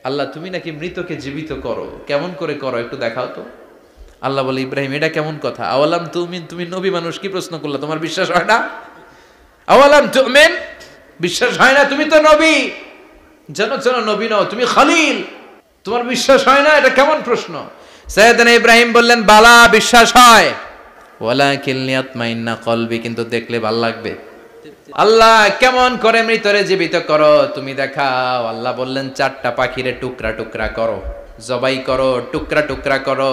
আল্লাহ তুমি নাকি মৃতকে জীবিত করো, কেমন করে করো একটু দেখাও তো। আল্লাহ বলে, ইব্রাহিম এটা কেমন কথা? আওয়ালাম তুমিন, তুমি নবী মানুষ কি প্রশ্ন করলা, তোমার বিশ্বাস হয় না? আওয়ালাম তুমিন, বিশ্বাস হয় না? তুমি তো নবী, জানো জানো নবী নও, তুমি খলিল, তোমার বিশ্বাস হয় না? এটা কেমন প্রশ্ন? সাইয়েদনা ইব্রাহিম বললেন, বালা, বিশ্বাস হয়, ওয়ালাকিন লিয়াতমাইন্না কলবি, কিন্তু দেখলে ভালো লাগবে। আল্লাহ কেমন করে মৃতরে জীবিত করো তুমি দেখাও। আল্লাহ বললেন, 4টা পাখিরে টুকরা টুকরা করো, জবাই করো, টুকরা টুকরা করো,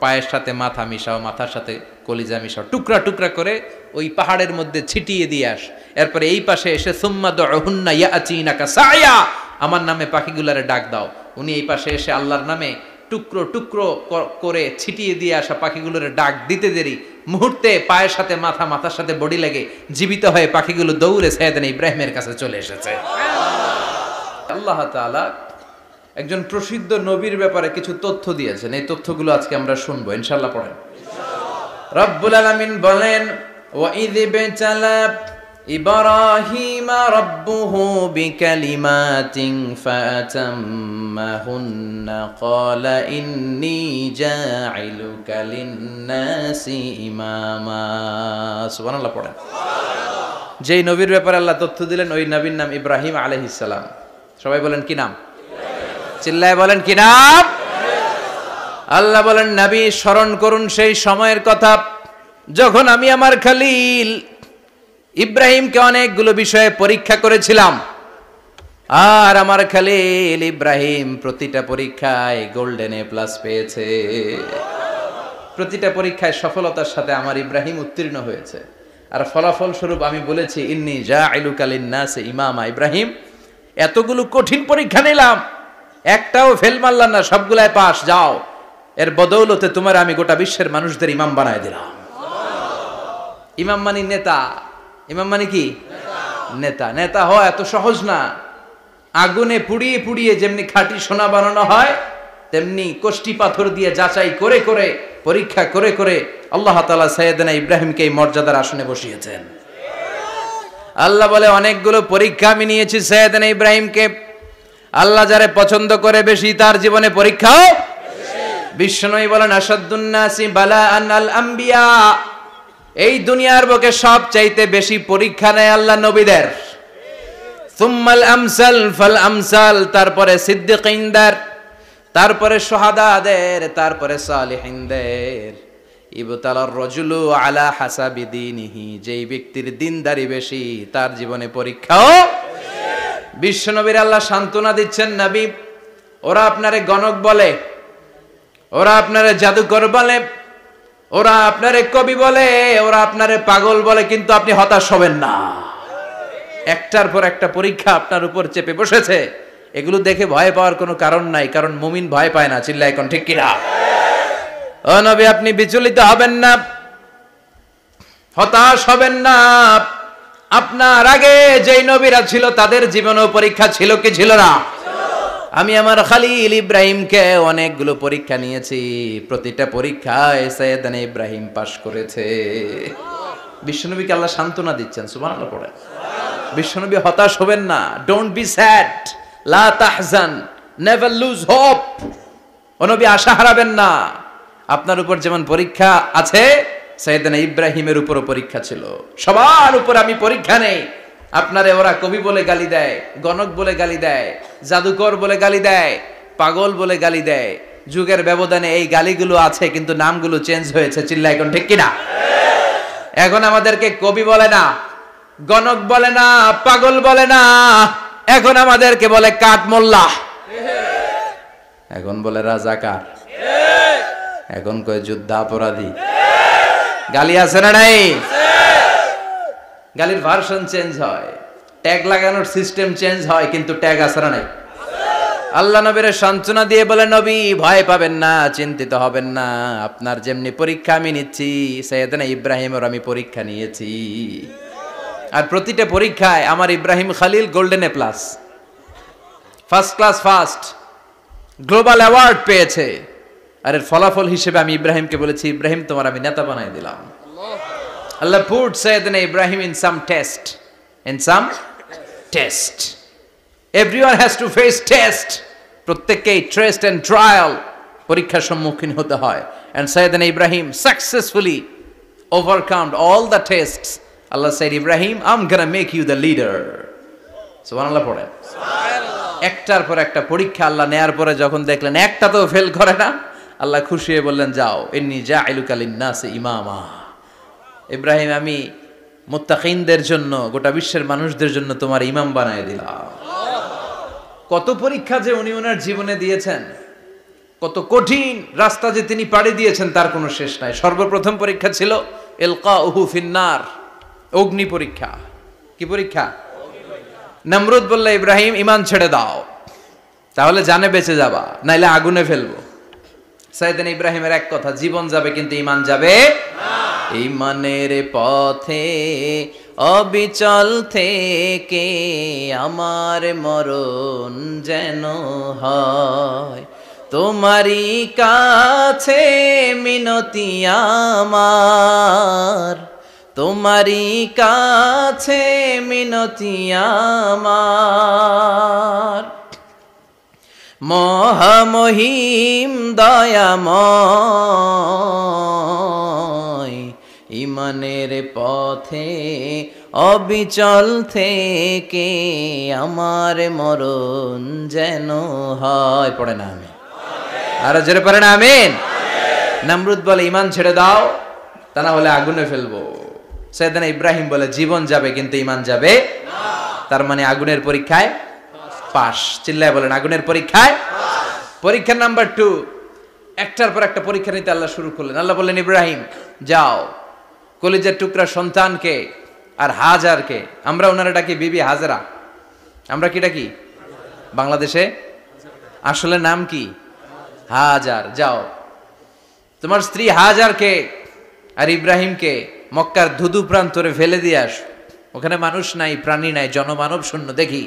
পায়ের সাথে মাথা মিশাও, মাথার সাথে কলিজা মিশাও, টুকরা টুকরা করে ওই পাহাড়ের মধ্যে ছিটিয়ে দিয়ে আস। এরপরে এই পাশে এসে সুম্মা দুহুন্না ইয়াতিনাকা সায়া, আমার নামে পাখিগুলারে ডাক দাও। উনি এই পাশে এসে আল্লাহর নামে টুকরো টুকরো করে ছিটিয়ে দিয়ে আসা পাখিগুলোর ডাক দিতে দেরি মুহূর্তে পায়ের সাথে মাথা, মাথার সাথে বডি লাগে জীবিত হয়ে পাখিগুলো দৌড়ে সাইয়েদনা ইব্রাহিমের কাছে চলে এসেছে। আল্লাহ তাআলা একজন প্রসিদ্ধ নবীর ব্যাপারে কিছু তথ্য দিয়েছেন, এই তথ্যগুলো আজকে আমরা শুনবো ইনশাআল্লাহ। পড়েন। রব্বুল আলামিন বলেন, ওয়া ইয বিতালা ইব্রাহিমা রাব্বুহু বিকালিমাতিন ফাতাম্মাহুন্না ক্বালা ইন্নী জাঈলুকা লিন-নাসি ইমামা। সুবহানাল্লাহ পড়েন। যেই নবীর ব্যাপারে আল্লাহ তথ্য দিলেন ওই নবীর নাম ইব্রাহিম আলাইহিস সালাম। সবাই বলেন কি নাম? চিল্লায় বলেন কি নাম? আল্লাহ বলেন, নবী স্মরণ করুন সেই সময়ের কথা যখন আমি আমার খলিল ইব্রাহিমকে অনেকগুলো বিষয়ে পরীক্ষা করেছিলাম, আর আমার খলিল ইব্রাহিম প্রতিটা পরীক্ষায় গোল্ডেন এ প্লাস পেয়েছে। প্রতিটা পরীক্ষায় সফলতার সাথে আমার ইব্রাহিম উত্তীর্ণ হয়েছে। আর ফলাফল স্বরূপ আমি বলেছি, ইন্নী জাঈলুকা লিন-নাসি ইমামা। ইব্রাহিম, এতগুলো কঠিন পরীক্ষা নিলাম, একটাও ফেল মারলাম না, সবগুলাই পাস, যাও। এর বদৌলতে তোমার আমি গোটা বিশ্বের মানুষদের ইমাম বানায় দিলাম। ইমাম মানে নেতা। ইমাম মানে কি? নেতা। নেতা হওয়া এত সহজ না। আগুনে পুড়িয়ে পুড়িয়ে যেমনি খাঁটি সোনা বানানো হয়, তেমনি কষ্টি পাথর দিয়ে যাচাই করে করে, পরীক্ষা করে করে আল্লাহ তাআলা সাইয়েদনা ইব্রাহিমকে এই মর্যাদার আসনে বসিয়েছেন। আল্লাহ বলে, অনেকগুলো পরীক্ষা আমি নিয়েছি সাইয়েদনা ইব্রাহিমকে। আল্লাহ যারে পছন্দ করে বেশি, তার জীবনে পরীক্ষাও বিশ্বনবী বলেন, আসাদ্দুন নাসি বালাআন আল আম্বিয়া। এই দুনিয়ার বুকে সবচাইতে বেশি পরীক্ষা নেয় আল্লাহ নবীদের। সুম্মাল আমসাল ফাল আমসাল, তারপরে সিদ্দিকিনদের, তারপরে শুহাদাদের, তারপরে সালিহিনদের। ইবতালার রাজুলু আলা হাসাবি দীনিহি, যেই ব্যক্তির দিনদারি বেশি তার জীবনে পরীক্ষাও। বিশ্বনবীর আল্লাহ সান্ত্বনা দিচ্ছেন, নবী ওরা আপনারে গণক বলে, ওরা আপনারে জাদুকর বলে, ওরা আপনারে কবি বলে, ওরা আপনারে পাগল বলে, কিন্তু আপনি হতাশ হবেন না। একটার পর একটা পরীক্ষা আপনার উপর চেপে বসেছে, এগুলো দেখে ভয় পাওয়ার কোনো কারণ নাই, কারণ মুমিন ভয় পায় না। চিল্লায় এখন ঠিক কিনা? ও নবী, আপনি বিচলিত হবেন না, হতাশ হবেন না। আপনার আগে যেই নবীরা ছিল তাদের জীবনেও পরীক্ষা ছিল কি ছিল না? আমি আমার খলিল ইব্রাহিমকে অনেকগুলো পরীক্ষা নিয়েছি, প্রতিটা পরীক্ষায় সাইয়েদনা ইব্রাহিম পাশ করেছে। বিশ্বনবীকে আল্লাহ সান্ত্বনা দিচ্ছেন। সুবহানাল্লাহ পড়ে। বিশ্বনবী হতাশ হবেন না। ডোন্ট বি স্যাড, লা তাহজান, নেভার লুজ হোপ। ও নবী, আশা হারাবেন না। আপনার উপর যেমন পরীক্ষা আছে, সাইয়েদনা ইব্রাহিমের উপরও পরীক্ষা ছিল। সবার উপর আমি পরীক্ষা নেই। আপনারে ওরা কবি বলে গালি দেয়, গণক বলে গালি দেয়, জাদুকর বলে গালি দেয়, পাগল বলে গালি দেয়। যুগের ব্যবধানে এই গালিগুলো আছে, কিন্তু নামগুলো চেঞ্জ হয়েছে। চিল্লা এখন ঠিক কিনা? এখন আমাদেরকে কবি বলে না, গণক বলে না, পাগল বলে না, এখন আমাদেরকে বলে কাঠ মোল্লা, এখন বলে রাজাকার, এখন কয় যুদ্ধাপরাধী। গালি আছে না নাই? গালির ভার্সন চেঞ্জ হয়, ট্যাগ লাগানোর সিস্টেম চেঞ্জ হয়, কিন্তু ট্যাগ আছে না নাই? আল্লাহ নবীর সান্ত্বনা দিয়ে বলে, নবী ভয় পাবেন না, চিন্তিত হবেন না। আপনার যেমনি পরীক্ষা আমি নিচ্ছি, সাইয়েদনা ইব্রাহিমের আমি পরীক্ষা নিয়েছি। আর প্রতিটা পরীক্ষায় আমার Ibrahim Khalil golden A plus, first class first, global award পেয়েছে। আর এর ফলাফল হিসেবে আমি ইব্রাহিমকে বলেছি, ইব্রাহিম তোমার আমি নেতা বানাই দিলাম। Allah put Sayyidina Ibrahim in some test. Everyone has to face test. প্রত্যেককেই টেস্ট এন্ড ট্রায়াল, পরীক্ষার সম্মুখীন হতে হয়। And Sayyidna Ibrahim successfully overcome all the tests. Allah said, Ibrahim, I'm gonna make you the leader. সুবহানাল্লাহ পড়েন। একটার পর একটা পরীক্ষা আল্লাহ নেয়ার পরে যখন দেখলেন একটাতেও ফেল করে না, আল্লাহ খুশি হয়ে বললেন, যাও, ইন্নী জাইলুকা লিন-নাসি ইমামা। ইব্রাহিম, আমি মুত্তাকিনদের জন্য, গোটা বিশ্বের মানুষদের জন্য তোমার ইমাম বানায় দিলাম। কত পরীক্ষা যে উনি ওনার জীবনে দিয়েছেন, কত কঠিন রাস্তা যে তিনি পাড়ি দিয়েছেন তার কোনো শেষ নাই। সর্বপ্রথম পরীক্ষা ছিল ইলকাউহু ফিন্নার, অগ্নি পরীক্ষা। কি পরীক্ষা? নমরুদ বলল, ইব্রাহিম ঈমান ছেড়ে দাও, তাহলে জানে বেঁচে যাবা, নাইলে আগুনে ফেলবো। সাইয়েদনা ইব্রাহিমের এক কথা, জীবন যাবে কিন্তু ঈমান যাবে না। ঈমানের পথে অবিচল থেকে আমার মরণ যেন হয়, তোমারই কাছে মিনতি আমার, তোমারই কাছে মিনতি আমার। মহামহিম দয়াময়, ঈমানের পথে অবিচল থেকে আমার মরণ যেন হয়। পড়ে না আমি আরো জোরে পড়ে না আমিন। নমরুদ বলে, ঈমান ছেড়ে দাও, তা না হলে আগুনে ফেলবো। সাইয়েদনা ইব্রাহিম বলে, জীবন যাবে কিন্তু ঈমান যাবে না। তার মানে আগুনের পরীক্ষায় পাস। চিল্লায় বলেন, আগুনের পরীক্ষায়। পরীক্ষা নাম্বার 2, একটার পর একটা পরীক্ষা নিতে আল্লাহ শুরু করলেন। আল্লাহ বললেন, ইব্রাহিম যাও, কলিজার টুকরা সন্তানকে আর হাজারকে, আমরা ওনারা ডাকি বিবি হাজরা, আমরা কি ডাকি বাংলাদেশে, আসলে নাম কি হাজার, যাও তোমার স্ত্রী হাজারকে আর ইব্রাহিমকে মক্কার ধুধু প্রান্তরে ফেলে দিয়ে আস, ওখানে মানুষ নাই, প্রাণী নাই, জনমানব শূন্য, দেখি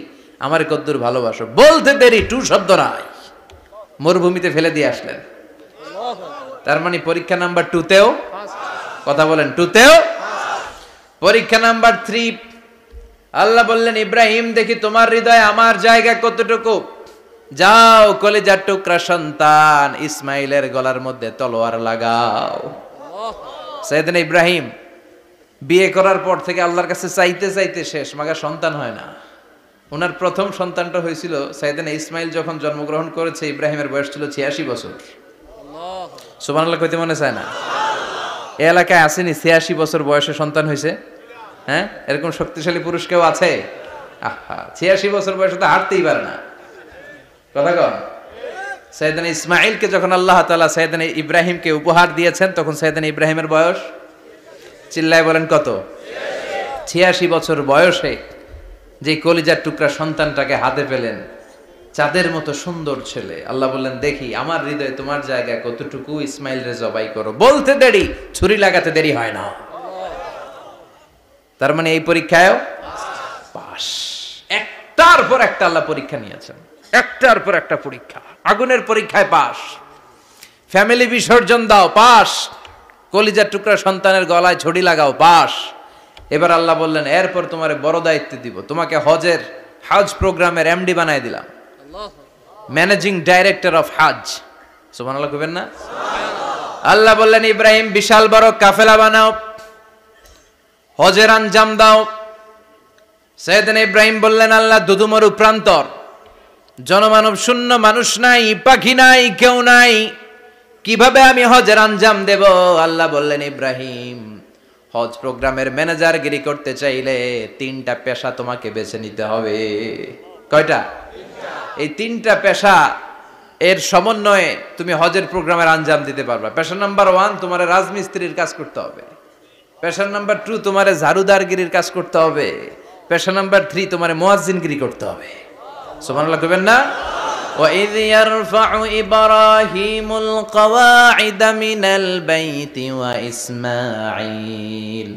আমার কদ্দুর ভালোবাসো। বলতে দেরি, টু শব্দ নাই, মরুভূমিতে ফেলে দিয়ে আসলেন। তার মানে পরীক্ষা নাম্বার 2তেও, কথা বলেন, 2তেও। পরীক্ষা নাম্বার 3, আল্লাহ বললেন, ইব্রাহিম দেখি তোমার হৃদয়ে আমার জায়গা কতটুকু, যাও কলিজার টুকরা সন্তান ইসমাইলের গলার মধ্যে তলোয়ার লাগাও। সাইয়েদনা ইব্রাহিম বিয়ে করার পর থেকে আল্লাহর কাছে চাইতে চাইতে শেষ, মাগার সন্তান হয় না। ওনার প্রথম সন্তানটা হয়েছিল সাইয়েদনা ইসমাইল যখন জন্মগ্রহণ করেছে, ইব্রাহিমের বয়স ছিল 86 বছর। সুবহানাল্লাহ কইতে মনে চায় না? এই এলাকায় আসেনি 86 বছর বয়সে সন্তান হয়েছে? হ্যাঁ, এরকম শক্তিশালী পুরুষ কেউ আছে? আহা, 86 বছর বয়সে তো হাঁটতেই পারে না। কথা কন। সাইয়েদনা ইসমাইলকে যখন আল্লাহ তাআলা সাইয়েদনা ইব্রাহিমকে উপহার দিয়েছেন, তখন সাইয়েদনা ইব্রাহিমের বয়স, চিল্লায় বলেন কত? 86 বছর বয়সে যে কলিজার টুকরা সন্তানটাকে হাতে পেলেন, চাঁদের মতো সুন্দর ছেলে। আল্লাহ বললেন, দেখি আমার হৃদয়ে তোমার জায়গায় কতটুকু, ইসমাইল রে জবাই করো। বলতে দেরি, ছুরি লাগাতে দেরি হয় না। তার মানে এই পরীক্ষায়ও পাস। একটার পর একটা আল্লাহ পরীক্ষা নিয়েছেন, একটার পর একটা পরীক্ষা। আগুনের পরীক্ষায় পাস, ফ্যামিলি বিসর্জন দাও, পাস। কলিজার টুকরা সন্তানের গলায় ছড়ি লাগাও, পাস। এবার আল্লাহ বললেন, এরপর তোমার বড় দায়িত্ব দিব, তোমাকে হজ প্রোগ্রামের এমডি বানায় দিলাম, ম্যানেজিং ডাইরেক্টর অফ হজ। সুবহানাল্লাহ কইবেন না? আল্লাহ বললেন, ইব্রাহিম বিশাল বড় কাফেলা বানাও, হজের আঞ্জাম দাও। সাইয়েদনা ইব্রাহিম বললেন, আল্লাহ দুদুমরু প্রান্তর, জনমানব শূন্য, মানুষ নাই, পাখি নাই, কেউ নাই, কিভাবে আমি হজের আঞ্জাম দেব? আল্লাহ বললেন, ইব্রাহিম হজ প্রোগ্রামের ম্যানেজারগিরি করতে চাইলে 3টা পেশা তোমাকে বেছে নিতে হবে। কয়টা? এই 3টা পেশা এর সমন্বয়ে তুমি হজের প্রোগ্রামের আঞ্জাম দিতে পারবা। পেশা নাম্বার 1, তোমার রাজমিস্ত্রির কাজ করতে হবে। পেশা নাম্বার 2, তোমার ঝাড়ুদারগিরির কাজ করতে হবে। পেশা নাম্বার 3, তোমার মুয়াজ্জিনগিরি করতে হবে। সুবহানাল্লাহ কইবেন না? وَإِذْ يَرْفَعُ إِبْرَاهِيمُ الْقَوَاعِدَ مِنَ الْبَيْتِ وَإِسْمَاعِيلُ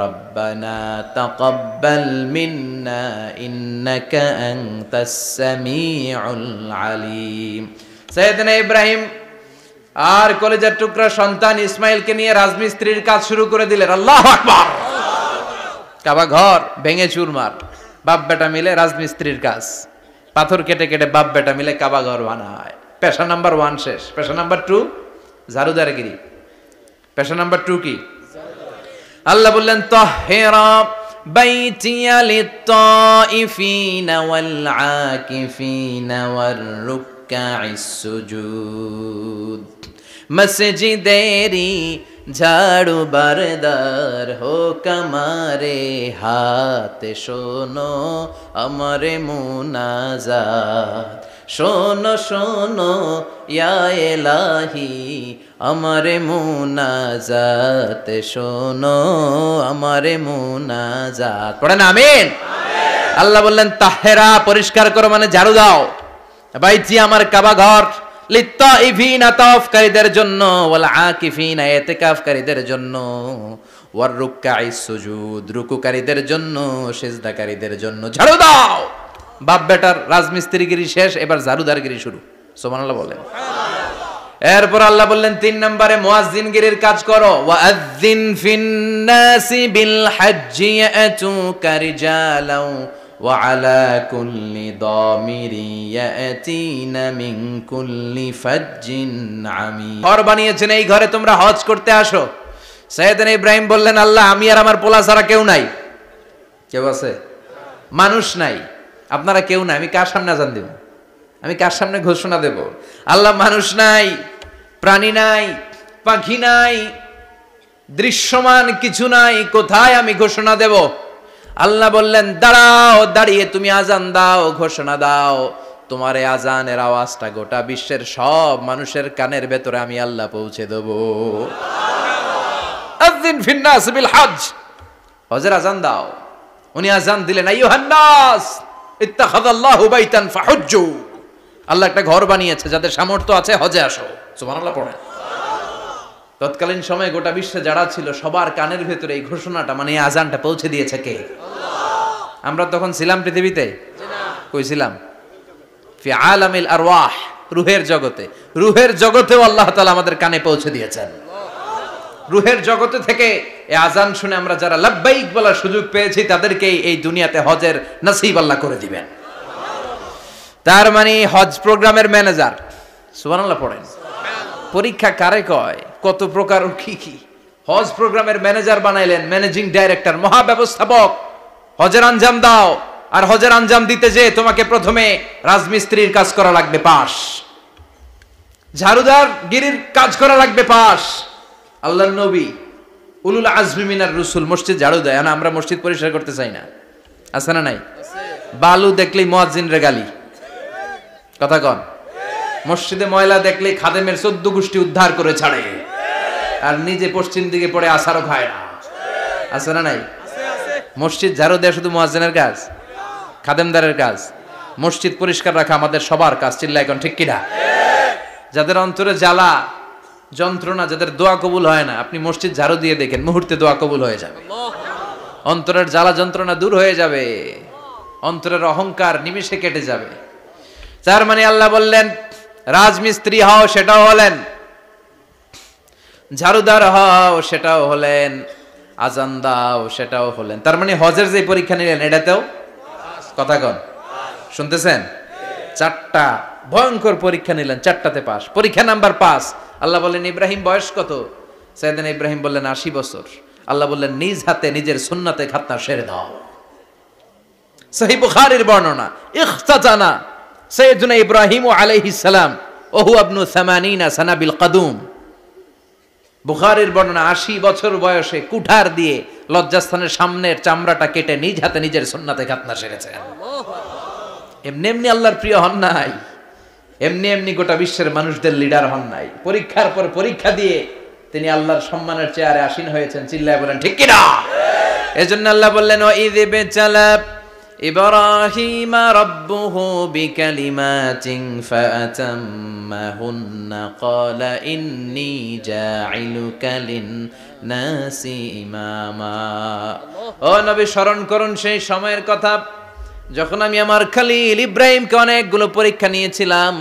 رَبَّنَا تَقَبَّلْ مِنَّا إِنَّكَ أَنْتَ السَّمِيعُ الْعَلِيمُ। সাইয়েদনা ইব্রাহিম আর কলিজার টুকরা সন্তান ইসমাইলকে নিয়ে রাজমিস্ত্রির কাজ শুরু করে দিলেন। আল্লাহু আকবার। কাবা ঘর ভেঙে চুরমার, বাপ বেটা মিলে রাজমিস্ত্রির কাজ। পাথর কেটে কেটে বাপ বেটা মিলে কাবা ঘর বানায়। পেশা নাম্বার 1 শেষ। পেশা নাম্বার 2 ঝাড়ুদারগিরি। পেশা নাম্বার 2 কি? আল্লাহ বললেন তাহহিরা বাইতিয়া লিত-তাইফিনা ওয়াল আকিফিনা ওয়ার রুকআইস সুজুদ। মসজিদেরি ঝাড়ু বারদার হোক আমারে হাত, শোনো আমারে মুনাজাত। শোনো শোনো ইয়া এলাহি আমারে মুনাজাত, শোনো আমারে মুনাজাত। পড়েন আমিন। আল্লাহ বললেন তাহেরা পরিষ্কার করো মানে ঝাড়ু দাও। বাইতি আমার কাবা ঘর, লিত্তাইফিনা তাওয়াফকারীদের জন্য, ওয়াল আকিফিনা ইতিকাফকারীদের জন্য, ওয়ার রুকআইস সুজুদ রুকুকারীদের জন্য, সিজদাকারীদের জন্য। ঝাড়ু দাও। বাপ বেটার রাজমিস্ত্রিগিরি শেষ, এবার ঝাড়ুদারগিরি শুরু। সুবহানাল্লাহ বলেন। এরপর আল্লাহ বললেন 3 নম্বরে মুয়াজ্জিনগিরির কাজ করো। ওয়াআযযিন ফিন-নাসি বিল হাজ্জি ইয়াতুকা রিজালাও ওয়া আলা কুল্লি দামিরি ইয়াতিনা মিন কুল্লি ফাজ্জিন আমিক। ঘর বানিয়েছেন, এই ঘরে তোমরা হজ করতে আসো। সাইয়েদনা ইব্রাহিম বললেন আল্লাহ আমি আর আমার পোলা ছাড়া কেউ নাই। কেউ আছে? মানুষ নাই, আপনারা কেউ নাই, আমি কার সামনে আযান দেব? আমি কার সামনে ঘোষণা দেব? আল্লাহ মানুষ নাই, প্রাণী নাই, পাখি নাই, দৃশ্যমান কিছু নাই, কোথায় আমি ঘোষণা দেব? আল্লাহ বললেন দাঁড়াও, দাঁড়িয়ে তুমি আজান দাও, ঘোষণা দাও। তোমার এই আজানের আওয়াজটা গোটা বিশ্বের সব মানুষের কানের ভেতরে আমি আল্লাহ পৌঁছে দেব। আযিন ফিন-নাস বিল হজ, হজের আজান দাও। উনি আজান দিলেন আইয়ুহান নাস ইত্তাখাযাল্লাহু বাইতান ফাহুজ্জু। আল্লাহ একটা ঘর বানিয়েছে, যাদের সামর্থ্য আছে হজে আসো। সুবহানাল্লাহ পড়েন। তৎকালীন সময়ে গোটা বিশ্বে যারা ছিল সবার কানের ভেতরে এই ঘোষণাটা মানে এই আজানটা পৌঁছে দিয়েছে কে? আল্লাহ। আমরা তখন ছিলাম পৃথিবীতে? না। কই ছিলাম? ফি আলামিল আরওয়াহ, রূহের জগতে। রূহের জগতেও আল্লাহ তাআলা আমাদের কানে পৌঁছে দিয়েছেন। রূহের জগতে থেকে এই আজান শুনে আমরা যারা লাব্বাইক বলার সুযোগ পেয়েছি তাদেরকেই এই দুনিয়াতে হজের নসিব আল্লাহ করে দিবেন। তার মানে হজ প্রোগ্রামের ম্যানেজার। সুবহানাল্লাহ পড়েন। পরীক্ষা কারে কয়? কত প্রকার কি কি। হজ প্রোগ্রামের ম্যানেজার বানাইলেন, ম্যানেজিং ডাইরেক্টর, মহাব্যবস্থাপক। হজের আঞ্জাম দাও, আর হজের আঞ্জাম দিতে যে তোমাকে প্রথমে রাজমিস্ত্রির কাজ করা লাগবে পাস, ঝাড়ুদার গিরির কাজ করা লাগবে পাস। আল্লাহর নবী উলুল আজমি মিনার রসুল মসজিদ ঝাড়ু দেয়, না আমরা মসজিদ পরিষ্কার করতে চাই না? আছে না নাই? বালু দেখলেই মুয়াজ্জিনরে গালি, কথা কন। মসজিদে ময়লা দেখলেই খাদেমের 14 গোষ্ঠী উদ্ধার করে ছাড়ে, আর নিজে পশ্চিম দিকে পড়ে আসারও খায় না। আছে না নাই? মসজিদ ঝাড়ু দেয়া শুধু মুয়াজ্জিনের কাজ? খাদেমদারের কাজ? মসজিদ পরিষ্কার রাখা আমাদের সবার কাজ। চিল্লায় এখন ঠিক কিনা? যাদের অন্তরে জ্বালা যন্ত্রণা, যাদের দোয়া কবুল হয় না, আপনি মসজিদ ঝাড়ু দিয়ে দেখেন মুহূর্তে দোয়া কবুল হয়ে যাবে। অন্তরের জ্বালা যন্ত্রণা দূর হয়ে যাবে, অন্তরের অহংকার নিমিষে কেটে যাবে। তার মানে আল্লাহ বললেন রাজমিস্ত্রি হও, সেটাও হলেন, ঝাড়ুদার হও, সেটাও হলেন, আজান দাও, সেটাও হলেন। তার মানে হজের যে পরীক্ষা নিলেন এটাতেও, কথা কন, শুনতেছেন? 4টা ভয়ঙ্কর পরীক্ষা নিলেন, 4টাতে পাস। পরীক্ষা নাম্বার 5। আল্লাহ বললেন ইব্রাহিম বয়স কত? সাইয়েদনা ইব্রাহিম বললেন 80 বছর। আল্লাহ বললেন নিজ হাতে নিজের সুন্নাতে খাতনা সেরে দাও। সহিহ বুখারীর বর্ণনা, ইখতাতানা সাইয়েদনা ইব্রাহিম আলাইহিস সালাম ওয়া হুয়া ইবনু 80 সানা বিল কাদুম। বুখারীর বর্ণনা 80 বছর বয়সে কুঠার দিয়ে লজ্জাস্থানের সামনের চামড়াটা কেটে নিজ হাতে নিজের সুন্নাতে খাতনা সেরেছেন। এমনি এমনি আল্লাহর প্রিয় হন নাই, এমনি এমনি গোটা বিশ্বের মানুষদের লিডার হন নাই। পরীক্ষার পর পরীক্ষা দিয়ে তিনি আল্লাহর সম্মানের চেয়ারে আসীন হয়েছেন। চিল্লায় বলেন ঠিক কিনা? এজন্য আল্লাহ বললেন ওয়াইয ইবতালা ইব্রাহিমা রাব্বুহু বিকালিমাতিন ফাআতাম্মাহুন্না ক্বালা ইন্নী জাঈলুকা লিন-নাসি ইমামা। ও নবী, স্মরণ করুন সেই সময়ের কথা যখন আমি আমার খলিল ইব্রাহিমকে অনেকগুলো পরীক্ষা নিয়েছিলাম,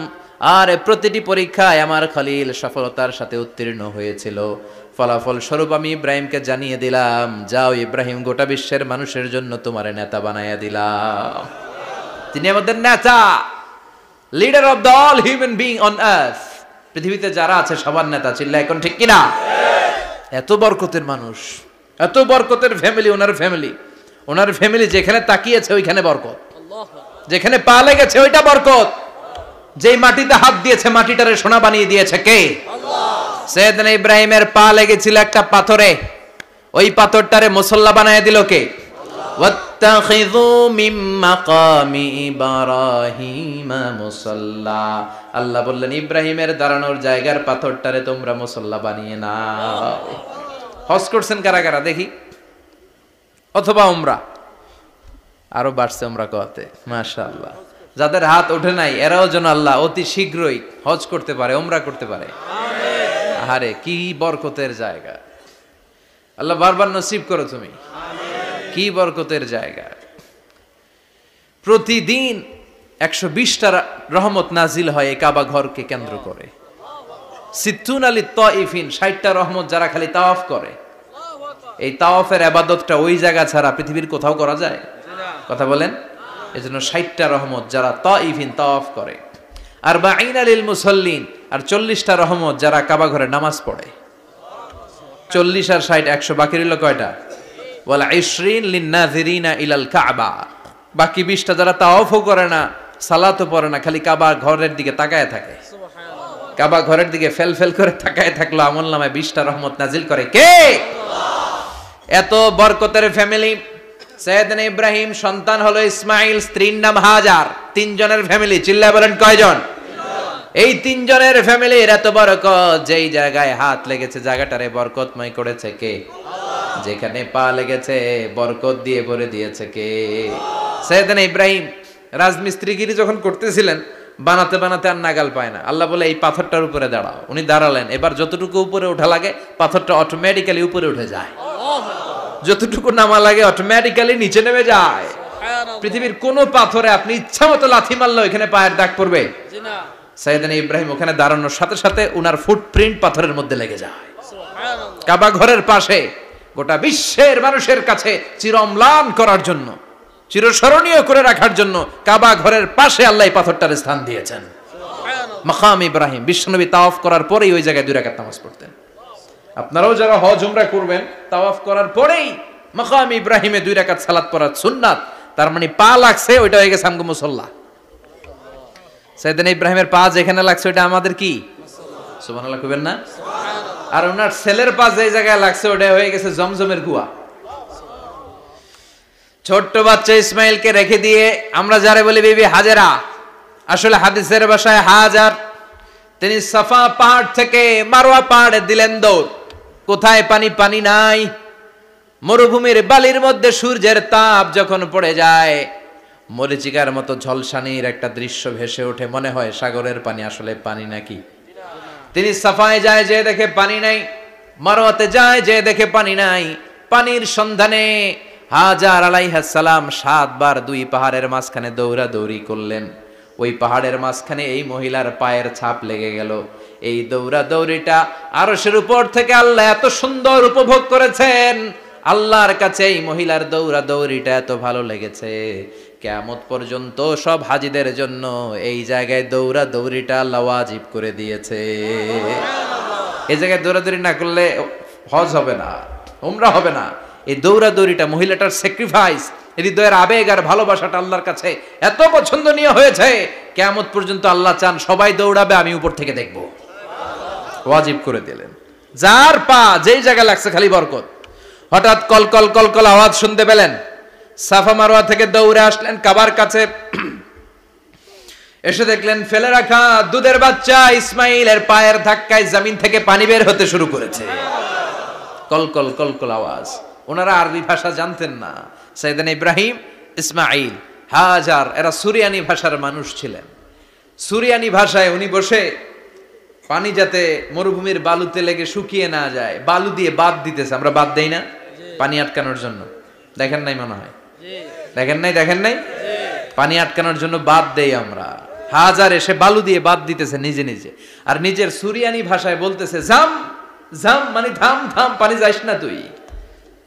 আর প্রতিটি পরীক্ষায় আমার খলিল সফলতার সাথে উত্তীর্ণ হয়েছিল। ফলাফল স্বরূপ আমি ইব্রাহিমকে জানিয়ে দিলাম, যাও ইব্রাহিম, গোটা বিশ্বের মানুষের জন্য তোমার নেতা বানাইয়া দিলাম। তিনি আমাদের নেতা, leader of the all human being on earth. পৃথিবীতে যারা আছে সবার নেতা, চিল্লা এখন ঠিক কিনা? এত বরকতের মানুষ, এত বরকতের ফ্যামিলি, ওনার ফ্যামিলি যেখানে তাকিয়েছে ওইখানে বরকত, যেখানে পা লেগেছে ওইটা বরকত। যেই মাটিতে হাত দিয়েছে মাটিটারে সোনা বানিয়ে দিয়েছে কে? সৈয়দনা ইব্রাহিমের পা লেগেছিল একটা পাথরে, ওই পাথরটারে মুসল্লা বানায় দিল কে? ওয়াত্তাখিযু মিন মাকামি ইব্রাহিমা মুসাল্লা। আল্লাহ বললেন ইব্রাহিমের দাঁড়ানোর জায়গার পাথরটারে তোমরা মুসল্লা বানিয়ে নাও। হজ করছেন কারা কারা দেখি, অথবা উমরা? আরো বাড়ছে উমরা করতে, মাশাআল্লাহ। যাদের হাত ওঠে নাই এরাও যেন আল্লাহ অতি শীঘ্রই হজ করতে পারে, উমরা করতে পারে। আরে কি বরকতের জায়গা, আল্লাহ বারবার নসিব করো তুমি। কি বরকতের জায়গা। প্রতিদিন 120টা রহমত নাজিল হয় এই কাবা ঘরকে কেন্দ্র করে। সিত্তুন আলী তাইফিন, 60টা রহমত যারা খালি তাওয়াফ করে। এই তাওয়াফের ইবাদতটা ওই জায়গা ছাড়া পৃথিবীর কোথাও করা যায়? কথা বলেন। এজন্য 60টা রহমত যারা তাইফিন তাওয়াফ করে। আর বাঈনা লিল মুসাল্লিন, আর 40টা রহমত যারা কাবা ঘরে নামাজ পড়ে। 40 আর 60 100, বাকি রইল কয়টা? ওয়াল 20 লিন-নাযিরিনা ইলাল কাবা। বাকি 20টা যারা তাওয়াফও করে না, সালাতও পড়ে না, খালি কাবা ঘরের দিকে তাকায় থাকে। কাবা ঘরের দিকে ফেল করে তাকায় থাকলো, আমলনামায় 20টা রহমত নাজিল করে কে? এত বরকতের ফ্যামিলি। সৈয়দনা ইব্রাহিম সন্তান হলো ইসমাইল, স্ত্রীর নাম হাজার। 3 জনের ফ্যামিলি, চিল্লায় বলেন কয়জন? এই 3 জনের ফ্যামিলির এত বরকত, যেই জায়গায় হাত লেগেছে জায়গাটারে বরকতময় করেছে কে? যেখানে পা লেগেছে বরকত দিয়ে ভরে দিয়েছে কে? সৈয়দনা ইব্রাহিম রাজমিস্ত্রিগিরি যখন করতেছিলেন, বানাতে বানাতে আর নাগাল পায় না। আল্লাহ বলে এই পাথরটার উপরে দাঁড়াও। উনি দাঁড়ালেন, এবার যতটুকু উপরে ওঠা লাগে পাথরটা অটোমেটিক্যালি উপরে উঠে যায়, যতটুকু নামা লাগে অটোমেটিক্যালি নিচে নেমে যায়। পৃথিবীর কোন পাথরে আপনি ইচ্ছা মতো লাথি মারলে এখানে পায়ের দাগ পড়বে? সৈয়দনা ইব্রাহিম ওখানে দাঁড়ানোর সাথে সাথে উনার ফুটপ্রিন্ট পাথরের মধ্যে লেগে যায়। কাবা ঘরের পাশে গোটা বিশ্বের মানুষের কাছে চিরম্লান করার জন্য, চিরস্মরণীয় করে রাখার জন্য কাবা ঘরের পাশে আল্লাহ এই পাথরটার স্থান দিয়েছেন। মাকাম ইব্রাহিম। বিশ্বনবী তাওয়াফ করার পরেই ওই জায়গায় 2 রাকাত নামাজ পড়তেন। আপনারাও যারা হজ উমরা করবেন, তাওয়াফ করার পরেই মাকাম ইব্রাহিমে 2 রাকাত সালাত পড়া সুন্নাত। তার মানে পা লাগছে, ওইটা হয়ে গেছে আমগো মুসল্লা। সৈয়দনা ইব্রাহিমের পা যেখানে লাগছে ওইটা আমাদের কি? সুবহানাল্লাহ কইবেন না? আর ওনার ছেলের পা যে জায়গায় লাগছে ওটা হয়ে গেছে জমজমের কুয়া। ছোট্ট বাচ্চা ইসমাইলকে রেখে দিয়ে আমরা যারে বলি বিবি হাজেরা, আসলে হাদিসের ভাষায় হাজার, তিনি সাফা পাহাড় থেকে মারওয়া পাহাড়ে দিলেন দৌড়। কোথায় পানি? পানি নাই। মরুভূমির বালির মধ্যে সূর্যের তাপ যখন পড়ে যায়, মরিচিকার মতো ঝলসানির একটা দৃশ্য ভেসে ওঠে, মনে হয় সাগরের পানি, আসলে পানি নাকি। তিনি সাফায় যায়, যে দেখে পানি নাই। মারওয়াতে যায়, যে দেখে পানি নাই। পানির সন্ধানে হাজার আলাইহিস সালাম 7 বার 2 পাহাড়ের মাঝখানে দৌড়াদৌড়ি করলেন। ওই পাহাড়ের মাঝখানে এই মহিলার পায়ের ছাপ লেগে গেল। এই দৌড়াদৌড়িটা আরশের উপর থেকে আল্লাহ এত সুন্দর উপভোগ করেছেন। আল্লাহর কাছে এই মহিলার দৌড়াদৌড়িটা এত ভালো লেগেছে, কিয়ামত পর্যন্ত সব হাজীদের জন্য এই জায়গায় দৌড়াদৌড়িটা আল্লাহ ওয়াজিব করে দিয়েছে। এই জায়গায় দৌড়াদৌড়ি না করলে হজ হবে না, উমরা হবে না। এই দৌড়াদৌড়িটা, মহিলাটার স্যাক্রিফাইস, হৃদয়ের আবেগ আর ভালোবাসাটা আল্লাহর কাছে এত পছন্দনীয় হয়েছে, কিয়ামত পর্যন্ত আল্লাহ চান সবাই দৌড়াবে, আমি উপর থেকে দেখব। ওয়াজিব করে দিলেন। যার পা যেই জায়গায় লাগছে খালি বরকত। হঠাৎ কলকল কলকল আওয়াজ শুনতে পেলেন। সাফা মারওয়া থেকে দৌড়ে আসলেন কাবার কাছে। এসে দেখলেন ফেলে রাখা দুধের বাচ্চা ইসমাইলের পায়ের ধাক্কায় জমিন থেকে পানি বের হতে শুরু করেছে। কলকল কলকল আওয়াজ। ওনারা আরবি ভাষা জানতেন না। সৈয়দনা ইব্রাহিম, ইসমাইল, হাজার এরা সুরিয়ানি ভাষার মানুষ ছিলেন। সুরিয়ানি ভাষায় উনি বসে পানি যাতে মরুভূমির বালুতে লেগে শুকিয়ে না যায়, বালু দিয়ে বাঁধ দিতেছে। আমরা বাঁধ দেই না পানি আটকানোর জন্য? দেখেন নাই মনে হয়? দেখেন নাই? পানি আটকানোর জন্য বাঁধ দেই আমরা। হাজার এসে বালু দিয়ে বাঁধ দিতেছে নিজে নিজে, আর নিজের সুরিয়ানি ভাষায় বলতেছে জাম জাম, মানে থাম থাম, পানি যাইস না তুই।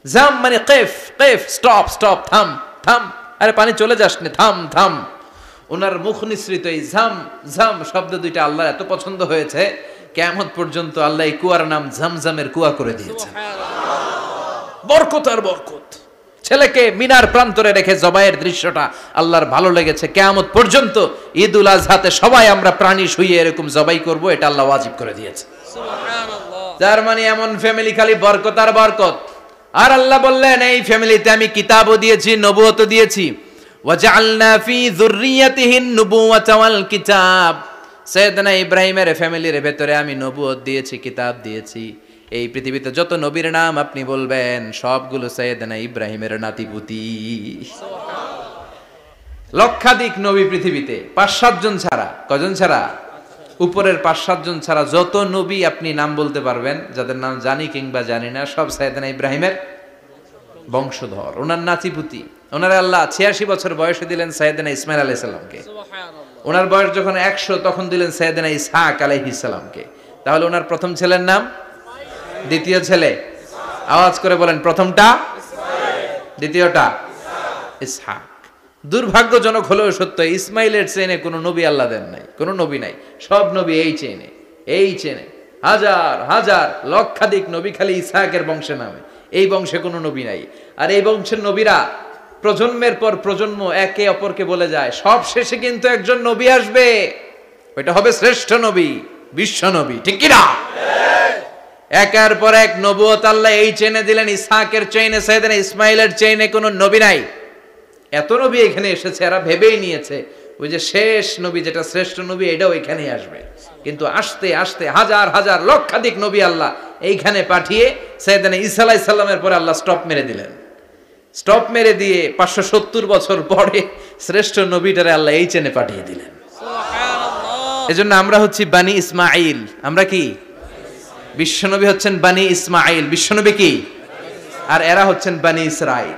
জাম মানে কেফ কেফ, স্টপ স্টপ, থাম থাম, আরে পানি চলে যাস না, থাম থাম। ওনার মুখ নিঃসৃত এই ঝাম ঝাম শব্দ দুইটা আল্লাহর এত পছন্দ হয়েছে, কিয়ামত পর্যন্ত আল্লাহ এই কুয়ার নাম ঝমঝমের কুয়া করে দিয়েছেন। বরকত আর বরকত। ছেলেকে মিনার প্রান্তরে রেখে জবাইয়ের দৃশ্যটা আল্লাহর ভালো লেগেছে। কিয়ামত পর্যন্ত ঈদ উল আজহাতে সবাই আমরা প্রাণী শুইয়ে এরকম জবাই করব, এটা আল্লাহ ওয়াজিব করে দিয়েছে। তার মানে এমন ফ্যামিলি খালি বরকত আর বরকত। আর আল্লাহ বললেন এই ফ্যামিলিতে আমি কিতাবও দিয়েছি, নবুয়তও দিয়েছি। ওয়াজআলনা ফি যুররিয়াতিহিন নুবুওয়াতা ওয়াল কিতাব। সাইয়েদনা ইব্রাহিমের ফ্যামিলির ভেতরে আমি নবুয়ত দিয়েছি, কিতাব দিয়েছি। এই পৃথিবীতে যত নবীর নাম আপনি বলবেন সবগুলো সাইয়েদনা ইব্রাহিমের নাতিপুতি। লক্ষাধিক নবী পৃথিবীতে, 5-7 জন ছাড়া। কজন ছাড়া? উপরের 5-7 জন ছাড়া যত নবী আপনি নাম বলতে পারবেন, যাদের নাম জানি কিংবা জানি না, সব সাইয়েদনা ইব্রাহিমের বংশধর, ওনার নাতিপুতি। ওনার আল্লাহ 86 বছর বয়সে দিলেন সাইয়েদনা ইসমাইল আলাইহিস সালামকে। ওনার বয়স যখন 100 তখন দিলেন সাইয়েদনা ইসহাক আলাইহিস সালামকে। তাহলে ওনার প্রথম ছেলের নাম, দ্বিতীয় ছেলে আওয়াজ করে বলেন, প্রথমটা দ্বিতীয়টা ইসহাক। দুর্ভাগ্যজনক হলেও সত্য, ইসমাইলের চেনে কোনো নবী আল্লাহ দেন নাই, কোনো নবী নাই। সব নবী এই চেনে হাজার হাজার লক্ষাধিক নবী খালি ইসহাকের বংশে নামে। এই বংশে কোনো নবী নাই। আর এই বংশের নবীরা প্রজন্মের পর প্রজন্ম একে অপরকে বলে যায়, সব শেষে কিন্তু একজন নবী আসবে, ওইটা হবে শ্রেষ্ঠ নবী, বিশ্ব নবী। ঠিক কি না? একের পর এক নবুয়ত আল্লাহ এই চেনে দিলেন। ইসহাকের চেইনে, সাইয়েদনা ইসমাইলের চেইনে কোনো নবী নাই। এত নবী এখানে এসেছে, এরা ভেবেই নিয়েছে ওই যে শেষ নবী যেটা শ্রেষ্ঠ নবী এটাও এখানেই আসবে। কিন্তু আস্তে আস্তে হাজার হাজার লক্ষাধিক নবী আল্লাহ এইখানে পাঠিয়ে সাইয়েদনা ঈসা আলাইহিস সালামের পরে আল্লাহ স্টপ মেরে দিলেন। স্টপ মেরে দিয়ে 570 বছর পরে শ্রেষ্ঠ নবীটারে আল্লাহ এই চেনে পাঠিয়ে দিলেন। এজন্য আমরা হচ্ছি বানি ইসমাইল। আমরা কি? বিশ্বনবী হচ্ছেন বানি ইসমাইল, বিশ্বনবী কি? আর এরা হচ্ছেন বানি Israil.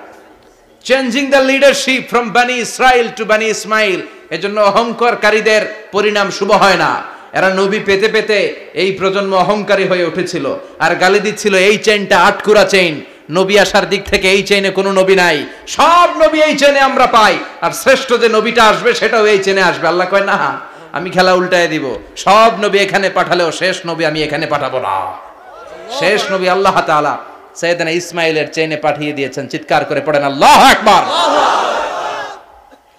Changing the leadership from বানি ইসরাইল টু বানি ইসমাইল। এজন্য অহংকারকারীদের পরিণাম শুভ হয় না। এরা নবী পেতে পেতে এই প্রজন্ম অহংকারী হয়ে উঠেছিল আর গালি দিচ্ছিল এই চেইনটা আটকুরা চেইন, নবী আসার দিক থেকে এই চেইনে কোনো নবী নাই, সব নবী এই চেইনে আমরা পাই, আর শ্রেষ্ঠ যে নবীটা আসবে সেটাও এই চেইনে আসবে। আল্লাহ কয় না, আমি খেলা উল্টায় দিব, সব নবী এখানে পাঠালেও শেষ নবী আমি এখানে পাঠাবো না। শেষ নবী আল্লাহ তাআলা সাইয়েদনা ইসমাইলের চেইনে পাঠিয়ে দিয়েছেন। চিৎকার করে পড়েন আল্লাহু আকবার।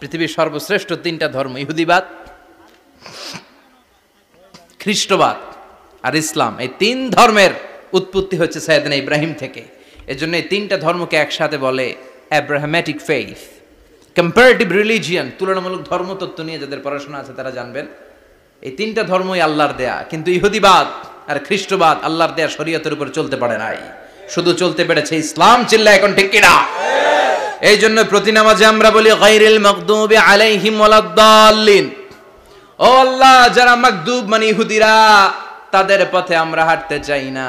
পৃথিবীর সর্বশ্রেষ্ঠ 3টা ধর্ম, ইহুদিবাদ, খ্রিস্টবাদ আর ইসলাম, এই 3 ধর্মের উৎপত্তি হচ্ছে সাইয়েদনা ইব্রাহিম থেকে। এজন্য এই 3টা ধর্মকে একসাথে বলে অ্যাব্রাহামেটিক ফেইথ, কম্পারেটিভ রিলিজিয়ান। তুলনামূলক ধর্মতত্ত্ব নিয়ে যাদের পড়াশোনা আছে তারা জানবেন এই 3টা ধর্মই আল্লাহর দেয়া। কিন্তু ইহুদিবাদ আর খ্রিস্টবাদ আল্লাহর দেয়া শরীয়তের উপর চলতে পারে নাই, শুধু চলতে পেরেছে ইসলাম। চিল্লা এখন ঠিক কিনা? এই জন্য প্রতি নামাজে আমরা বলি গায়রিল মাগদুবি আলাইহিম ওয়ালাদ-দাল্লিন। ও আল্লাহ, যারা মাগদুব মানে ইহুদিরা, তাদের পথে আমরা হাঁটতে চাই না।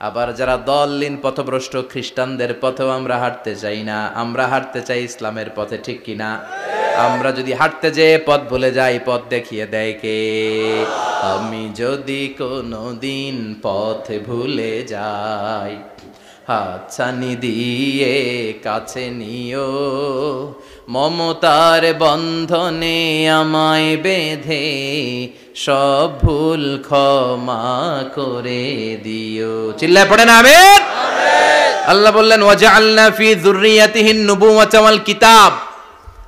আবার যারা দল্লিন পথভ্রষ্ট খ্রিস্টানদের পথেও আমরা হাঁটতে চাই না। আমরা হাঁটতে চাই ইসলামের পথে। ঠিক কিনা? আমরা যদি হাঁটতে যেয়ে পথ ভুলে যাই, পথ দেখিয়ে দেয় কে? আমি যদি কোনোদিন পথ ভুলে যাই, হাতছানি দিয়ে কাছে নিও, মমতার বন্ধনে আমায় বেঁধে সব ভুল ক্ষমা করে দিও। চিল্লায় পড়েন আমিন। আল্লাহ বললেন ওয়াজআলনা ফি যুররিয়াতিহিন নুবুওয়াতা ওয়াল কিতাব।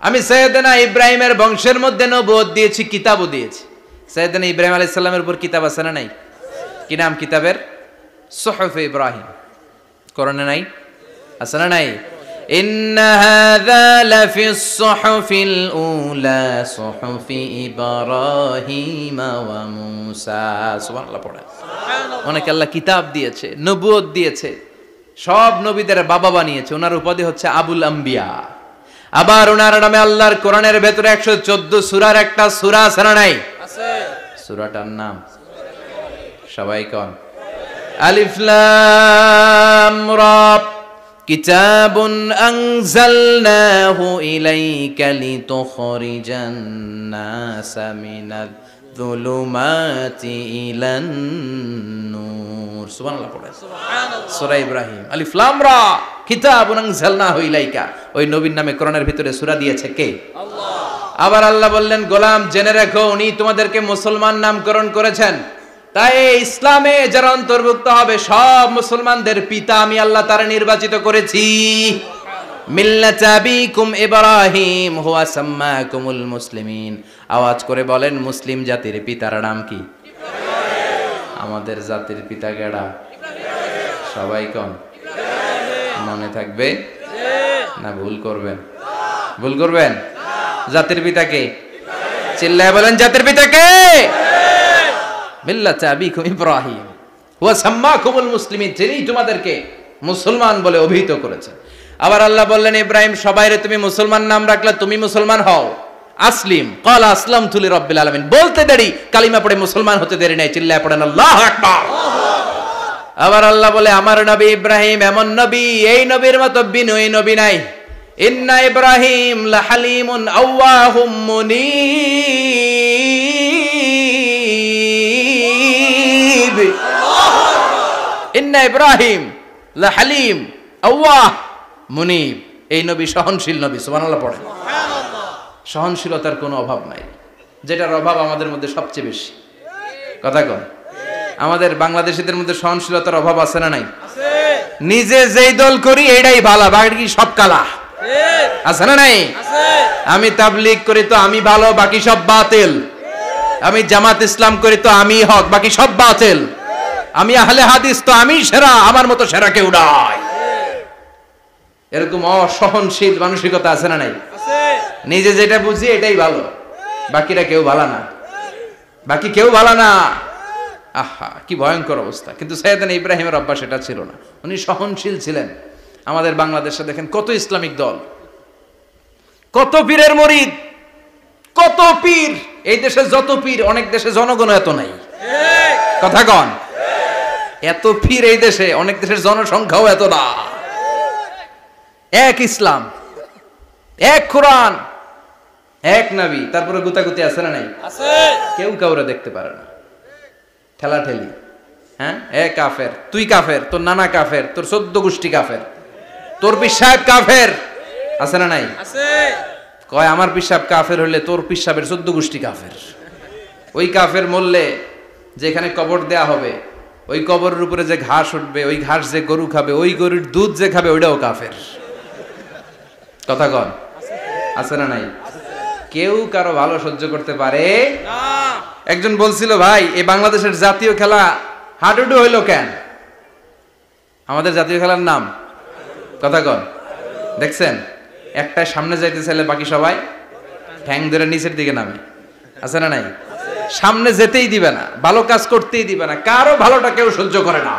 আমি সাইয়েদনা ইব্রাহিমের বংশের মধ্যে নবুয়ত দিয়েছি, কিতাবও দিয়েছি। সাইয়েদনা ইব্রাহিম আলাইহিস সালামের উপর কিতাব আছে না নাই? কি নাম কিতাবের? সুহুফে ইব্রাহিম। কোরআনে নাই? আছে না নাই? ইন্না হাযা লাফিস সুহুফিল উলা সুহুফি ইব্রাহিম ওয়া মূসা। সুবহানাল্লাহ পড়ে। অনেক আল্লাহ কিতাব দিয়েছে, নবুয়ত দিয়েছে, সব নবীদের বাবা বানিয়েছে। ওনার উপাধি হচ্ছে আবুল আম্বিয়া। আবার ওনার নামে আল্লাহর কোরআনের ভেতরে 114 সূরার একটা সূরা আছে না নাই? আছে। সূরাটার নাম সবাই কোন? আলিফ লাম রা। কিতাবুন আনজালনাহু ইলাইকা লিতুখরিজান নাসা মিনাল যুলুমাতি ইলান নূর। সুবহানাল্লাহ পড়ে। সুবহানাল্লাহ। সূরা ইব্রাহিম। আলিফ লাম রা। কিতাবুন আনজালনাহু ইলাইকা। ওই নবীর নামে কোরআনের ভিতরে সূরা দিয়েছে কে? আল্লাহ। আবার আল্লাহ বললেন, গোলাম জেনে রাখো উনি তোমাদেরকে মুসলমান নামকরণ করেছেন, তাই ইসলামে যারা অন্তর্ভুক্ত হবে সব মুসলমানদের পিতা আমি আল্লাহ তারা নির্বাচিত করেছি। মিল্লাত আবিকুম ইব্রাহিম হুয়া সাম্মাকুমুল মুসলিমিন। আওয়াজ করে বলেন, মুসলিম জাতির পিতার নাম কি? আমাদের জাতির পিতা কেডা? সবাই কোন? মনে থাকবে না ভুল করবেন? ভুল করবেন? জাতির পিতা কে? চিল্লায় বলেন, জাতির পিতা কে? মিল্লাত আবিকুম ইব্রাহিম হুয়া সাম্মাকুমুল মুসলিমিন, যিনি তোমাদেরকে মুসলমান বলে অভিহিত করেছেন। আবার আল্লাহ বললেন, ইব্রাহিম সবাইরে তুমি মুসলমান নাম রাখলে, তুমি মুসলমান হও। আসলিম ক্বালা আসলামতু লিরাব্বিল আলামিন, বলতে দেরি, কালিমা পড়ে মুসলমান হতে দেরি নাই। চিল্লায় পড়েন আল্লাহু আকবার। আবার আল্লাহ বলে, আমার নবী ইব্রাহিম এমন নবী, এই নবীর মতো বিনয়ী নবী নাই। ইন্না ইব্রাহিম লাহালিমুন আওয়াহুম মুনীব। ইন্না ইব্রাহিম লাহালিম আওয়াহ মুনীব। এই নবী সহনশীল নবী। সুবহানাল্লাহ পড়ে। সহনশীলতার কোনো অভাব নাই, যেটার অভাব আমাদের মধ্যে সবচেয়ে বেশি। কথা কন, আমাদের বাংলাদেশীদের মধ্যে সহনশীলতার অভাব আছে না নাই? নিজে যেই দল করি এটাই ভালো, বাকি সব কালা। আছে না নাই? আমি তাবলীগ করি তো আমি ভালো, বাকি সব বাতিল। আমি জামাত ইসলাম করি তো আমি হক, বাকি সব বাতিল। আমি আহলে হাদিস তো আমি সেরা, আমার মতো সেরা কেউ নাই। এরকম অসহনশীল মানসিকতা আছে না নাই? নিজে যেটা বুঝি এটাই ভালো, বাকিরা কেউ ভালো না, বাকি কেউ ভালো না। আহা, কি ভয়ঙ্কর অবস্থা। কিন্তু সাইয়েদনা ইব্রাহিমের অভ্যাস এটা ছিল না, উনি সহনশীল ছিলেন। আমাদের বাংলাদেশে দেখেন কত ইসলামিক দল, কত পীরের মুরিদ, কত পীর। এই দেশে যত পীর, অনেক দেশে জনগণ এত নাই। কথা কন, এত পীর এই দেশে, অনেক দেশের জনসংখ্যাও এত না। এক ইসলাম, এক কোরআন, এক নবী, তারপরে গুতাগুতি আছে না নাই? কেউ কাউরে দেখতে পারে না, ঠেলাঠেলি। হ্যাঁ, এ কাফের, তুই কাফের, তোর নানা কাফের, তোর 14 গোষ্ঠী কাফের, তোর পীর সাহেব কাফের। আছে না নাই? কয় আমার পীর সাহেব কাফের হলে তোর পীর সাহেবের 14 গোষ্ঠী কাফের। ওই কাফের মরলে যেখানে কবর দেয়া হবে, ওই কবরের উপরে যে ঘাস উঠবে, ওই ঘাস যে গরু খাবে, ওই গরুর দুধ যে খাবে, ওইটাও কাফের। কথা কন, আছে না নাই? কেউ কারো ভালো সহ্য করতে পারে না। একজন বলছিল, ভাই এই বাংলাদেশের জাতীয় খেলা হাডুডু হইলো কেন? আমাদের জাতীয় খেলার নাম, কথা কন, দেখছেন? একটা সামনে যাইতে চাইলে বাকি সবাই ঠ্যাং ধরে নিচের দিকে নামে। আছে না নাই? সামনে যেতেই দিবে না, ভালো কাজ করতেই দিবে না, কারো ভালোটা কেউ সহ্য করে না।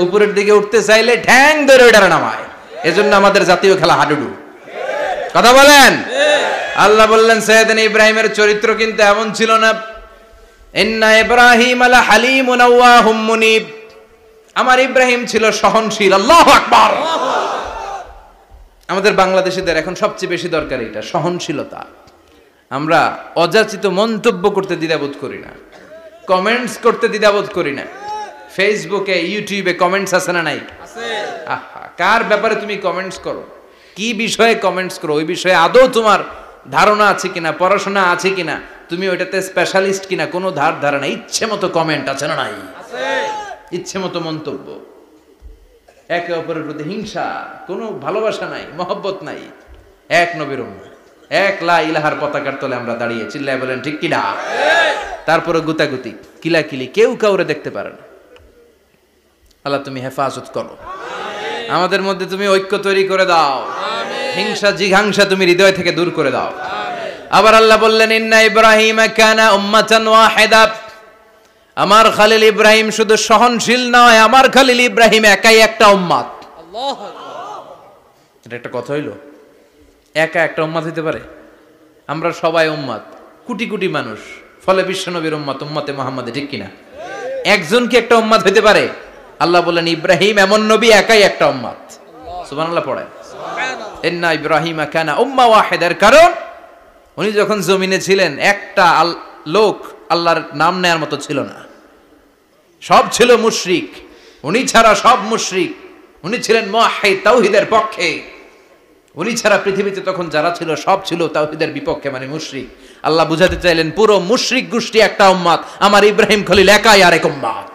উপরের দিকে উঠতে চাইলে ঠ্যাং ধরে ওইটারে নামায়। এজন্য আমাদের জাতীয় খেলা হাডুডু। কথা বলেন। আল্লাহ বললেন, সাইয়েদনা ইব্রাহিমের চরিত্র কিন্তু এমন ছিল না। ইন্না ইব্রাহিম লাহালিমুন আওয়াহুম মুনীব। আমার ইব্রাহিম ছিল সহনশীল। আল্লাহু আকবার। আমাদের বাংলাদেশীদের এখন সবচেয়ে বেশি দরকার এটা, সহনশীলতা। আমরা অযাচিত মন্তব্য করতে দ্বিধাবোধ করি না, কমেন্টস করতে দ্বিধাবোধ করি না। ফেসবুকে, ইউটিউবে কমেন্টস আছে না নাই? আহা, কার ব্যাপারে তুমি কমেন্টস করো, কি বিষয়ে কমেন্টস করো, ওই বিষয়ে আদৌ তোমার ধারণা আছে কিনা, পড়াশোনা আছে কিনা, তুমি ওইটাতে স্পেশালিস্ট কিনা, কোনো ধারণা। ইচ্ছে মতো কমেন্ট আছে না নাই? ইচ্ছে মতো মন্তব্য, একে অপরের প্রতি হিংসা, কোনো ভালোবাসা নাই, মহব্বত নাই। এক নবীর উম্মত, এক লা ইলাহার পতাকার তলে আমরা দাঁড়িয়ে, চিল্লায় বলেন ঠিক কিনা? তারপরে গুতাগুতি, কিলাকিলি, কেউ কাউরে দেখতে পারে না। আল্লাহ তুমি হেফাজত করো, আমাদের মধ্যে তুমি ঐক্য তৈরি করে দাও, হিংসা জিঘাংসা তুমি হৃদয় থেকে দূর করে দাও। আবার আল্লাহ বললেন, ইন্না ইব্রাহিম কানা উম্মাতান ওয়াহিদা। আমার খলিল ইব্রাহিম শুধু সহনশীল নয়, আমার খলিল ইব্রাহিম একাই একটা উম্মত। আল্লাহু আকবার। এটা একটা কথা হইল? একা একটা উম্মত হইতে পারে? আমরা সবাই উম্মত, কোটি কোটি মানুষ, ফলে বিশ্ব নবীর উম্মত, উম্মতে মুহাম্মাদে, ঠিক কিনা? একজন কি একটা উম্মত হইতে পারে? আল্লাহ বললেন, ইব্রাহিম এমন নবী, একাই একটা উম্মত। সুবহানাল্লাহ পড়েন। ইন্না ইব্রাহিম কানা উম্মা ওয়াহিদার কারণ উনি যখন জমিনে ছিলেন একটা লোক আল্লাহর নাম নেয়ার মতো ছিল না, সব ছিল মুশরিক, উনি ছাড়া সব মুশরিক। উনি ছিলেন মুওয়াহহিদ, তাওহীদের পক্ষে। উনি ছাড়া পৃথিবীতে তখন যারা ছিল সব ছিল তাওহীদের বিপক্ষে, মানে মুশরিক। আল্লাহ বুঝাতে চাইলেন পুরো মুশরিক গোষ্ঠী একটা উম্মত, আমার ইব্রাহিম খলিল একাই আরেক উম্মত।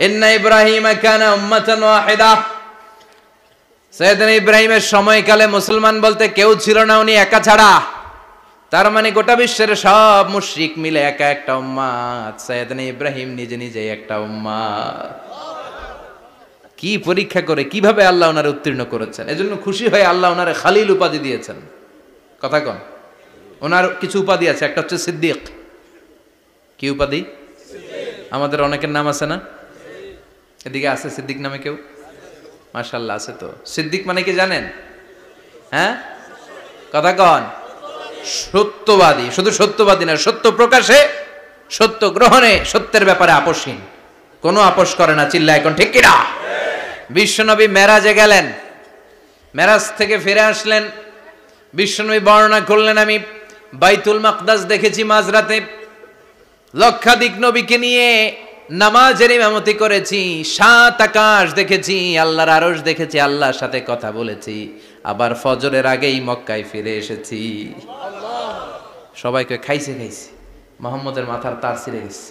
ইন্না ইব্রাহিম কানা উম্মাতান ওয়াহিদা। সাইয়েদনা ইব্রাহিমের সময়কালে মুসলমান বলতে কেউ ছিল না, উনি একা ছাড়া। তার মানে গোটা বিশ্বের সব মুশরিক মিলে একা একটা উম্মত, সাইয়েদনা ইব্রাহিম নিজে নিজে একটা উম্মত। কি পরীক্ষা করে কিভাবে আল্লাহ ওনারে উত্তীর্ণ করেছেন, এজন্য খুশি হয়ে আল্লাহ ওনারে খালিল উপাধি দিয়েছেন। কথা কন, ওনার কিছু উপাধি আছে, একটা হচ্ছে সিদ্দিক। কি উপাধি? আমাদের অনেকের নাম আছে না? এদিকে আছে সিদ্দিক নামে কেউ? মাশাআল্লাহ আছে তো। সিদ্দিক মানে কি জানেন? হ্যাঁ, কথা কন। সত্যবাদী, শুধু সত্যবাদী না, সত্য প্রকাশে, সত্য গ্রহণে, সত্যের ব্যাপারে আপোষহীন, কোনো আপোষ করে না। চিল্লা এখন ঠিক কিনা? বিশ্বনবী মেরাজে গেলেন, মেরাজ থেকে ফিরে আসলেন, বিশ্বনবী বর্ণনা করলেন আমি বাইতুল মাকদাস দেখেছি মাঝরাতে, লক্ষাধিক নবীকে নিয়ে নামাজের ইমামতি করেছি, 7 আকাশ দেখেছি, আল্লাহর আরশ দেখেছি, আল্লাহর সাথে কথা বলেছি, আবার ফজরের আগেই মক্কায় ফিরে এসেছি। সবাইকে খাইছে খাইছে, মুহাম্মদের মাথার তার ছিঁড়ে গেছে,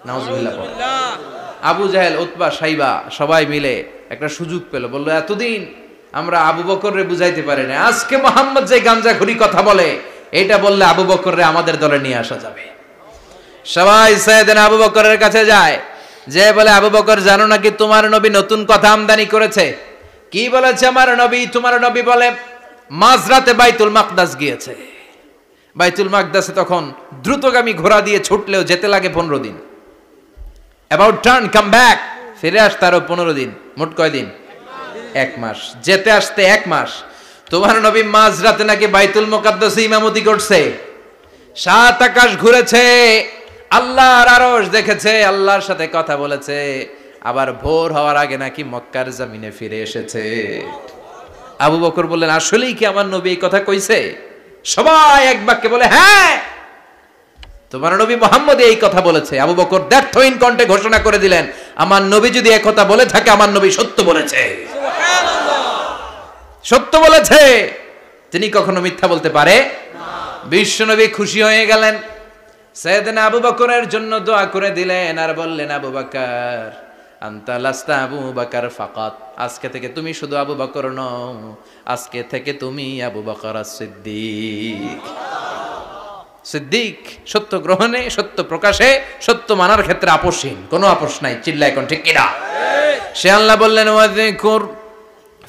নাউজুবিল্লাহ। আবু জাহেল, উতবা, সাইবা সবাই মিলে একটা সুযোগ পেল, বলল এতদিন আমরা আবু বকররে বুঝাইতে পারি না, আজকে মুহাম্মদ যে গাঞ্জাখুরি কথা বলে এটা বললে আবু বকররে আমাদের দলে নিয়ে আসা যাবে। সবাই সাইয়েদনা আবু বকরের কাছে যায়, যে বলে আবু বকর জানো নাকি তোমার নবী নতুন কথা আমদানি করেছে? কি বলেছে আমার নবী? তোমার নবী বলে মাঝরাতে বাইতুল মাকদাস গিয়েছে। বাইতুল মাকদাসে তখন দ্রুতগামী ঘোড়া দিয়ে ছুটলেও যেতে লাগে 15 দিন। অ্যাবাউট টার্ন কাম ব্যাক, ফিরে আসতে আরো 15 দিন, মোট কয় দিন? 1 মাস, যেতে আসতে 1 মাস। তোমার নবী মাঝরাতে নাকি বাইতুল মুকাদ্দাসে ইমামতি করছে, 7 আকাশ ঘুরেছে, আল্লাহর আরশ দেখেছে, আল্লাহর সাথে কথা বলেছে, আবার ভোর হওয়ার আগে নাকি মক্কার জমিনে ফিরে এসেছে। আবু বকর বললেন আসলেই কি আমার নবী এই কথা কইছে? সবাই এক বাক্যে বলে হ্যাঁ, তোমার নবী মুহাম্মদ এই কথা বলেছে। আবু বকর দ্ব্যর্থহীন কণ্ঠে ঘোষণা করে দিলেন, আমার নবী যদি এই কথা বলে থাকে, আমার নবী সত্য বলেছে। সুবহানাল্লাহ, সত্য বলেছে, তিনি কখনো মিথ্যা বলতে পারে না। বিশ্বনবী খুশি হয়ে গেলেন, সাইয়েদনা আবু বকরের জন্য দোয়া করে দিলেন, আর বললেন আবু বকর আনতা লাস্তা আবু বকর ফাকাত, আজকে থেকে তুমি শুধু আবু বকর নও, আজকে থেকে তুমি আবু বকর as-সিদ্দিক। সিদ্দিক সত্য গ্রহণে, সত্য প্রকাশে, সত্য মানার ক্ষেত্রে আপোষহীন, কোনো আপোষ নাই। চিল্লা এখন ঠিক কিনা? সে আল্লাহ বললেন ওয়াযকুর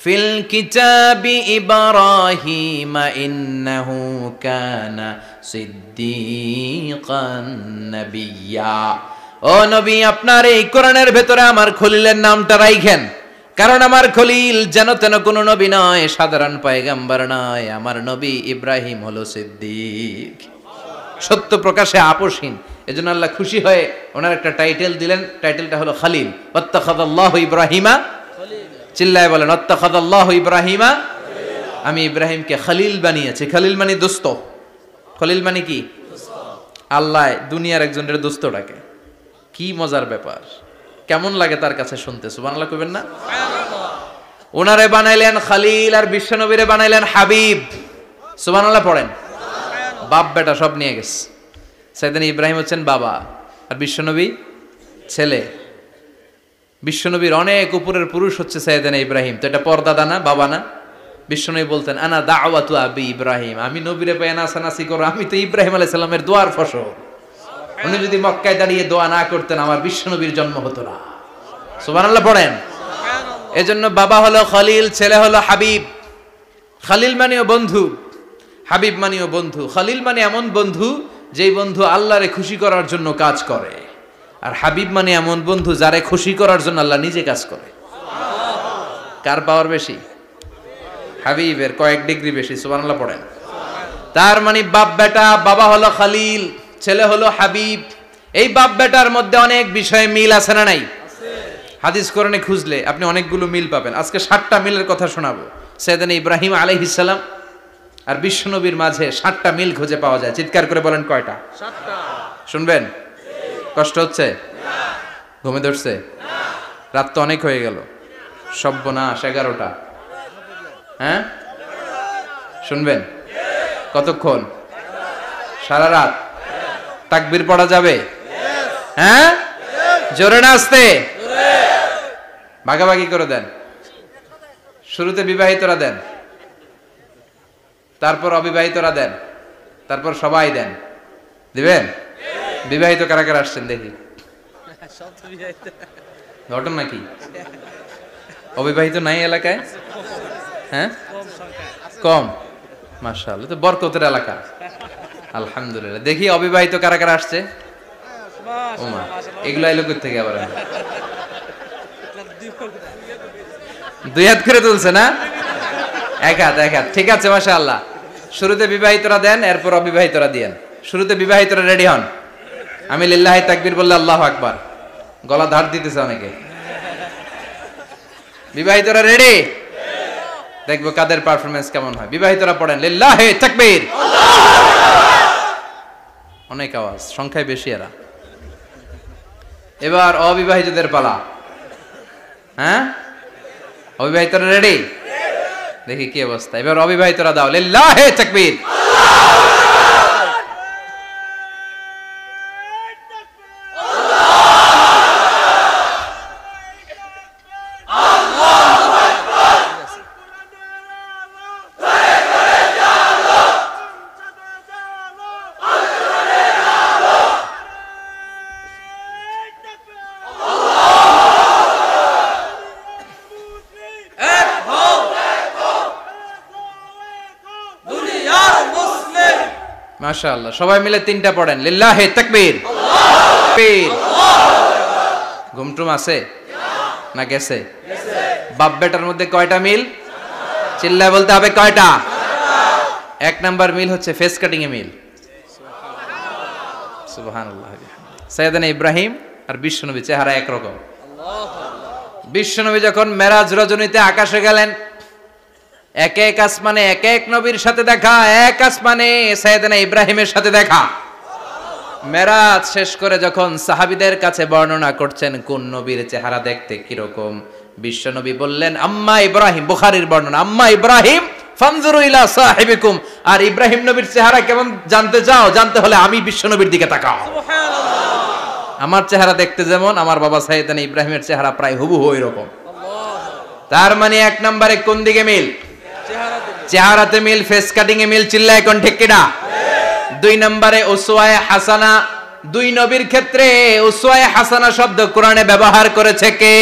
ফিল কিতাবি ইব্রাহিম ইন্নাহু কানা সিদ্দিকান নাবিয়্যা। ও নবী, আপনার এই কোরআনের ভেতরে আমার খলিলের নামটা রাখেন, কারণ আমার খলিল যেন তেন কোনো নবী নয়, সাধারণ পয়গম্বর নয়, আমার নবী ইব্রাহিম হলো সিদ্দিক, সত্য প্রকাশে আপোষহীন। এজন্য আল্লাহ খুশি হয়ে ওনার একটা টাইটেল দিলেন, টাইটেলটা হলো খালিল। ওয়াত্তাখাযাল্লাহু ইব্রাহিমা, চিল্লায় বলেন ওয়াত্তাখাযাল্লাহু ইব্রাহিমা, আমি ইব্রাহিমকে খালিল বানিয়েছি। খালিল মানে দোস্ত। খলিল মানে কি? আল্লাহ দুনিয়ার একজনের দোস্ত ডাকে, কি মজার ব্যাপার, কেমন লাগে তার কাছে শুনতে। সুবহানাল্লাহ কইবেন না? ওনারে বানাইলেন খালিল, আর বিশ্বনবীরে বানাইলেন হাবিব। সুবহানাল্লাহ পড়েন। বাপ বেটা সব নিয়ে গেছে। সাইয়েদনা ইব্রাহিম হচ্ছেন বাবা, আর বিশ্বনবী ছেলে। বিশ্বনবীর অনেক উপরের পুরুষ হচ্ছে সাইয়েদনা ইব্রাহিম, তো এটা পর্দাদা না, বাবা না? বিশ্বনবী বলতেন আনা দাওয়াতু আবি ইব্রাহিম, আমি নবীরে পেয়ে নাসানাসি করো, আমি তো ইব্রাহিম আলাইহিস সালামের দোয়ার ফসল। উনি যদি মক্কায় দাঁড়িয়ে দোয়া না করতেন, আমার বিশ্বনবীর জন্ম হতো না। সুবহানাল্লাহ পড়েন। এজন্য বাবা হলো খলিল, ছেলে হলো হাবিব। খলিল মানেও বন্ধু, হাবিব মানেও বন্ধু। খলিল মানে এমন বন্ধু যেই বন্ধু আল্লাহরে খুশি করার জন্য কাজ করে, আর হাবিব মানে এমন বন্ধু যারে খুশি করার জন্য আল্লাহ নিজে কাজ করে। কার পাওয়ার বেশি? হাবিবের কয়েক ডিগ্রি বেশি। সুবহানাল্লাহ পড়েন। তার মানে বাপ বেটা, বাবা হলো খলিল, ছেলে হলো হাবিব। এই বাপ বেটার মধ্যে অনেক বিষয়ে মিল আছে না নাই? হাদিস কোরআনে খুঁজলে আপনি অনেকগুলো মিল পাবেন। আজকে 7টা মিলের কথা শোনাবো। সাইয়েদনা ইব্রাহিম আলাইহিস সালাম আর বিশ্বনবীর মাঝে 7টা মিল খুঁজে পাওয়া যায়। চিৎকার করে বলেন কয়টা? 7টা। শুনবেন? কষ্ট হচ্ছে? না। ঘুমে ধরছে? না। রাত তো অনেক হয়ে গেল। সর্বনাশ, 11টা। হ্যাঁ, শুনবেন? কতক্ষণ? সারা রাত? তাকবীর পড়া যাবে? হ্যাঁ, জোরে না আস্তে? ভাগাভাগি করে দেন। শুরুতে বিবাহিতরা দেন, তারপর অবিবাহিতরা দেন, তারপর সবাই দেন। দিবেন? বিবাহিত কারা কারা আসছেন দেখি? ঘটনা কি? অবিবাহিত নাই এলাকায়? হ্যাঁ, কম। মাশাআল্লাহ, তো বরকতের এলাকা। আলহামদুলিল্লাহ। দেখি অবিবাহিত কারা কারা আসছে? ওমা, এগুলো এলো কোথা থেকে আবার? দুই হাত করে তুলছে না? এক হাত, এক হাত। ঠিক আছে, মাশাআল্লাহ। শুরুতে বিবাহিতরা দেন, এরপর অবিবাহিতরা দিয়েন। শুরুতে বিবাহিতরা রেডি হন। আমি লিল্লাহি তাকবীর বললে আল্লাহু আকবার। গলা ধার দিতেছে অনেকে। বিবাহিতরা রেডি? দেখবো কাদের পারফরমেন্স কেমন হয়। বিবাহিতরা পড়েন লিল্লাহি তাকবীর। অনেক আওয়াজ, সংখ্যায় বেশি এরা। এবার অবিবাহিতদের পালা। হ্যাঁ, অবিবাহিতরা রেডি? দেখি কি অবস্থা। এবার অবিবাহিতরা দাও লিল্লাহি তাকবীর। মাশাআল্লাহ, সবাই মিলে তিনটা পড়েন লিল্লাহি তাকবীর। ঘুমটুম আছে না গেছে? বাপ বেটার মধ্যে কয়টা মিল? চিল্লায় বলতে হবে কয়টা? এক নাম্বার মিল হচ্ছে ফেস কাটিং এ মিল। সুবহানাল্লাহ। সাইয়েদনা ইব্রাহিম আর বিশ্বনবী চেহারা একরকম। বিশ্বনবী যখন মেরাজ রজনীতে আকাশে গেলেন, এক এক আসমানে এক এক নবীর সাথে দেখা, এক আসমানে সাইয়েদনা ইব্রাহিমের সাথে দেখা। মেরাজ শেষ করে যখন সাহাবীদের কাছে বর্ণনা করছেন কোন নবীর চেহারা দেখতে কিরকম, বিশ্বনবী বললেন আম্মা ইব্রাহিম। বুখারীর বর্ণনা, আম্মা ইব্রাহিম ফানজুরু ইলা সাহিবিকুম। আর ইব্রাহিম নবীর চেহারা কেমন জানতে চাও? জানতে হলে আমি বিশ্বনবীর দিকে তাকাও। সুবহানাল্লাহ। আমার চেহারা দেখতে যেমন, আমার বাবা সাইয়েদনা ইব্রাহিমের চেহারা প্রায় হুবহু এরকম। তার মানে এক নম্বরে কোন দিকে মিল? চেহারাতে মিল, ফেস কাটিং এ মিল। চিল্লায় এখন ঠিক কিনা? দুই নম্বরে উসওয়ায়ে হাসানা। দুই নবীর ক্ষেত্রে উসওয়ায়ে হাসানা শব্দ কোরআনে ব্যবহার করেছে কে?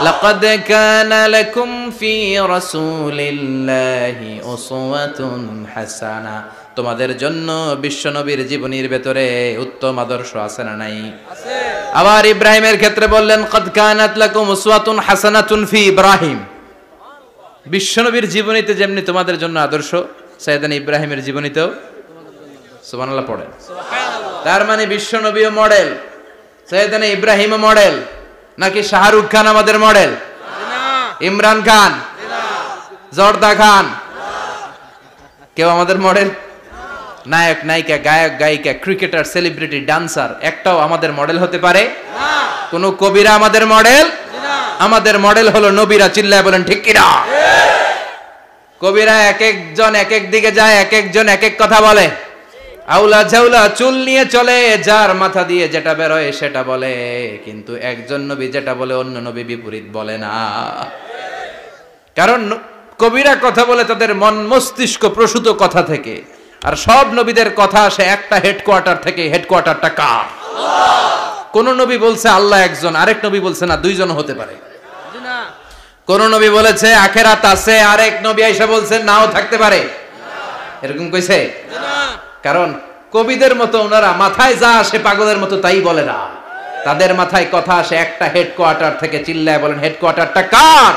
লাকাদ কানা লাকুম ফি রাসূলিল্লাহি উসওয়াতুন হাসানা। তোমাদের জন্য বিশ্বনবীর জীবনীর ভেতরে উত্তম আদর্শ আছে না নাই? আছে। আবার ইব্রাহিমের ক্ষেত্রে বললেন কাদ কানাত লাকুম উসওয়াতুন হাসানাতুন ফি ইব্রাহিম। বিশ্বনবীর জীবনীতে যেমনি তোমাদের জন্য আদর্শ, সাইয়েদনা ইব্রাহিমের জীবনীতেও। সুবহানাল্লাহ পড়েন। সুবহানাল্লাহ। তার মানে বিশ্বনবীও মডেল, সাইয়েদনা ইব্রাহিমও মডেল। নাকি শাহরুখ খান আমাদের মডেল? না। ইমরান খান? না। জর্দা খান? না। কেউ আমাদের মডেল? নায়ক নায়িকা, গায়ক গায়িকা, ক্রিকেটার, সেলিব্রিটি, ডান্সার একটাও আমাদের মডেল হতে পারে না। কোন কবিরা আমাদের মডেল? আমাদের মডেল হলো নবীরা। চিল্লায় বলেন ঠিক কিনা? কবিরা এক একজন এক এক দিকে যায়, এক একজন এক এক কথা বলে। আউলা ঝাউলা চুল নিয়ে চলে, যার মাথা দিয়ে যেটা বেরোয় সেটা বলে। কিন্তু একজন নবী যেটা বলে অন্য নবী বিপরীত বলে না। কারণ কবিরা কথা বলে তাদের মন মস্তিষ্ক প্রসূত কথা থেকে, আর সব নবীদের কথা আসে একটা হেডকোয়ার্টার থেকে। হেডকোয়ার্টারটা কার? কোন নবী বলছে আল্লাহ একজন, আরেক নবী বলছে না দুইজন হতে পারে। কোন নবী বলেছে আখিরাত আছে, আরেক নবী আইসা বলছে নাও থাকতে পারে। এরকম কইছে? কারণ কবিদের মতো ওনারা মাথায় যা আসে পাগলের মতো তাই বলে না। তাদের মাথায় কথা আসে একটা হেডকোয়ার্টার থেকে। চিল্লায় বলেন হেডকোয়ার্টারটা কার?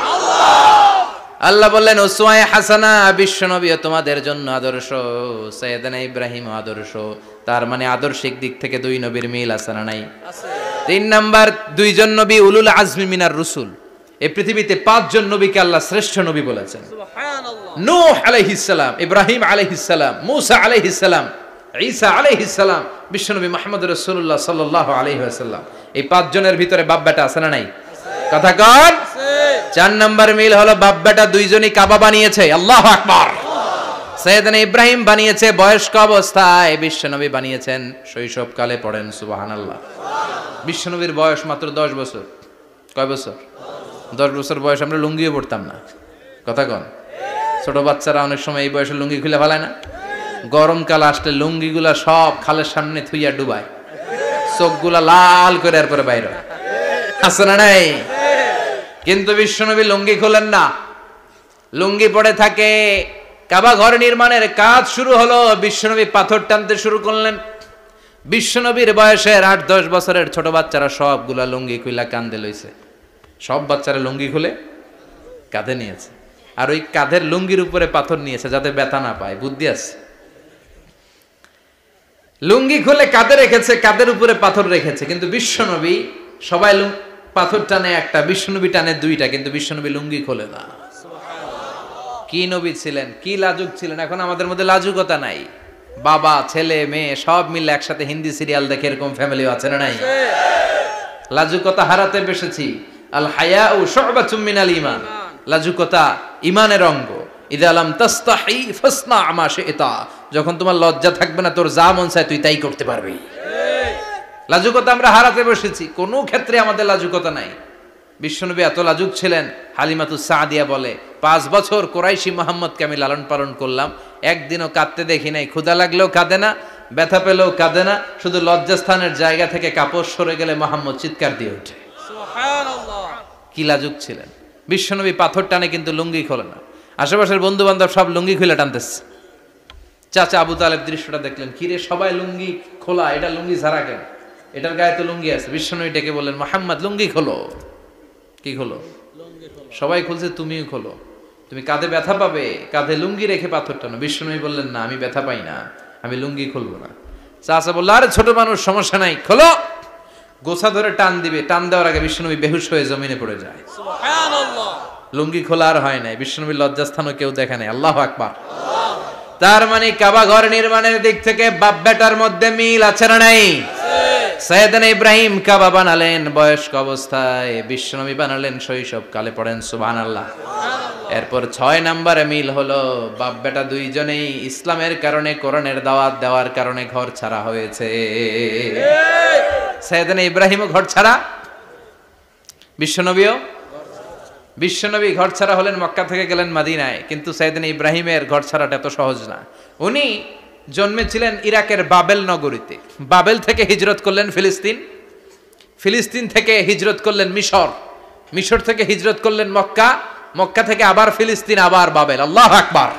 আল্লাহ বললেন উসওয়ায়ে হাসানা। বিশ্বনবীও তোমাদের জন্য আদর্শ, সাইয়েদনা ইব্রাহিম আদর্শ। তার মানে আদর্শিক দিক থেকে দুই নবীর মিল আছে না নাই? আছে। তিন নাম্বার, দুইজন নবী উলুল আজমি মিনার রুসুল। এই পৃথিবীতে পাঁচজন নবীকে আল্লাহ শ্রেষ্ঠ নবী বলেছেন। সুবহানাল্লাহ। নূহ আলাইহিস সালাম, ইব্রাহিম আলাইহিস সালাম, মূসা আলাইহিস সালাম, ঈসা আলাইহিস সালাম, বিশ্বনবী মুহাম্মদ রাসূলুল্লাহ সাল্লাল্লাহু আলাইহি ওয়াসাল্লাম। এই পাঁচজনের ভিতরে বাপ বেটা আছে না নাই? কথা কন। চার নাম্বার মিল হলো বাপ বেটা দুইজনই কাবা বানিয়েছে। আল্লাহু আকবার। সাইয়েদনা ইব্রাহিম বানিয়েছে বয়স্ক অবস্থায়, বিশ্বনবী বানিয়েছেন শৈশবকালে। পড়েন সুবহানাল্লাহ। বিশ্বনবীর বয়স মাত্র 10 বছর। কয় বছর? 10 বছর বয়স আমরা লুঙ্গিও পড়তাম না। কথা কন। ছোট বাচ্চারা অনেক সময় এই বয়সে লুঙ্গি খুলে ফেলায় না? গরমকাল আসলে লুঙ্গিগুলা সব খালের সামনে থুইয়া ডুবায়, চোখগুলা লাল করে এরপরে বাইরে আছে না নাই? কিন্তু বিশ্বনবী লুঙ্গি খোলেন না, লুঙ্গি পড়ে থাকে। কাবা ঘর নির্মাণের কাজ শুরু হলো, বিশ্বনবী পাথর টানতে শুরু করলেন। বিশ্বনবীর বয়সের 8-10 বছরের ছোট বাচ্চারা সবগুলা লুঙ্গি খুইলা কাঁধে লইছে। সব বাচ্চারা লুঙ্গি খুলে কাঁধে নিয়েছে, আর ওই কাঁধের লুঙ্গির উপরে পাথর নিয়েছে যাতে ব্যথা না পায়। বুদ্ধি আছে। লুঙ্গি খুলে কাঁধে রেখেছে, কাঁধের উপরে পাথর রেখেছে। কিন্তু বিশ্বনবী, সবাই পাথর টানে একটা, বিশ্বনবী টানে দুইটা, কিন্তু বিশ্বনবী লুঙ্গি খোলে না। কি নবী ছিলেন, কি লাজুক ছিলেন। এখন আমাদের মধ্যে লাজুকতা নাই। বাবা ছেলে মেয়ে সব মিলে একসাথে হিন্দি সিরিয়াল দেখে এরকম ফ্যামিলিও আছে না নাই? লাজুকতা হারাতে বসেছি। আল হায়াউ শুবাতুম মিনাল ঈমান। লাজুকতা ঈমানের অঙ্গ। ইযা লাম তাস্তাহি ফাসনা মা শি'তা। যখন তোমার লজ্জা থাকবে না, তোর যা মন চায় তুই তাই করতে পারবি। লাজুকতা আমরা হারাতে বসেছি, কোনো ক্ষেত্রে আমাদের লাজুকতা নাই। বিশ্বনবী এত লাজুক ছিলেন, হালিমাতুস সাদিয়া বলে 5 বছর কোরাইশি মুহাম্মদকে আমি লালন পালন করলাম, একদিনও কাঁদতে দেখি নাই। ক্ষুধা লাগলেও কাঁদে না, ব্যথা পেলেও কাঁদে না, শুধু লজ্জাস্থানের জায়গা থেকে কাপড় সরে গেলে মুহাম্মদ চিৎকার দিয়ে ওঠে। সুবহানাল্লাহ। কি লাজুক ছিলেন বিশ্বনবী। পাথর টানে কিন্তু লুঙ্গি খোলে না। আশেপাশের বন্ধু বান্ধব সব লুঙ্গি খুলে টানতেছে। চাচা আবু তালেব দৃশ্যটা দেখলেন, কিরে সবাই লুঙ্গি খোলা, এটা লুঙ্গি ছাড়া কেন? এটার গায়ে তো লুঙ্গি আছে। বিশ্বনবী ডেকে বললেন, মুহাম্মদ লুঙ্গি খোলো। কি খোলো? সবাই খুলছে, তুমিও খোলো। তুমি কাঁধে ব্যথা পাবে, কাঁধে লুঙ্গি রেখে পাথর টানো। বিশ্বনবী বললেন, না আমি ব্যথা পাই না, আমি লুঙ্গি খুলবো না। চাচা বলল, আরে ছোট মানুষ, সমস্যা নাই, খোলো। গোছা ধরে টান দিবে, টান দেওয়ার আগে বিশ্বনবী বেহুশ হয়ে জমিনে পড়ে যায়। সুবহানাল্লাহ। লুঙ্গি খোলা আর হয় নাই। বিশ্বনবীর লজ্জাস্থানও কেউ দেখে নাই। আল্লাহু আকবার। তার মানে কাবা ঘর নির্মাণের দিক থেকে বাপ বেটার মধ্যে মিল আছে না নাই? সাইয়েদনা ইব্রাহিম কাবা বানালেন বয়স্ক অবস্থায়, বিশ্বনবী বানালেন শৈশবকালে। পড়েন সুবহানাল্লাহ। এরপর 6 নম্বরে মিল হলো, বাপ বেটা দুইজনেই ইসলামের কারণে, কোরআনের দাওয়াত দেওয়ার কারণে ঘর ছাড়া হয়েছে। সাইয়েদনা ইব্রাহিমও ঘর ছাড়া, বিশ্বনবী ঘর ছাড়া হলেন, মক্কা থেকে গেলেন মদিনায়। কিন্তু সাইয়েদনা ইব্রাহিমের ঘর ছাড়াটা এত সহজ না। উনি জন্মেছিলেন ইরাকের বাবেল নগরীতে। বাবেল থেকে হিজরত করলেন ফিলিস্তিন, ফিলিস্তিন থেকে হিজরত করলেন মিশর, মিশর থেকে হিজরত করলেন মক্কা, মক্কা থেকে আবার ফিলিস্তিন, আবার বাবেল। আল্লাহু আকবার।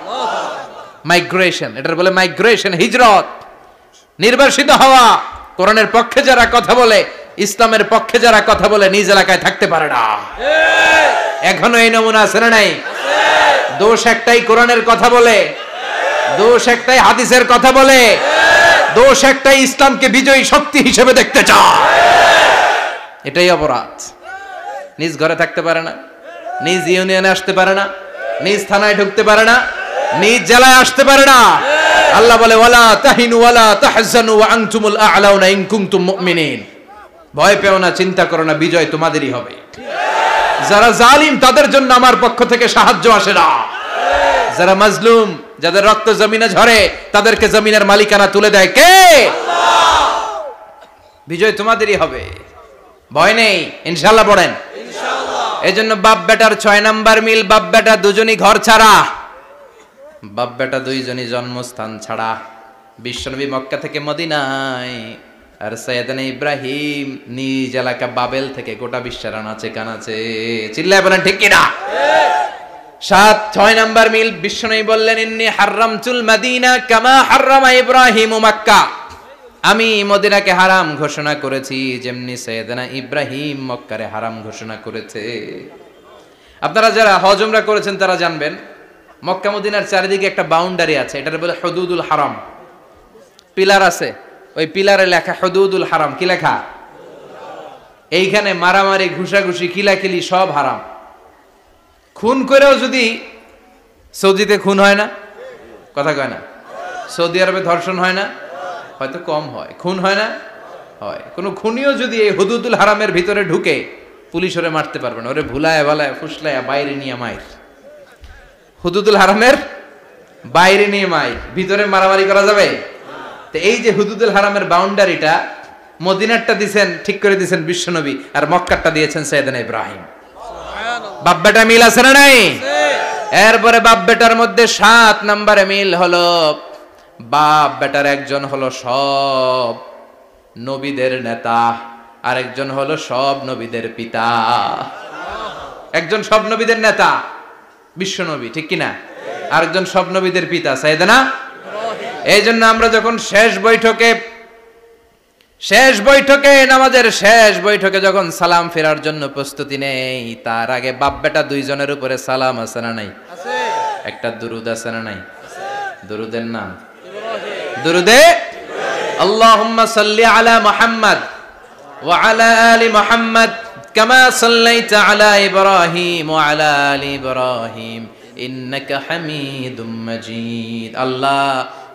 মাইগ্রেশন, এটার বলে মাইগ্রেশন, হিজরত। নির্বাসিত হওয়া। কোরআনের পক্ষে যারা কথা বলে, ইসলামের পক্ষে যারা কথা বলে, নিজ এলাকায় থাকতে পারে না। এখনো এই নমুনা আছে না নাই? দোষ একটাই, কোরআনের কথা বলে। দোষ একটাই, হাদিসের কথা বলে। দোষ একটাই, ইসলামকে বিজয়ী শক্তি হিসেবে দেখতে চায়। এটাই অপরাধ। নিজ ঘরে থাকতে পারে না, নিজ ইউনিয়নে আসতে পারে না, নিজ থানায় ঢুকতে পারে না, নিজ জেলায় আসতে পারে না। আল্লাহ বলে, ওয়ালা তাহিনু ওয়ালা তাহজানু ওয়া আনতুমুল আ'লাউনা ইন কুনতুম মুমিনিন। ভয় পেও না, চিন্তা করো না, বিজয় তোমাদেরই হবে। যারা জালিম তাদের জন্য আমার পক্ষ থেকে সাহায্য আসে না। যারা মাজলুম, যাদের রক্ত জমিনে ঝরে, তাদেরকে জমিনের মালিকানা তুলে দেয় কে? আল্লাহ। বিজয় তোমাদেরই হবে, ভয় নেই, ইনশাআল্লাহ। পড়েন ইনশাআল্লাহ। এজন্য বাপ বেটার 6 নাম্বার মিল, বাপ বেটা দুজনই ঘর ছাড়া, বাপ বেটা দুইজনই জন্মস্থান ছাড়া। বিশ্বনবী মক্কা থেকে মদিনায়, আর সাইয়েদনা ইব্রাহিম নিজ এলাকা বাবেল থেকে গোটা বিশ্বের আনাচে কানাচে। চিল্লায় বলেন ঠিক কিনা? 6 নাম্বার মিল, বিশ্বনবী বললেন, ইন্নী হারামতুল মদিনা কামা হারামা ইব্রাহিম মক্কা। আমি মদিনাকে হারাম ঘোষণা করেছি যেমনি সাইয়েদনা ইব্রাহিম মক্কারে হারাম ঘোষণা করেছে। আপনারা যারা হজ উমরা করেছেন তারা জানবেন, মক্কা মদিনার চারিদিকে একটা বাউন্ডারি আছে, এটার বলে হুদুদুল হারাম। পিলার আছে, ওই পিলারে লেখা হুদুদুল হারাম। কি লেখা? এইখানে মারামারি, ঘুষাঘুষি, কিলাকিলি সব হারাম। খুন করেও যদি, সৌদিতে খুন হয় না, কথা কয় না? সৌদি আরবে ধর্ষণ হয় না, হয়তো কম হয়, খুন হয় না, হয়। কোন খুনিও যদি এই হুদুদুল হারামের ভিতরে ঢুকে, পুলিশ ওরে মারতে পারবে না। ওরে ভুলায় ভালায় ফুসলায় বাইরে নিয়ে মায়ের। হুদুদুল হারামের বাইরে নিয়ে মাইক, ভিতরে মারামারি করা যাবে? তো এই যে হুদুদুল হারামের বাউন্ডারিটা, মদিনারটা দিয়েছেন ঠিক করে দিয়েছেন বিশ্বনবী, আর মক্কারটা দিয়েছেন সাইয়েদনা ইব্রাহিম। বাপ বেটা মিল আছে না নাই? এরপরে বাপ বেটার মধ্যে 7 নম্বরে মিল হলো, বাপ বেটার একজন হলো সব নবীদের নেতা, আর একজন হলো সব নবীদের পিতা। একজন সব নবীদের নেতা বিশ্বনবী, ঠিক কিনা? আরেকজন সব নবীদের পিতা সাইয়েদনা ইব্রাহিম। এই জন্য আমরা যখন শেষ বৈঠকে নামাজের শেষ বৈঠকে যখন সালাম ফেরার জন্য প্রস্তুতি নেই, তার আগে বাপ বেটা দুইজনের উপরে সালাম আছে না নাই? একটা দুরুদ আছে না নাই? দুরুদের নাম দুরুদে আল্লাহুম্মা সাল্লি আলা মুহাম্মদ ওয়া আলা আলি মুহাম্মদ কামা সাল্লাইতা আলা ইব্রাহিম ওয়া আলা আলি ইব্রাহিম ইন্নাকা হামিদুম মাজিদ। আল্লাহ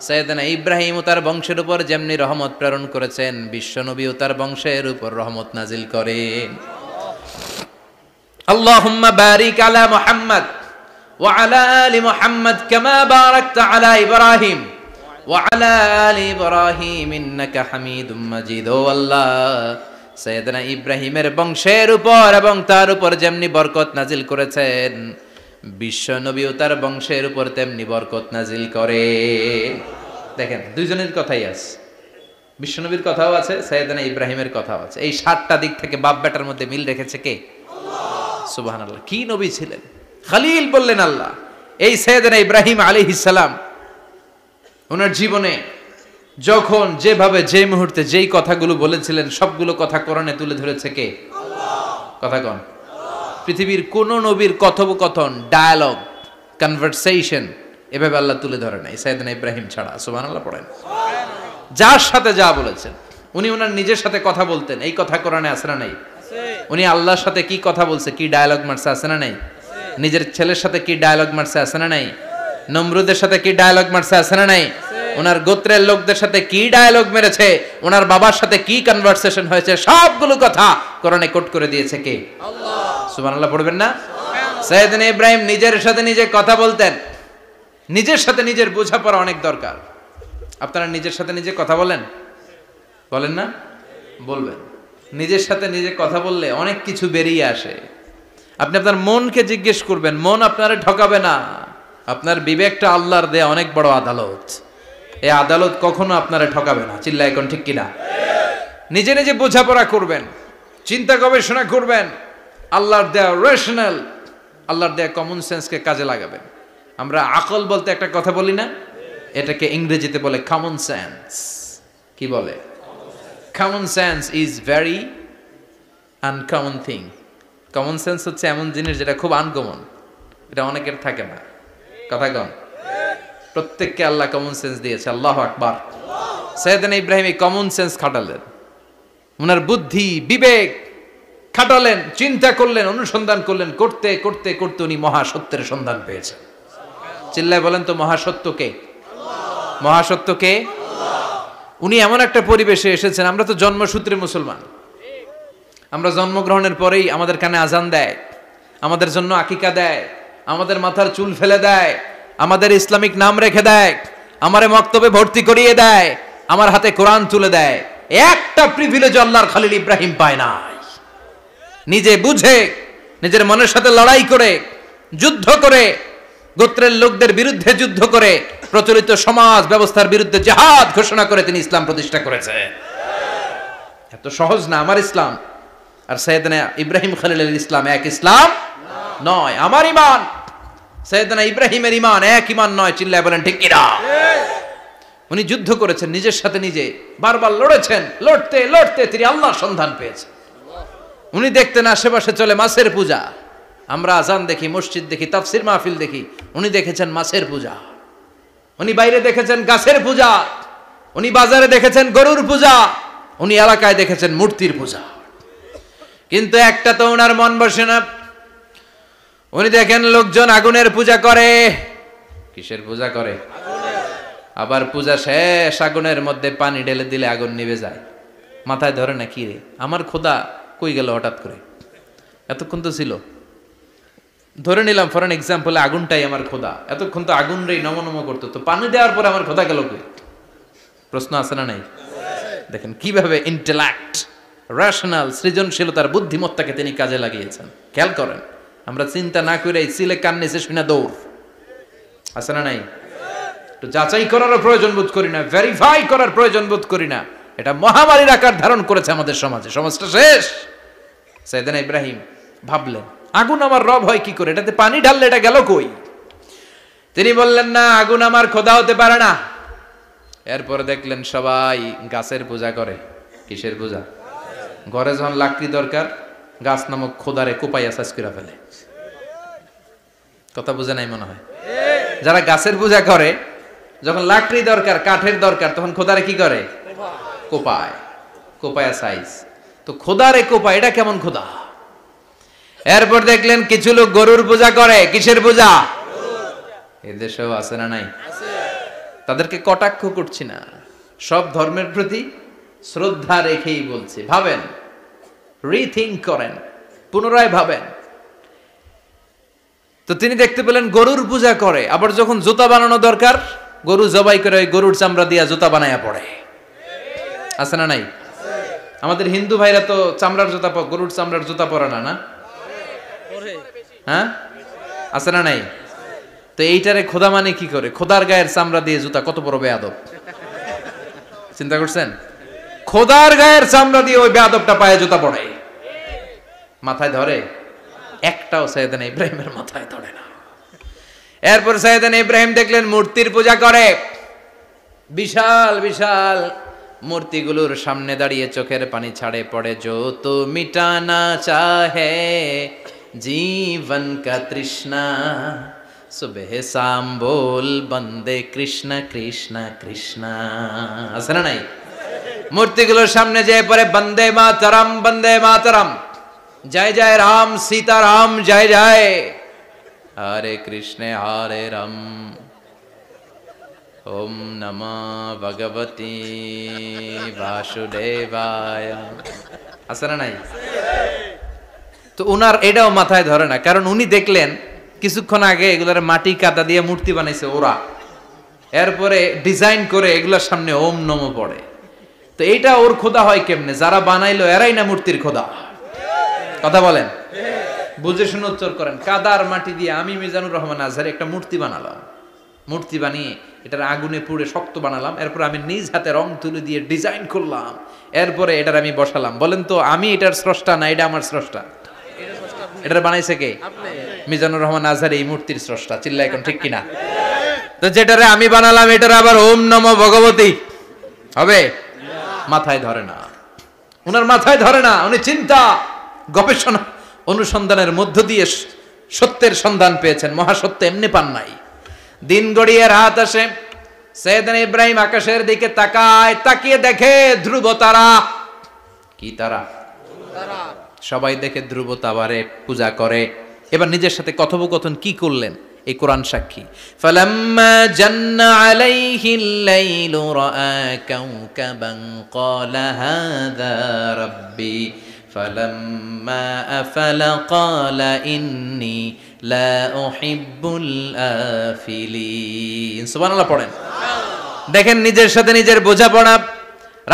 সাইয়েদনা ইব্রাহিম ও তার বংশের উপর যেমনি রহমত প্রেরণ করেছেন, বিশ্বনবী ও তার বংশের উপর রহমত নাজিল করেন। আল্লাহুম্মা বারিক আলা মুহাম্মদ ওয়া আলা আলি মুহাম্মদ কামা বারাকতা আলা ইব্রাহিম ওয়া আলা আলি ইব্রাহিম ইন্নাকা হামিদুম মাজিদ। ও আল্লাহ, সাইয়েদনা ইব্রাহিমের বংশের উপর এবং তার উপর যেমনি বরকত নাজিল করেছেন, বিশ্বনবী ও তার বংশের উপর তেমনি বরকত নাজিল করে। দেখেন, দুইজনের কথাই আছে, বিশ্বনবীর কথাও আছে, সাইয়েদনা ইব্রাহিমের কথাও আছে। এই 7টা দিক থেকে বাপ বেটার মধ্যে মিল রেখেছে কে? আল্লাহ। সুবহানাল্লাহ। কি নবী ছিলেন! খলিল বললেন আল্লাহ। এই সাইয়েদনা ইব্রাহিম আলাইহিস সালাম ওনার জীবনে যখন যেভাবে যে মুহূর্তে যেই কথাগুলো বলেছিলেন, সবগুলো কথা কোরআনে তুলে ধরেছে কে? আল্লাহ। কথা কোন? পৃথিবীর কোন নবীর কথোপকথন, ডায়ালগ, কনভারসেশন এভাবে আল্লাহ তুলে ধরে নাই সাইয়েদনা ইব্রাহিম ছাড়া। সুবহানাল্লাহ পড়েন। যার সাথে যা বলেছেন, উনি ওনার নিজের সাথে কথা বলতেন, এই কথা কোরআনে আছে না নাই? উনি আল্লাহর সাথে কি কথা বলছে, কি ডায়ালগ মারছে, আছে না নাই? নিজের ছেলের সাথে কি ডায়ালগ মারছে, আছে না নাই? নমরুদের সাথে কি ডায়ালগ মারছে, আছে না নাই? ওনার গোত্রের লোকদের সাথে কি ডায়ালগ মেরেছে, ওনার বাবার সাথে কি কনভারসেশন হয়েছে, সবগুলো কথা কোরআনে কোট করে দিয়েছে কে? আল্লাহ। সুবহানাল্লাহ পড়বেন না? সাইয়েদনা ইব্রাহিম নিজের সাথে নিজে কথা বলতেন। নিজের সাথে নিজের বোঝাপড়া অনেক দরকার। আপনারা নিজের সাথে নিজে কথা বলেন? বলেন না? বলবেন। নিজের সাথে নিজে কথা বললে অনেক কিছু বেরিয়ে আসে। আপনি আপনার মনকে জিজ্ঞেস করবেন, মন আপনারে ঠকাবে না। আপনার বিবেকটা আল্লাহর দেয়া অনেক বড় আদালত। এই আদালত কখনো আপনারে ঠকাবে না। চিল্লায় এখন ঠিক কিনা? নিজে নিজে বোঝাপড়া করবেন, চিন্তা গবেষণা করবেন, আল্লাহর দেয়া রেশনাল, আল্লাহর দেয়া কমন সেন্সকে কাজে লাগাবেন। আমরা আকল বলতে একটা কথা বলি না, এটাকে ইংরেজিতে বলে কমন সেন্স। কি বলে? Common sense is very uncommon thing. Common sense হচ্ছে এমন জিনিস যেটা খুব আনকমন, এটা অনেকের থাকে না। কথা কম। প্রত্যেককে আল্লাহ কমন সেন্স দিয়েছে। আল্লাহু আকবার। সাইয়েদনা ইব্রাহিম এই কমন সেন্স খাটালেন, ওনার বুদ্ধি বিবেক খাটালেন, চিন্তা করলেন, অনুসন্ধান করলেন, করতে করতে করতে উনি মহাসত্যের সন্ধান পেয়েছেন। চিল্লায় বলেন তো, মহাসত্য কে? মহাসত্য কে? উনি এমন একটা পরিবেশে এসেছেন, আমরা তো জন্মসূত্রে মুসলমান, আমরা জন্মগ্রহণের পরেই আমাদের কানে আজান দেয়, আমাদের জন্য আকিকা দেয়, আমাদের মাথার চুল ফেলে দেয়, আমাদের ইসলামিক নাম রেখে দেয়, আমারে মক্তবে ভর্তি করিয়ে দেয়, আমার হাতে কোরআন তুলে দেয়। একটা প্রিভিলেজ আল্লাহর খলিল ইব্রাহিম পায় নাই। নিজে বুঝে, নিজের মনের সাথে লড়াই করে, যুদ্ধ করে, গোত্রের লোকদের বিরুদ্ধে যুদ্ধ করে, প্রচলিত সমাজ ব্যবস্থার বিরুদ্ধে জিহাদ ঘোষণা করে তিনি ইসলাম প্রতিষ্ঠা করেছে। এত সহজ না আমার ইসলাম আর সাইয়েদনা ইব্রাহিম খলিলের ইসলাম এক ইসলাম নয়। আমার ঈমান সাইয়েদনা ইব্রাহিমের ঈমান এক ঈমান নয়। চিল্লায় বলেন ঠিক কিনা? উনি যুদ্ধ করেছেন, নিজের সাথে নিজে বারবার লড়েছেন, লড়তে লড়তে তিনি আল্লাহর সন্ধান পেয়েছেন। উনি দেখতেন আশেপাশে চলে মাছের পূজা, আমরা আজান দেখি, মসজিদ দেখি, তাফসির মাহফিল দেখি, উনি দেখেছেন মাছের পূজা। উনি বাইরে দেখেছেন গাছের পূজা, উনি বাজারে দেখেছেন গরুর পূজা, উনি এলাকায় দেখেছেন মূর্তির পূজা। কিন্তু একটা তো ওনার মন বসে না। উনি দেখেন লোকজন আগুনের পূজা করে। কিসের পূজা করে? আবার পূজা শেষ আগুনের মধ্যে পানি ঢেলে দিলে আগুন নিভে যায়। মাথায় ধরে না, কি রে আমার খোদা কই গেল হঠাৎ করে, এতক্ষণ তো ছিল। ধরে নিলাম ফর এন এক্সাম্পল আগুনটাই আমার খোদা, এতক্ষণ তো আগুন রে নম নম করতো, তো পানি দেওয়ার পরে আমার খোদা গেল কই? প্রশ্ন আছে না নাই? দেখেন কিভাবে ইন্টেলেক্ট, রেশনাল, সৃজনশীলতার বুদ্ধিমত্তাকে তিনি কাজে লাগিয়েছেন। খেয়াল করেন, আমরা চিন্তা না করে সিলে কান নিচে শুনে দৌড়, আছে না নাই? তো যাচাই করারও প্রয়োজন বোধ করি না, ভেরিফাই করার প্রয়োজন বোধ করি না। এটা মহামারীর আকার ধারণ করেছে আমাদের সমাজে, সমাজটা শেষ। সাইয়েদনা ইব্রাহিম ভাবলেন আগুন আমার রব হয় কি করে, এটাতে পানি ঢাললে এটা গেল কই? তিনি বললেন না, আগুন আমার খোদা হতে পারে না। এরপরে দেখলেন সবাই গাছের পূজা করে। কিসের পূজা? ঘরে যখন লাকড়ি দরকার, গাছ নামক খোদারে কোপাইয়া সাজ করে ফেলে। কথা বুঝে নাই মনে হয়? যারা গাছের পূজা করে, যখন লাকড়ি দরকার, কাঠের দরকার, তখন খোদারে কি করে? কোপায়, কোপায়া সাইজ। তো খোদারে কোপায়, এটা কেমন খোদা? এরপর দেখলেন কিছু লোক গরুর পূজা করে। কিসের পূজা? এদেশেও আছে না নাই? তাদেরকে কটাক্ষ করছি না, সব ধর্মের প্রতি শ্রদ্ধা রেখেই বলছি। ভাবেন, রিথিঙ্ক করেন, পুনরায় ভাবেন। তো তিনি দেখতে পেলেন গরুর পূজা করে, আবার যখন জুতা বানানো দরকার, গরু জবাই করে গরুর চামড়া দিয়া জুতা বানায়া পড়ে। আছে না নাই? আমাদের হিন্দু ভাইরা তো চামড়ার জুতা, গরুর চামড়ার জুতা পরে না, না? হ্যাঁ, আছে না নাই? তো এইটারে খোদা মানে কি করে? খোদার গায়ের চামড়া দিয়ে জুতা, কত বড় বেয়াদব! চিন্তা করছেন? খোদার গায়ের চামড়া দিয়ে ওই বেয়াদবটা পায়ে জুতা পড়ে। মাথায় ধরে? একটাও সাইয়েদনা ইব্রাহিমের মাথায় ধরে না। এরপর সাইয়েদনা ইব্রাহিম দেখলেন মূর্তির পূজা করে। বিশাল বিশাল মূর্তিগুলোর সামনে দাঁড়িয়ে চোখের পানি ছাড়ে পড়ে। যো তো মিটানা চাহে জীবন কা তৃষ্ণা, সুবহ শাম বল বন্দে কৃষ্ণ কৃষ্ণ কৃষ্ণ। আছে না নাই? মূর্তিগুলোর সামনে যেয়ে পরে বন্দে মাতরম, বন্দে মাতরম, জয় জয় রাম সীতারাম, জয় জয় হরে কৃষ্ণ হরে রাম, ওম নমঃ ভগবতে বাসুদেবায়। আছে না নাই? তো উনার এটাও মাথায় ধরে না, কারণ উনি দেখলেন কিছুক্ষণ আগে এগুলার মাটি কাদা দিয়ে মূর্তি বানাইছে ওরা, এরপরে ডিজাইন করে এগুলোর সামনে ওম নমঃ পড়ে। তো এইটা ওর খোদা হয় কেমনে? যারা বানাইলো এরাই না মূর্তির খোদা। কথা বলেন, বুঝে শুনে উত্তর করেন। কাদার মাটি দিয়ে আমি মিজানুর রহমান আজহারি একটা মূর্তি বানালাম, মূর্তি বানিয়ে এটার আগুনে পুড়ে শক্ত বানালাম, এরপর আমি নিজ হাতে রং তুলি দিয়ে ডিজাইন করলাম, এরপরে এটার আমি বসালাম। বলেন তো আমি এটার স্রষ্টা না এটা আমার স্রষ্টা? এটার বানাইছে কে? মিজানুর রহমান আজহারি এই মূর্তির স্রষ্টা। চিল্লা এখন ঠিক কিনা? তো যেটারে আমি বানালাম এটার আবার ওম নমঃ ভগবতী হবে? মাথায় ধরে না, উনার মাথায় ধরে না। উনি চিন্তা গবেষণা অনুসন্ধানের মধ্য দিয়ে সত্যের সন্ধান পেয়েছেন। মহাসত্য এমনি পান নাই। দিন গড়িয়ে রাত আসে, সাইয়েদনা ইব্রাহিম আকাশের দিকে তাকায়, তাকিয়ে দেখে ধ্রুব তারা। কি তারা? সবাই দেখে ধ্রুব তারারে পূজা করে। এবার নিজের সাথে কথোপকথন কি করলেন এই কোরআন সাক্ষী। ফালাম্মা জান্না আলাইহিল লাইলু রাআ কাওকাবান ক্বালা হাযা রাব্বি ফালাম্মা আফালা ক্বালা ইন্নী লা উহিব্বুল আফিলিন। সুবহানাল্লাহ পড়েন। দেখেন নিজের সাথে নিজের বোঝাপড়া।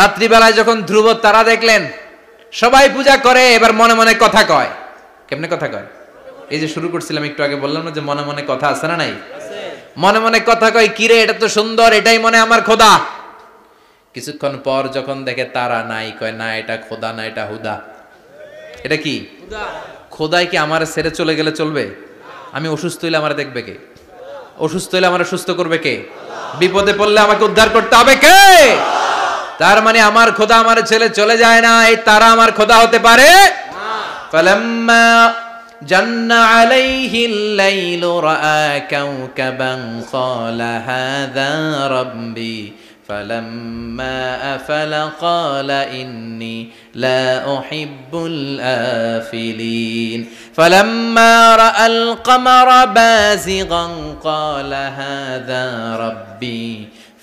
রাত্রিবেলায় যখন ধ্রুব তারা দেখলেন, সবাই পূজা করে, এবার মনে মনে কথা কয়। কেমনে কথা কয়? এই যে শুরু করছিলাম একটু আগে, বললাম না যে মনে মনে কথা আছে না নাই? মনে মনে কথা কয়, কিরে এটা তো সুন্দর, এটাই মনে আমার খোদা। কিছুক্ষণ পর যখন দেখে তারা নাই, কয় না এটা খোদা না, এটা হুদা। এটা কি? খোদাই কি আমার ছেড়ে চলে গেলে চলবে? আমি অসুস্থ হইলে আমার দেখবে কে? অসুস্থ হইলে আমার সুস্থ করবে কে? বিপদে পড়লে আমাকে উদ্ধার করতে হবে কে? তার মানে আমার খোদা আমার ছেলে চলে যায় না, এই তারা আমার খোদা হতে পারে? ফালাম্মা জান্না আলাইহিল লাইলু রাআ কাওকাবান ক্বালা হাযা রাব্বি ফালাম্মা আফালা ক্বালা ইন্নী লা উহিব্বুল আফিলিন ফালাম্মা রাআল কমারা বাযিগান ক্বালা হাযা রাব্বি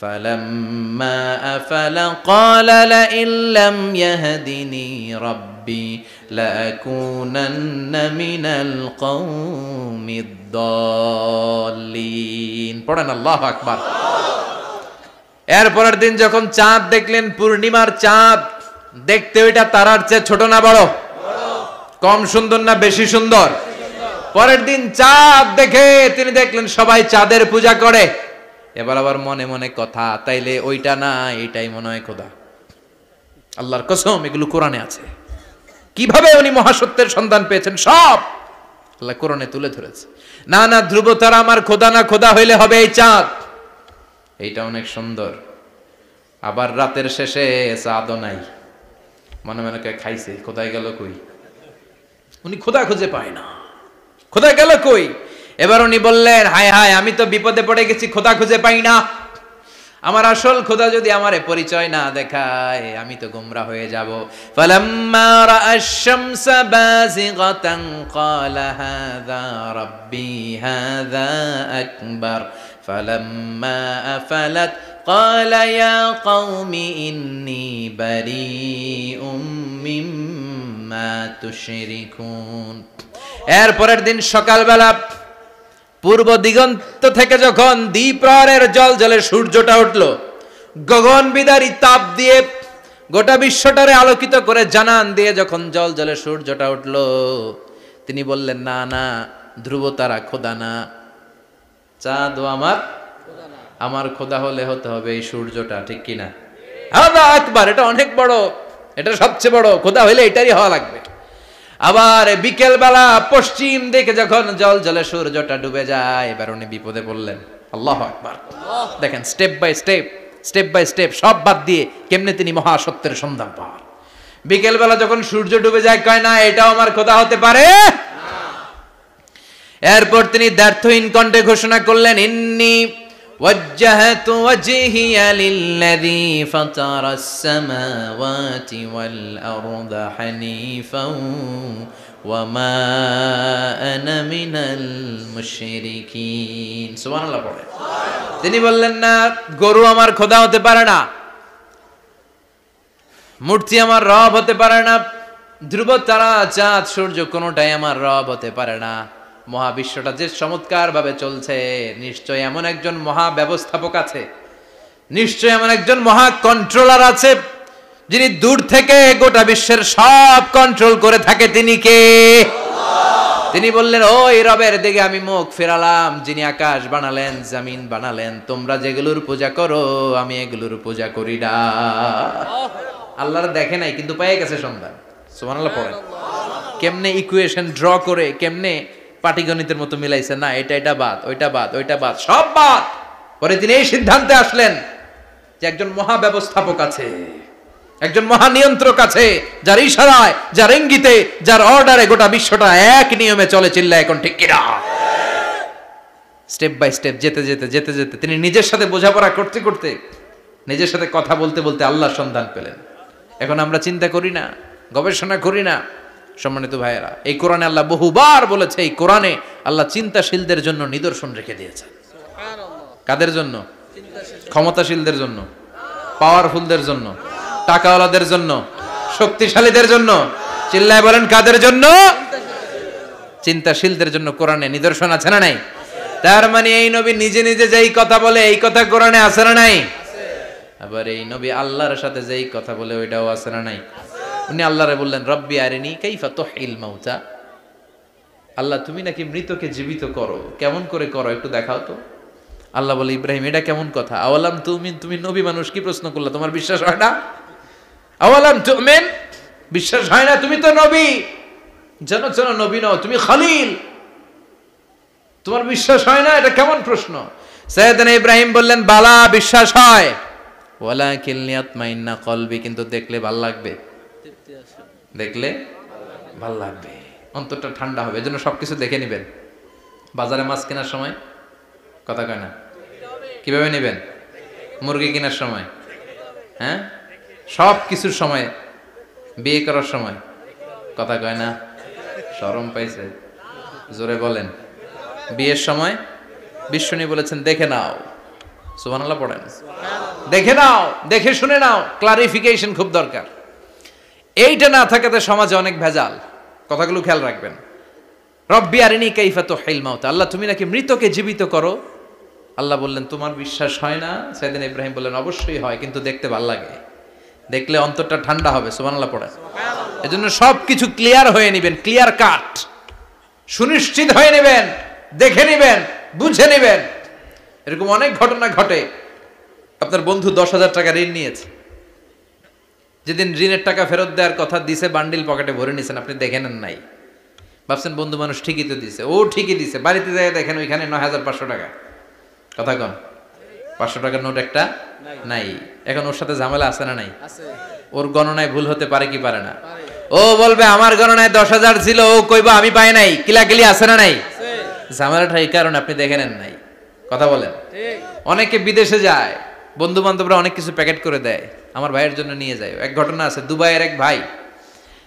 فلما أفل قال لئن لم يهدني ربي ربي لأكونن من القوم الضالين পড়েন আল্লাহু আকবার। এরপরের দিন যখন চাঁদ দেখলেন, পূর্ণিমার চাঁদ, দেখতে ওইটা তারার চেয়ে ছোট না বড়? কম সুন্দর না বেশি সুন্দর? পরের দিন চাঁদ দেখে তিনি দেখলেন সবাই চাঁদের পূজা করে। এবার আবার মনে মনে কথা, তাইলে ওইটা না এটাই মনে হয় খোদা। আল্লাহর কসম, এগুলো কোরআনে আছে। কিভাবে উনি মহাসত্যের সন্ধান পেয়েছেন সব আল্লাহ কোরআনে তুলে ধরেছে। না না, ধ্রুব তারা আমার খোদা না, খোদা হইলে হবে এই চাঁদ। এইটা অনেক সুন্দর। আবার রাতের শেষে চাঁদও নাই, মনে মনে খাইছে, খোদায় গেল কই? উনি খোদা খুঁজে পায় না, খোদা গেল কই? এবার উনি বললেন, হায় হায়, আমি তো বিপদে পড়ে গেছি, খোদা খুঁজে পাই না। আমার আসল খোদা যদি আমারে পরিচয় না দেখায়, আমি তো গোমরাহ হয়ে যাব। ফালাম্মা রাআশ শামসা বাযিগাতান ক্বালা হাযা রাব্বি হাযা আকবার ফালাম্মা আফালাত ক্বালা ইয়া কওমি ইন্নী বারীউম মিম্মা তুশরিকুন। এরপরের দিন সকালবেলা পূর্ব দিগন্ত থেকে যখন দ্বিপ্রহরের জলজলে সূর্যটা উঠল, গগন বিদারী তাপ দিয়ে গোটা বিশ্বটারে আলোকিত করে জানান দিয়ে যখন জলজলে সূর্যটা উঠল, তিনি বললেন, না না, ধ্রুব তারা খোদা না, চাঁদ আমার খোদা হলে হতে হবে এই সূর্যটা, ঠিক কিনা? আল্লাহু আকবার, এটা অনেক বড়, এটা সবচেয়ে বড়, খোদা হইলে এটারই হওয়া লাগবে। আবার বিকেল বেলা পশ্চিম দিকে যখন জল জলে সূর্যটা ডুবে যায়, এবার উনি বিপদে পড়লেন। আল্লাহু আকবার। দেখেন, স্টেপ বাই স্টেপ সব বাদ দিয়ে কেমনে তিনি মহাসত্যের সন্ধান পান। বিকেল বেলা যখন সূর্য ডুবে যায়, কয় না এটাও আমার খোদা হতে পারে। এরপর তিনি দ্ব্যর্থহীন কণ্ঠে ঘোষণা করলেন, ইন্নী وجهت وجهي للذي فطر السماوات والأرض حنيفا وما أنا من المشركين। সুবহানাল্লাহ পড়ে। তিনি বললেন, না, গরু আমার খোদা হতে পারে না, মূর্তি আমার রব হতে পারে না, ধ্রুব তারা চাঁদ সূর্য কোনোটাই আমার রব হতে পারে না। মহাবিশ্বটা যে চমৎকার ভাবে চলছে, নিশ্চয় এমন একজন মহা ব্যবস্থাপক আছে, নিশ্চয় এমন একজন মহা কন্ট্রোলার আছে, যিনি দূর থেকে গোটা বিশ্বের সব কন্ট্রোল করে থাকে। তিনি কে? তিনি বললেন, ওই রবের দিকে আমি মুখ ফেরালাম, যিনি আকাশ বানালেন, জমিন বানালেন। তোমরা যেগুলোর পূজা করো, আমি এগুলোর পূজা করি না। আল্লাহর দেখে নাই, কিন্তু পেয়ে গেছে সন্ধান। সুবহানাল্লাহ পড়েন। কেমনে ইকুয়েশন ড্র করে, কেমনে পাটিগণিতের মতো মিলাইছে, না এটা বাদ, ওইটা বাদ, ওইটা বাদ, সব বাদ। পরে তিনি এই সিদ্ধান্তে আসলেন যে একজন মহা ব্যবস্থাপক আছে, একজন মহা নিয়ন্ত্রক আছে, যার ইশারায়, যার ইঙ্গিতে, যার অর্ডারে গোটা বিশ্বটা এক নিয়মে চলে। চিল্লা এখন ঠিক কিনা? স্টেপ বাই স্টেপ যেতে যেতে তিনি নিজের সাথে বোঝাপড়া করতে করতে, নিজের সাথে কথা বলতে বলতে আল্লাহর সন্ধান পেলেন। এখন আমরা চিন্তা করি না, গবেষণা করি না। সম্মানিত ভাইয়েরা, এই কোরআনে আল্লাহ বহুবার বলেছে, এই কোরআনে আল্লাহ চিন্তাশীলদের জন্য নিদর্শন রেখে দিয়েছে। কাদের জন্য? ক্ষমতাশীলদের জন্য, পাওয়ারফুলদের জন্য, টাকাওয়ালাদের জন্য, শক্তিশালীদের জন্য। চিল্লায় বলেন, কাদের জন্য? চিন্তাশীলদের জন্য কোরআনে নিদর্শন আছে না নাই? তার মানে এই নবী নিজে নিজে যেই কথা বলে, এই কথা কোরআনে আছে না নাই? আবার এই নবী আল্লাহর সাথে যেই কথা বলে, ওইটাও আছে না নাই? উনি আল্লাহরে বললেন, রব্বি আরিনি কাইফা তুহিল মাউতা। আল্লাহ, তুমি নাকি মৃতকে জীবিত করো, কেমন করে করো একটু দেখাও তো। আল্লাহ বলে, ইব্রাহিম, এটা কেমন কথা? আওয়ালাম তুমিন, তুমি নবী মানুষ, কি প্রশ্ন করলা? তোমার বিশ্বাস হয় না? আওয়ালাম তুমিন, বিশ্বাস হয় না? তুমি তো নবী, জানো নবী নও, তুমি খলিল, তোমার বিশ্বাস হয় না? এটা কেমন প্রশ্ন? সাইয়েদনা ইব্রাহিম বললেন, বালা, বিশ্বাস হয়, ওয়ালাকিন লিয়াতমাইন্না কলবি, কিন্তু দেখলে ভাল লাগবে, দেখলে ভাল লাগবে, অন্তরটা ঠান্ডা হবে। এজন্য সবকিছু দেখে নেবেন। বাজারে মাছ কেনার সময় কথা কয় না, কিভাবে নেবেন? মুরগি কেনার সময়, হ্যাঁ, সব কিছুর সময়, বিয়ে করার সময় কথা কয় না, শরম পাইছে, জোরে বলেন। বিয়ের সময় বিশ্বনী বলেছেন, দেখে নাও। সুবহানাল্লাহ পড়েন। দেখে নাও, দেখে শুনে নাও, ক্লারিফিকেশন খুব দরকার। এইটা না থাকাতে সমাজে অনেক ভেজাল। কথাগুলো খেয়াল রাখবেন। রব্বি আরিনি কাইফা তুহিল মাউত, আল্লাহ তুমি নাকি মৃতকে জীবিত করো। আল্লাহ বললেন তোমার বিশ্বাস হয় না? সাইয়েদনা ইব্রাহিম বললেন অবশ্যই হয়, কিন্তু দেখতে ভালো লাগে, দেখলে অন্তরটা ঠান্ডা হবে। সুবহানাল্লাহ পড়েন। এজন্য সবকিছু ক্লিয়ার হয়ে নেবেন, ক্লিয়ার কাট, সুনিশ্চিত হয়ে নেবেন, দেখে নেবেন, বুঝে নেবেন। এরকম অনেক ঘটনা ঘটে। আপনার বন্ধু 10,000 টাকা ঋণ নিয়েছে, যেদিন ঋণের টাকা ফেরত দেওয়ার কথা দিছে বান্ডিল পকেটে ভরে নিয়েছেন, আপনি দেখে নেন নাই, ভাবছেন বন্ধু মানুষ ঠিকই তো দিছে। ও ঠিকই দিছে, বাড়িতে যাই দেখেন ওইখানে 9,500 টাকা। কথা কন, 500 টাকার নোট একটা নাই। এখন ওর সাথে ঝামেলা আছে না নাই? ওর গণনায় ভুল হতে পারে কি পারে না? ও বলবে আমার গণনায় 10,000 ছিল, ও কইবা আমি পাই নাই, কিলাকিলি আছে না নাই? ঝামেলাটা এই কারণে আপনি দেখে নেন নাই। কথা বলেন। অনেকে বিদেশে যায়, বন্ধু বান্ধবরা অনেক কিছু প্যাকেট করে দেয়, আমার ভাইয়ের জন্য নিয়ে যায়। এক ঘটনা আছে, দুবাইয়ের এক ভাই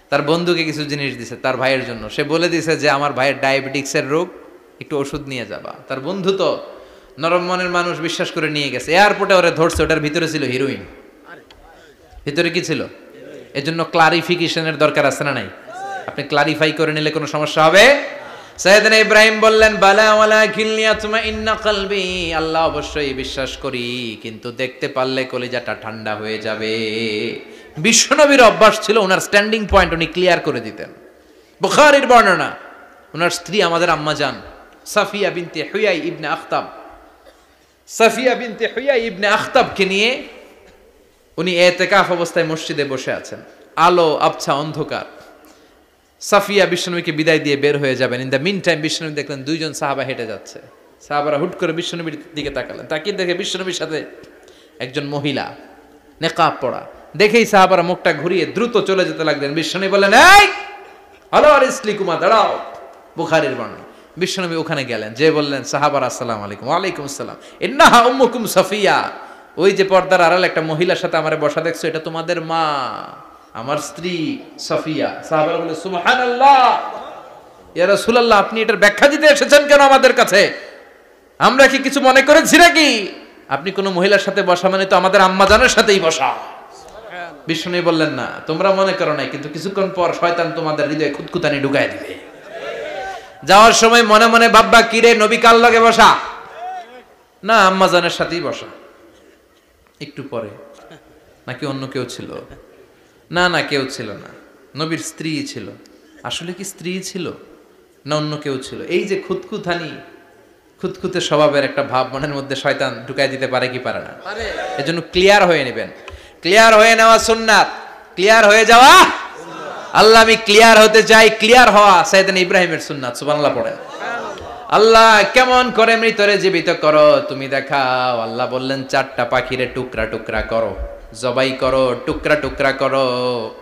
তার বন্ধুকে কিছু জিনিস দিছে তার ভাইয়ের জন্য। সে বলে দিছে যে আমার ভাইয়ের ডায়াবেটিক্সের রোগ, একটু ওষুধ নিয়ে যাবা। তার বন্ধু তো নরম মনের মানুষ, বিশ্বাস করে নিয়ে গেছে। এয়ারপোর্টে ওরে ধরছে, ওটার ভিতরে ছিল হিরোইন। ভিতরে কি ছিল? এজন্য ক্লারিফিকেশনের দরকার আছে না নাই? আপনি ক্লারিফাই করে নিলে কোনো সমস্যা হবে? সাইয়েদনা ইব্রাহিম বললেন বালা ওয়ালাকিন লিয়াতমাইন্না কলবি, আল্লাহ অবশ্যই বিশ্বাস করি, কিন্তু দেখতে পারলে কলিজাটা ঠান্ডা হয়ে যাবে। বিশ্বনবীর অভ্যাস ছিল, ওনার স্ট্যান্ডিং পয়েন্ট উনি ক্লিয়ার করে দিতেন। বুখারীর বর্ণনা, ওনার স্ত্রী আমাদের আম্মা জান সাফিয়া বিনতে হুয়াই ইবনে আখতাব, সাফিয়া বিনতে হুয়াই ইবনে আখতাবকে নিয়ে উনি ইতিকাফ অবস্থায় মসজিদে বসে আছেন। আলো আবছা অন্ধকার। সাফিয়া বিশ্বনবীকে বিদায় দিয়ে বের হয়ে যাবেন। ইন দ্য মিন টাইম বিশ্বনবী দেখলেন দুইজন সাহাবা হেঁটে যাচ্ছে। সাহাবারা হুট করে বিশ্বনবীর দিকে তাকালেন, তাকিয়ে দেখে বিশ্বনবীর সাথে একজন মহিলা, নেকাব পরা। দেখেই সাহাবারা মুখটা ঘুরিয়ে দ্রুত চলে যেতে লাগলেন। বিশ্বনবী বললেন এই হ্যালো আরিসলিকুমা, দাঁড়াও। বুখারীর বর্ণনা। বিশ্বনবী ওখানে গেলেন, যে বললেন সাহাবারা আসসালামু আলাইকুম। ওয়ালাইকুম আসসালাম। ইন্নাহা উম্মুকুম সাফিয়া, ওই যে পর্দার আড়ালে একটা মহিলার সাথে আমারে বসা দেখছো, এটা তোমাদের মা, আমার স্ত্রী সাফিয়া। সাহাবারা বলে সুবহানাল্লাহ, ইয়া রাসূলুল্লাহ আপনি এটার ব্যাখ্যা দিতে এসেছেন কেন আমাদের কাছে? আমরা কি কিছু মনে করেছি নাকি? আপনি কোন মহিলার সাথে বসা মানে তো আমাদের আম্মা জানের সাথেই বসা। বিষ্ণু বললেন না, তোমরা মনে করো নাই, কিন্তু কিছুক্ষণ পর শয়তান তোমাদের হৃদয়ে খুঁতখুঁতানি ঢুকায় দিবে। যাওয়ার সময় মনে মনে ভাববা কিরে নবী কার লগে বসা? না, আম্মা জানের সাথেই বসা। একটু পরে নাকি অন্য কেউ ছিল? না না, কেউ ছিল না, নবীর স্ত্রী ছিল। আসলে কি স্ত্রী ছিল না অন্য কেউ ছিল? এই যে খুঁতখুঁতানি, খুঁতখুঁতে স্বভাবের একটা ভাব মনের মধ্যে শয়তান ঢুকায় দিতে পারে কি পারে না? এজন্য ক্লিয়ার হয়ে নেবেন। ক্লিয়ার হয়ে নেওয়া সুন্নাত, ক্লিয়ার হয়ে যাওয়া। আল্লাহ আমি ক্লিয়ার হতে চাই, ক্লিয়ার হওয়া সাইয়েদনা ইব্রাহিমের সুন্নাত। সুবহানাল্লাহ পড়েন। আল্লাহ কেমন করে মৃতরে জীবিত করো তুমি দেখাও। আল্লাহ বললেন 4টা পাখিরে টুকরা টুকরা করো, জবাই করো, টুকরা টুকরা করো,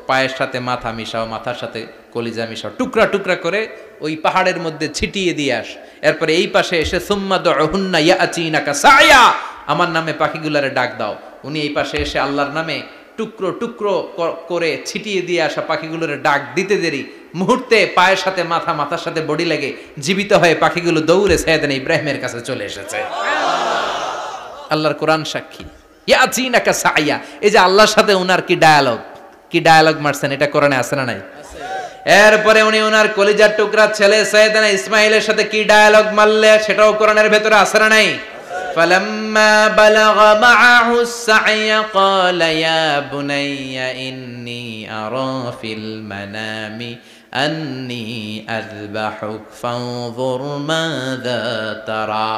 পায়ের সাথে মাথা মিশাও, মাথার সাথে কলিজা মিশাও, টুকরা টুকরা করে ওই পাহাড়ের মধ্যে ছিটিয়ে দিয়ে আস। এরপরে এই পাশে এসে সুম্মা দুহুন্না ইয়াতিনাকা সায়া, আমার নামে পাখিগুলারে ডাক দাও। উনি এই পাশে এসে আল্লাহর নামে টুকরো টুকরো করে ছিটিয়ে দিয়ে আসা পাখিগুলোর ডাক দিতে দেরি, মুহূর্তে পায়ের সাথে মাথা, মাথার সাথে বডি লেগে জীবিত হয়ে পাখিগুলো দৌড়ে সাইয়েদনা ইব্রাহিমের কাছে চলে এসেছে। আল্লাহর কোরআন সাক্ষী। ইয়াতিনাকা সায়া, এই যে আল্লাহর সাথে উনার কি ডায়ালগ মারছেন, এটা কোরআনে আছে না নাই? এরপরে উনি ওনার কলিজার টুকরা ছেলে সাইয়েদনা ইসমাইলের সাথে কি ডায়ালগ মারলে, সেটাও কোরআনের ভেতরে আছে না নাই? فلما بلغ معه السعي قال يا بني إني أرى في المنام أني أذبحك فانظر ماذا ترى।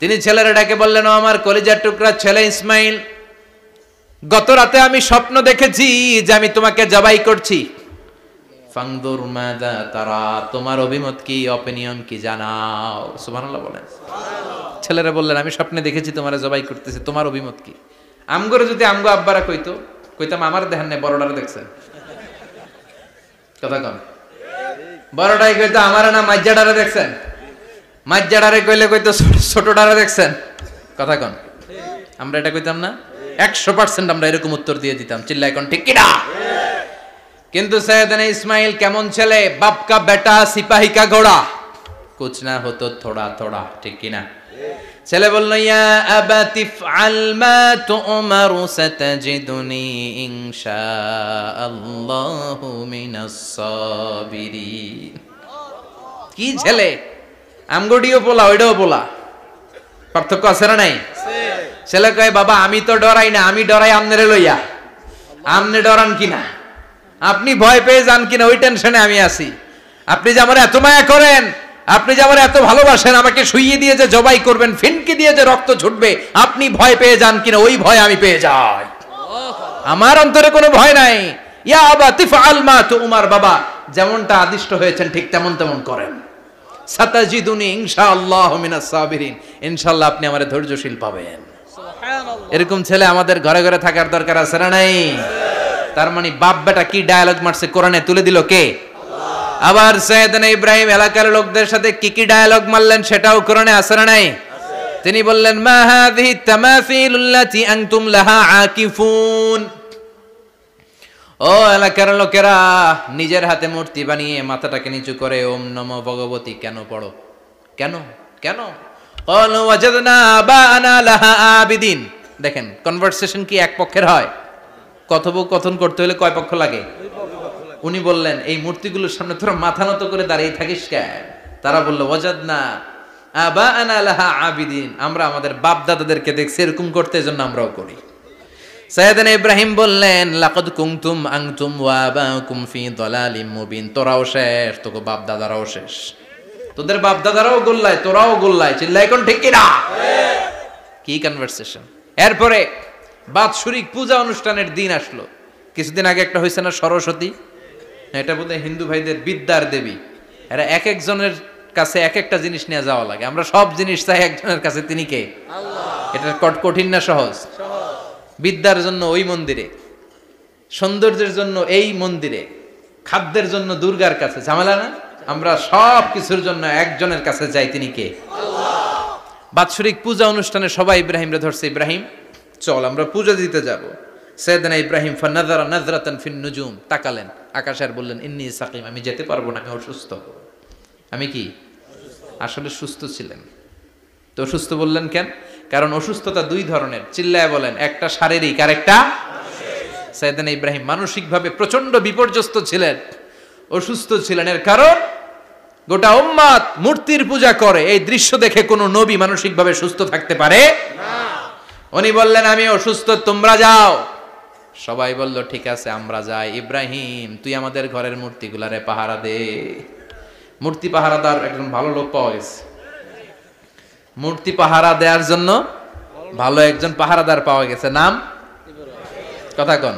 তিনি ছেলের ডাকে বললেন, ও আমার কলিজার টুকরা ছেলে ইসমাইল, গত রাতে আমি স্বপ্ন দেখেছি যে আমি তোমাকে জবাই করছি। ফানজুর মাযা তারা, তোমার অভিমত কি, অপিনিয়ন কি জানাও। সুবহানাল্লাহ বলেন। ছেলেরা বললেন আমি স্বপ্নে দেখেছি তোমারে জবাই করতেছি, তোমার অভিমত কি? আমগরে যদি আমগো আব্বারা কইতাম আমার দেখেন না, বড়ডারে দেখছেন। কথা কম, বড়টাই কইতো আমার না মাজ্জাডারে দেখছেন, মাজ্জাডারে কইলে কইতো ছোটডারে দেখছেন। কথা কন, আমরা এটা কইতাম না? 100% আমরা এরকম উত্তর দিয়ে দিতাম, চিল্লায় কোন ঠিক কিনা? কিন্তু সাইয়েদনা ইসমাইল কেমন ছেলে, বাপ কা বেটা সিপাহী কা ঘোড়া, কুছ না হতো থোড়া থোড়া, ঠিক কিনা? ছেলে বলল, ইয়া আবাতি ফআল মা তু'মারু সাতাজিদুনি ইনশাআল্লাহু মিনাস সাবিরিন। কি ছেলে, আমগডিও পোলা ওইটাও পোলা, পার্থক্য আছে না নাই? ছেলে কয়, বাবা আমি তো ডরাই না, আমি ডরাই আমনেরে লইয়া। আমনে ডরান কিনা, আপনি ভয় পেয়ে যান কিনা ওই টেনশনে আমি আছি। আপনি যে আমার এত মায়া করেন, আপনি যে আমার এত ভালোবাসেন, আমাকে শুইয়ে দিয়ে যে জবাই করবেন, ফিনকি দিয়ে যে রক্ত ছুটবে, আপনি ভয় পেয়ে যান কিনা ওই ভয় আমি পেয়ে যাই। আমার অন্তরে কোনো ভয় নাই। ইয়া আবাতি ফাআল মা তু'মার, বাবা যেমনটা আদিষ্ট হয়েছেন ঠিক তেমন তেমন করেন। সাতাজিদুনি ইনশাআল্লাহু মিনাস সাবিরিন, ইনশাআল্লাহ আপনি আমারে ধৈর্যশীল পাবেন। সুবহানাল্লাহ। এরকম ছেলে আমাদের ঘরে ঘরে থাকার দরকার আছে না নাই? তার মানে বাপ বেটা কি ডায়ালগ মারছে কোরআনে তুলে দিল কে? আবার সাইয়েদনা ইব্রাহিম এলাকার লোকদের সাথে কি কি ডায়ালগ মারলেন সেটাও কোরআনে আছে না নাই? তিনি বললেন, মা হাযিহি তামাসিলুল্লাতী আনতুম লাহা আকিফুন। ও এলাকার লোকেরা, নিজের হাতে মূর্তি বানিয়ে মাথাটাকে নিচু করে ওম নমো ভগবতী কেন পড়ো? কেন কেন? ক্বালু ওয়াজাদনা আবানা লাহা আবিদিন। দেখেন কনভারসেশন কি এক পক্ষের হয়? কথোপকথন করতে হলে কয় পক্ষ লাগে? উনি বললেন, এই মূর্তিগুলোর সামনে তোরা মাথা নত করে দাঁড়িয়ে থাকিস কেন? তারা বলল, ওয়াজাদনা আবানা লাহা আবিদিন, আমরা আমাদের বাপ দাদাদেরকে দেখছি এরকম করতে, এজন্য আমরাও করি। সাইয়েদনা ইব্রাহিম বললেন, লাকাদ কুনতুম আনতুম ওয়া আবাকুম ফি দালালিম মুবিন। তোরাও শেষ, তোকে বাপ দাদারাও শেষ, তোদের বাপ দাদারাও গোল্লায়, তোরাও গোল্লায়। চিল্লাই কোন ঠিক কিনা? কি কনভারসেশন। এরপরে বাৎসরিক পূজা অনুষ্ঠানের দিন আসলো। কিছুদিন আগে একটা হয়েছে না সরস্বতী, এটা বোধহয় হিন্দু ভাইদের বিদ্যার দেবী। এরা এক একজনের কাছে এক একটা জিনিস নিয়ে যাওয়া লাগে। আমরা সব জিনিস চাই একজনের কাছে, তিনি কে? আল্লাহ। এটা কঠিন না সহজ? বিদ্যার জন্য ওই মন্দিরে, সৌন্দর্যের জন্য এই মন্দিরে, খাদ্যের জন্য দুর্গার কাছে, ঝামেলা না? আমরা সব কিছুর জন্য একজনের কাছে যাই, তিনি কে? আল্লাহ। বাৎসরিক পূজা অনুষ্ঠানে সবাই ইব্রাহিমরে ধরছে, ইব্রাহিম চল আমরা পূজা দিতে যাব। সাইয়েদনা ইব্রাহিম ফানাযারা নাযরাতান ফিন নুজুম, তাকালেন আকাশে আর বললেন, ইন্নী সাকিম, আমি যেতে পারবো না, আমি অসুস্থ। আমি কি আসলে সুস্থ ছিলেন? তো অসুস্থ বললেন কেন? কারণ অসুস্থতা দুই ধরনের, চিল্লায় বলেন, একটা শারীরিক আর একটা মানসিক। সাইয়েদনা ইব্রাহিম মানসিকভাবে প্রচন্ড বিপর্যস্ত ছিলেন, অসুস্থ ছিলেন। এর কারণ গোটা উম্মত মূর্তির পূজা করে, এই দৃশ্য দেখে কোনো নবী মানসিকভাবে সুস্থ থাকতে পারে না। উনি বললেন, আমি অসুস্থ, তোমরা যাও। সবাই বলল, ঠিক আছে আমরা যাই। ইব্রাহিম তুই আমাদের ঘরের মূর্তিগুলারে পাহারা দে। মূর্তি পাহারাদার একজন ভালো লোক পাওয়া গেছে, মূর্তি পাহারা দেওয়ার জন্য ভালো একজন পাহারাদার পাওয়া গেছে। নাম? কথা কন,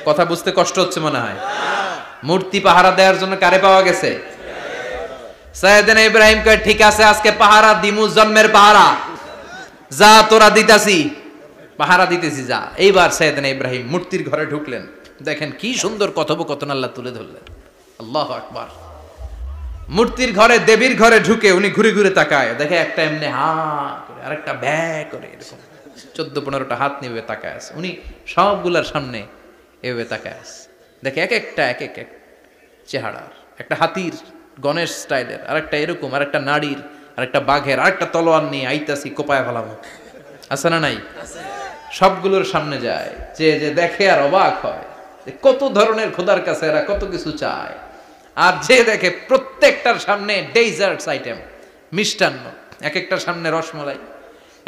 কথা বুঝতে কষ্ট হচ্ছে মনে হয়। মূর্তি পাহারা দেওয়ার জন্য কারে পাওয়া গেছে? সাইয়েদনা ইব্রাহিম কয়, ঠিক আছে আজকে পাহারা দিমু, জন্মের পাহারা। যা তোরা দিতাছি, পাহারা দিতেছি, যা। এইবার সাইয়েদনা ইব্রাহিম মূর্তির ঘরে ঢুকলেন। দেখেন কি সুন্দর কথোপকথন আল্লাহ তুলে ধরলেন। আল্লাহু আকবার। মূর্তির ঘরে, দেবীর ঘরে ঢুকে উনি ঘুরে ঘুরে তাকায়, দেখে একটা এমনি হা করে, আরেকটা ব্যা করে, এরকম 14-15টা হাত নিয়ে তাকায় আছে। উনি সবগুলার সামনে এভাবে তাকায় আছে, দেখে এক একটা এক এক এক চেহারার, একটা হাতির গণেশ স্টাইলের, আরেকটা এরকম, আরেকটা নারীর, আরেকটা বাঘের, আরেকটা তলোয়ার নিয়ে আইতাছি, কোপায় ফেলামো। আছে না নাই? সবগুলোর সামনে যায়, যে যে দেখে আর অবাক হয়, কত ধরনের খোদার কাছে এরা কত কিছু চায়। আর যে দেখে প্রত্যেকটার সামনে ডেজার্টস আইটেম, মিষ্টান্ন, এক একটার সামনে রসমালাই,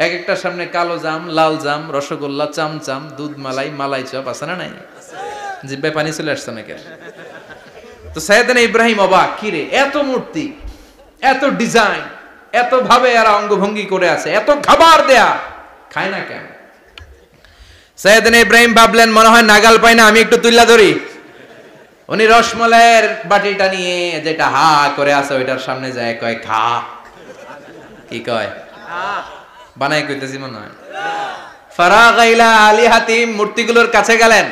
এক একটার সামনে কালো জাম, লাল জাম, রসগোল্লা, চামচাম, দুধ মালাই, মালাই চপ। আছে না নাই? জিব্বায় পানি চলে আসছে নাকি? তো সাইয়েদনা ইব্রাহিম অবাক, কি রে এত মূর্তি, এত ডিজাইন, এত ভাবে এরা অঙ্গভঙ্গি করে আছে, এত খাবার দেয়া, খায় না কেন? সাইয়েদনা ইব্রাহিম ভাবলেন, মনে হয় নাগাল পাই না, আমি একটু তুল্লা ধরি। উনি রসমালাইয়ের বাটিটা নিয়ে, যেটা হা করে আছে, ওইটার সামনে যায়, কয় খা। কি কয়? বানাই কইতেছি মনে হয়। ফারাগা ইলা আলিহাতিম, মূর্তিগুলোর কাছে গেলেন।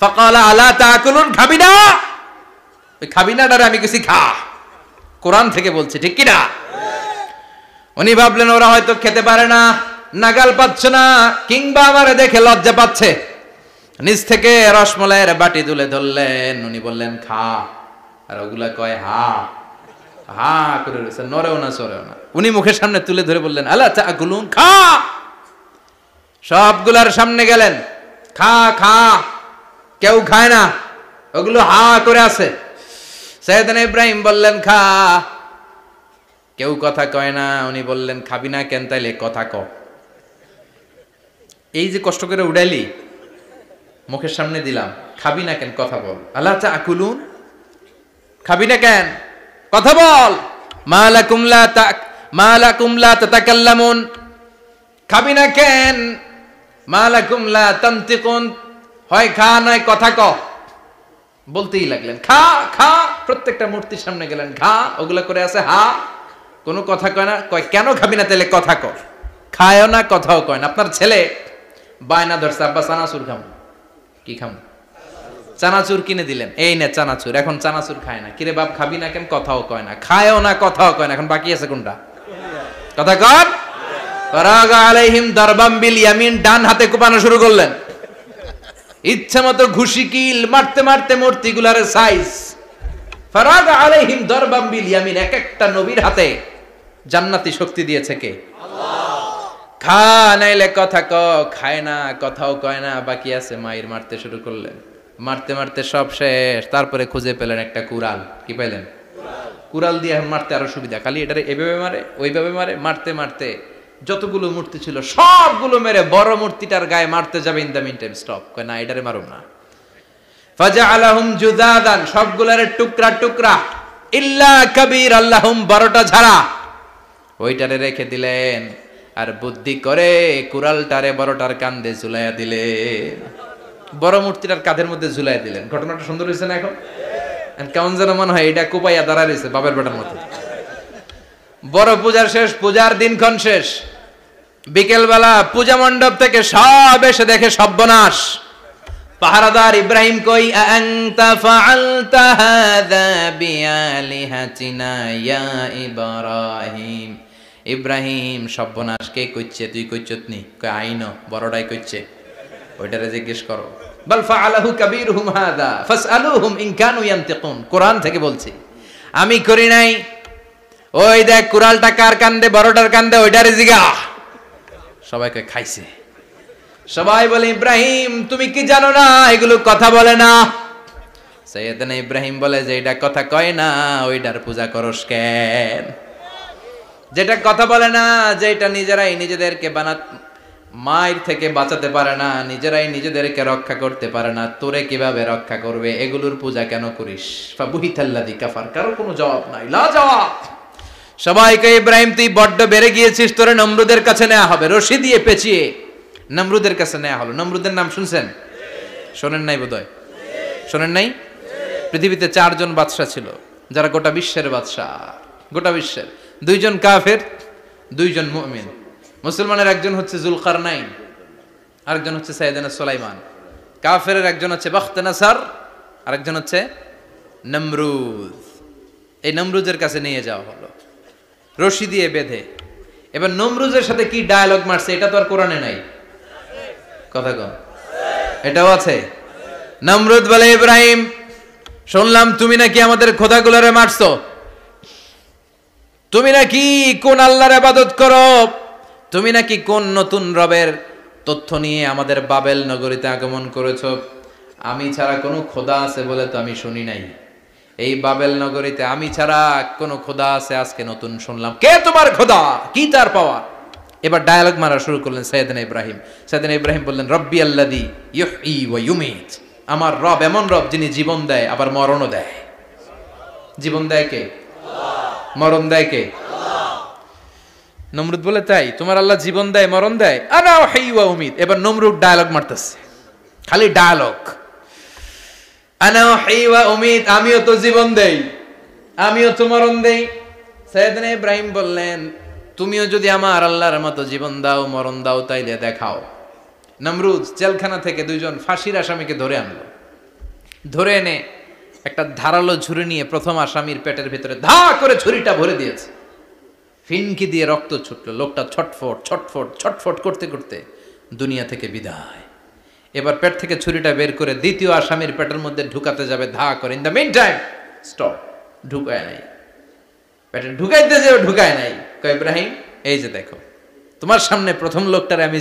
ফাকালা আলা তাকুলুন, খাবি না? ওই খাবি না ডারে আমি কিছু খা, কোরআন থেকে বলছে, ঠিক কি না? উনি ভাবলেন ওরা হয়তো খেতে পারে না, নাগাল পাচ্ছে না, কিংবা আমারে দেখে লজ্জা পাচ্ছে। নিজ থেকে রসমালাইয়ের বাটি তুলে ধরলেন, উনি বললেন খা, আর ওগুলা কয় হা। হা করে রয়েছে, নড়েও না চড়েও না। উনি মুখের সামনে তুলে ধরে বললেন, আলা তাকুলুন, খা। সবগুলার সামনে গেলেন, খা খা। কেউ খায় না, ওগুলো হা করে আছে। সাইয়েদনা ইব্রাহিম বললেন, খা। কেউ কথা কয় না। উনি বললেন, খাবি না কেন? তাইলে কথা ক। এই যে কষ্ট করে উড়াইলি, মুখের সামনে দিলাম, খাবি না কেন? কথা বল। আলা তাকুলুন, খাবি না কেন? কথা বল। মালাকুম লা তাতাকাল্লামুন, খাবি না কেন? মালাকুম লা তানতিকুন, হয় খা নয় কথা ক। বলতেই লাগলেন, খা খা। প্রত্যেকটা মূর্তির সামনে গেলেন, খা। ওগুলা করে আছে হা, কোনো কথা কয় না। কয় কেন খাবি না? তাহলে কথা ক। খায়ও না, কথাও কয় না। আপনার ছেলে বায়না ধরছে, আব্বা চানাচুর খাম। কি খাম? চানাচুর কিনে দিলেন, এই নে চানাচুর। এখন চানাচুর খায় না। কিরে বাপ, খাবি না কেন? কথাও কয় না। খায়ও না, কথাও কয় না। এখন বাকি আছে কোনটা? কথা কর। ফারাগা আলাইহিম দারবাম বিল ইয়ামিন, ডান হাতে কোপানো শুরু করলেন। ইচ্ছা মতো ঘুষি কিল মারতে মারতে মূর্তিগুলার সাইজ। ফারাগা আলাইহিম দারবাম বিল ইয়ামিন, এক একটা নবীর হাতে জান্নাতি শক্তি দিয়েছে কে? আল্লাহ। খা নাইলে কথা ক। খায় না, কথাও কয় না, বাকি আছে। মায়ের মারতে শুরু করলেন। মারতে মারতে সব শেষ। তারপরে খুঁজে পেলেন একটা কুড়াল। কি পেলেন? কুড়াল দিয়ে এখন মারতে আরো সুবিধা। খালি এটারে এভাবে মারে, ওইভাবে মারে। মারতে মারতে যতগুলো মূর্তি ছিল সবগুলো মেরে বড় মূর্তিটার গায়ে মারতে যাবে। In the meantime stop, কয় না এটারে মারুম না। ফাজআলাহুম জুদাদান, সবগুলারে টুকরা টুকরা। ইল্লা কাবীর আল্লাহুম, বড়টা ছাড়া ওইটারে রেখে দিলেন। আর বুদ্ধি করে কুড়ালটারে বড়টার কাঁধে ঝুলাইয়া দিলেন। বড় মূর্তিটার কাঁধের মধ্যে ঝুলাই দিলেন। ঘটনাটা সুন্দর হয়েছে না? এখন কেমন যেন মনে হয় এটা কোপাইয়া দাঁড়া রয়েছে বাবের বেটার মতো। বড় পূজার শেষ, পূজার দিনক্ষণ শেষ। বিকেলবেলা পূজা মণ্ডপ থেকে সব এসে দেখে সর্বনাশ। পাহারাদার ইব্রাহিম কই, আনতা ফাআলতা হাযা বিআলিহাতিনা ইয়া ইব্রাহিম। ইব্রাহিম, সর্বনাশ কে কইছে? তুই কইছত নি? কয় আইনো, বড়টাই কইছে। ওইটারে জিজ্ঞেস করো। বাল ফাআলাহু কাবীরুহুম হাযা ফাসআলুহুম ইন কানু ইয়ানতিকুন। কোরআন থেকে বলছি, আমি করি নাই। ওই দেখ কুড়ালটা কার কান্দে? বড়টার কান্দে, ওইটারে জিগা। সবাইকে খাইছে। সবাই বলে, ইব্রাহিম তুমি কি জানো না এগুলো কথা বলে না? সাইয়েদনা ইব্রাহিম বলে, যে এটা কথা কয় না ওইটার পূজা করস কেন? যেটা কথা বলে না, যেটা নিজেরাই নিজেদেরকে মায়ের থেকে বাঁচাতে পারে না, নিজেরাই নিজেদেরকে রক্ষা করতে পারে না, তোরে কিভাবে রক্ষা করবে? এগুলোর পূজা কেন করিস? ফাবুহিতাল্লাযী কাফার। কারো কোনো জবাব নাই, লা জবাব। সবাইকে, ইব্রাহিম তুই বড্ড বেড়ে গিয়েছিস, তোরে নমরুদের কাছে নেওয়া হবে। রশি দিয়ে পেঁচিয়ে নমরুদের কাছে নেওয়া হলো। নমরুদের নাম শুনছেন? শোনেন নাই বোধহয়। শোনেন নাই? পৃথিবীতে 4 জন বাদশা ছিল, যারা গোটা বিশ্বের বাদশা। গোটা বিশ্বের 2 জন কাফের, 2 জন মুমিন। মুসলমানের একজন হচ্ছে জুলকারনাইন, আরেকজন হচ্ছে সাইয়েদনা সুলাইমান। কাফেরের একজন হচ্ছে বাখতানাসার, আরেকজন হচ্ছে নমরুদ। এই নমরুদের কাছে নিয়ে যাওয়া হলো রশি দিয়ে বেঁধে। এবার নমরুদের সাথে কি ডায়ালগ মারছে এটা তো আর কোরআনে নাই। কথা কন, এটাও আছে। নমরুদ বলে, ইব্রাহিম শুনলাম তুমি নাকি আমাদের খোদাগুলোরে মারছো। তুমি নাকি কোন আল্লাহর ইবাদত করো। তুমি নাকি কোন নতুন রবের তথ্য নিয়ে আমাদের বাবেল নগরীতে আগমন করেছো। আমি ছাড়া কোনো খোদা আছে বলে তো আমি শুনি নাই। এই বাবেল নগরীতে আমি ছাড়া কোনো খোদা আছে আজকে নতুন শুনলাম। কে তোমার খোদা? কি তার পাওয়া? এবার ডায়ালগ মারা শুরু করলেন সাইয়েদনা ইব্রাহিম। সাইয়েদনা ইব্রাহিম বললেন, রব্বি আল্লাযী ইউহয়ী ওয়া ইউমীত। আমার রব এমন রব যিনি জীবন দেয় আবার মরণও দেয়। জীবন দেয় কে? আল্লাহ। মরণ দেয় কে? আল্লাহ। নমরুদ বলে, তাই তোমার আল্লাহ জীবন দেয় মরণ দেয়? আনা উহয়ী ওয়া উমীত। এবার নমরুদ ডায়ালগ মারতেছে, খালি ডায়ালগ। আনা উহয়ী ওয়া উমীত, আমিও তো জীবন দেই, আমিও তো মরণ দেই। সাইয়েদনা ইব্রাহিম বললেন, তুমিও যদি আমার আল্লাহর মতো জীবন দাও মরণ দাও তাইলে দেখাও। নমরুদ জেলখানা থেকে 2 জন ফাঁসির আসামিকে ধরে আনলো। ধরে এনে একটা ধারালো ছুরি নিয়ে প্রথম আসামির পেটের ভিতরে ধা করে ছুরিটা ভরে দিয়েছে। ফিনকি দিয়ে রক্ত ছুটলো। লোকটা ছটফট ছটফট ছটফট করতে করতে দুনিয়া থেকে বিদায়। এবার পেট থেকে ছুরিটা বের করে দ্বিতীয় আসামির পেটের মধ্যে ঢুকাতে যাবে ধা করে। In the meantime stop, ঢুকায় নাই। পেটে ঢুকাইতে যে ঢুকায় নাই। কয় ইব্রাহিম এই যে দেখো তোমার সামনে প্রথম লোকটারে আমি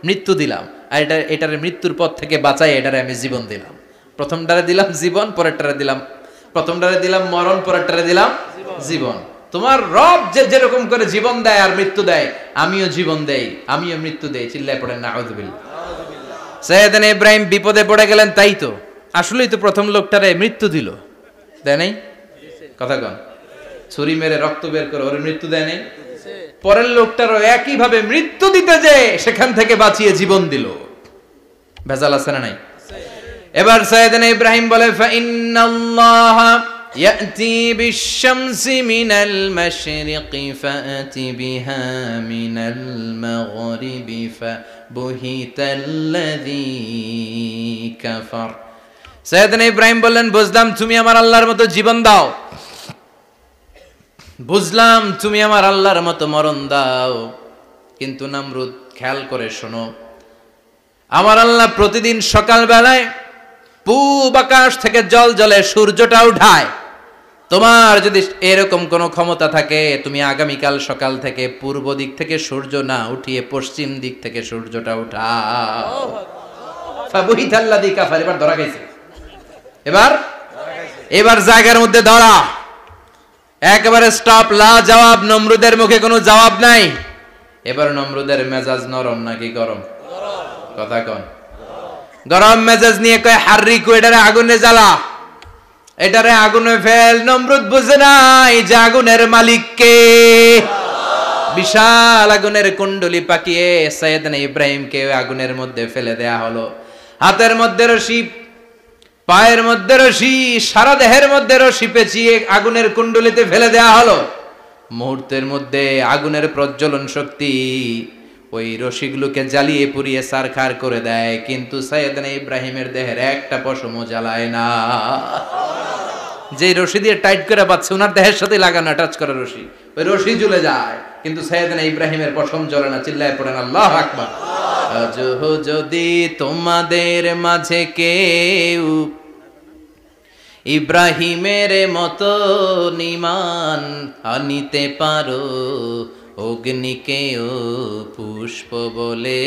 মৃত্যু দিলাম, আর এটারে মৃত্যুর পথ থেকে বাঁচাই এটারে আমি জীবন দিলাম। প্রথমটারে দিলাম জীবন, পরেরটারে দিলাম, প্রথমটারে দিলাম মরণ, পরেরটারে দিলাম জীবন। তোমার রব যে যেরকম করে জীবন দেয় আর মৃত্যু দেয়, আমিও জীবন দেই, আমিও মৃত্যু দেই। চিল্লায় পড়েন নাউযুবিল্লাহ। সাইয়েদনা ইব্রাহিম বিপদে পড়ে গেলেন, তাই তো আসলেই তো প্রথম লোকটারে মৃত্যু দিল, দেয় নাই? কথা কন, ছুরি মেরে রক্ত বের করে ওর মৃত্যু দেয় নাই? পরের লোকটারও একই ভাবে মৃত্যু দিতে যে সেখান থেকে বাঁচিয়ে জীবন দিল। ভেজাল আছে না নাই? এবার সাইয়েদনা ইব্রাহিম বলে ফাইন্নাল্লাহা ইয়াতি বিশ-শামসি মিনাল মাশরিকি ফাআতি বিহা মিনাল মাগরিবি ফাবুহিতাল্লাযী কাফার। সাইয়েদনা ইব্রাহিম বললেন বুঝলাম তুমি আমার আল্লাহর মতো জীবন দাও, বুঝলাম তুমি আমার আল্লাহর মতো মরণ দাও, কিন্তু নমরুদ খেয়াল করে শোনো, আমার আল্লাহ প্রতিদিন সকাল বেলায় পূব আকাশ থেকে জল জলে সূর্যটা উঠায়। তোমার যদি এরকম কোন ক্ষমতা থাকে, তুমি আগামীকাল সকাল থেকে পূর্ব দিক থেকে সূর্য না উঠিয়ে পশ্চিম দিক থেকে সূর্যটা উঠাও। ফাবুহিতাল্লাযী কাফার। এবার ধরা গেছে, এবার জায়গার মধ্যে ধরা, একেবারে স্টপ, লা জবাব। নমরুদের মুখে কোনো জবাব নাই। এবার নমরুদের মেজাজ নরম নাকি গরম? কথা কন। গরম মেজাজ নিয়ে কয় হাররিকু, এটারে আগুনে জ্বালা, এটারে আগুনে ফেল। নমরুদ বুঝে নাই যে আগুনের মালিক কে। বিশাল আগুনের কুণ্ডলি পাকিয়ে সাইয়েদনা ইব্রাহিমকে আগুনের মধ্যে ফেলে দেয়া হলো। হাতের মধ্যে রশি, পায়ের মধ্যে রশি, সারা দেহের মধ্যে রশি পেঁচিয়ে আগুনের কুণ্ডলিতে ফেলে দেয়া হলো। মুহূর্তের মধ্যে আগুনের প্রজ্বলন শক্তি ওই রশিগুলোকে জ্বালিয়ে পুড়িয়ে ছারখার করে দেয়, কিন্তু সাইয়েদনা ইব্রাহিমের দেহের একটা পশমও জ্বালায় না। যে রশি দিয়ে টাইট করে বাঁধছে, ওনার দেহের সাথে লাগানো টাচ করা রশি, ওই রশি জ্বলে যায়, কিন্তু সাইয়েদনা ইব্রাহিমের পশম জ্বলে না। চিল্লায় পড়েন আল্লাহু আকবার। আজ যদি তোমাদের মাঝে কেউ ইব্রাহিমের মতো ঈমান আনিতে পারো, অগ্নিকেও পুষ্প বলে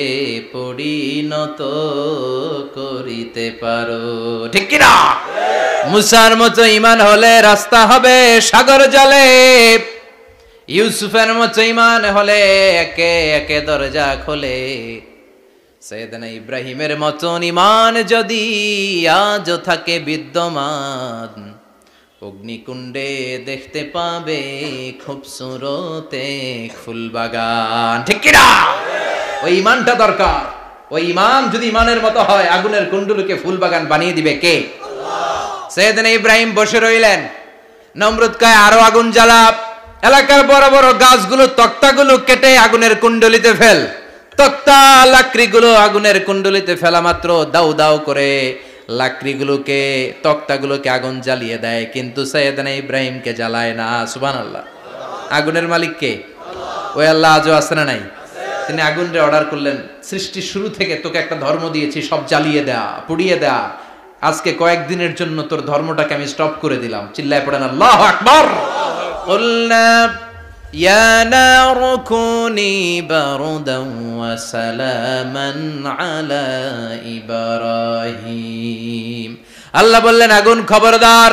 পরিণত করিতে পারো, ঠিক কি না? মুসার মতো ঈমান হলে রাস্তা হবে সাগর জলে, ইউসুফের মতো ঈমান হলে একে একে দরজা খোলে। সাইয়েদনা ইব্রাহিমের মতন ঈমান যদি আজও থাকে বিদ্যমান, অগ্নিকুণ্ডে দেখতে পাবে খুবসুরত এক ফুলবাগান, ঠিক কি না? ওই ঈমানটা দরকার। ওই ঈমান যদি ঈমানের মতো হয়, আগুনের কুণ্ডুলকে ফুলবাগান বানিয়ে দিবে কে? আল্লাহ। সাইয়েদনা ইব্রাহিম বসে রইলেন। নমরুদ কয় আরো আগুন জ্বালা, এলাকার বড় বড় গাছগুলো, তক্তাগুলো কেটে আগুনের কুণ্ডলিতে ফেল। তক্তা লাকড়িগুলো আগুনের কুণ্ডলিতে ফেলা মাত্র দাউ দাউ করে লাকড়িগুলোকে, তক্তাগুলোকে আগুন জ্বালিয়ে দেয়, কিন্তু সাইয়েদনা ইব্রাহিমকে জ্বালায় না। সুবহানাল্লাহ। আগুনের মালিক কে? ওই আল্লাহ আজও আছে না নাই? তিনি আগুনরে অর্ডার করলেন, সৃষ্টির শুরু থেকে তোকে একটা ধর্ম দিয়েছি, সব জ্বালিয়ে দেয়া, পুড়িয়ে দেয়া, আজকে কয়েকদিনের জন্য তোর ধর্মটাকে আমি স্টপ করে দিলাম। চিল্লায় পড়েন আল্লাহু আকবার। কুলনা ইয়া নারু কুনি বারদান ওয়া সালামান আলা ইব্রাহিম। আল্লাহ বললেন আগুন খবরদার,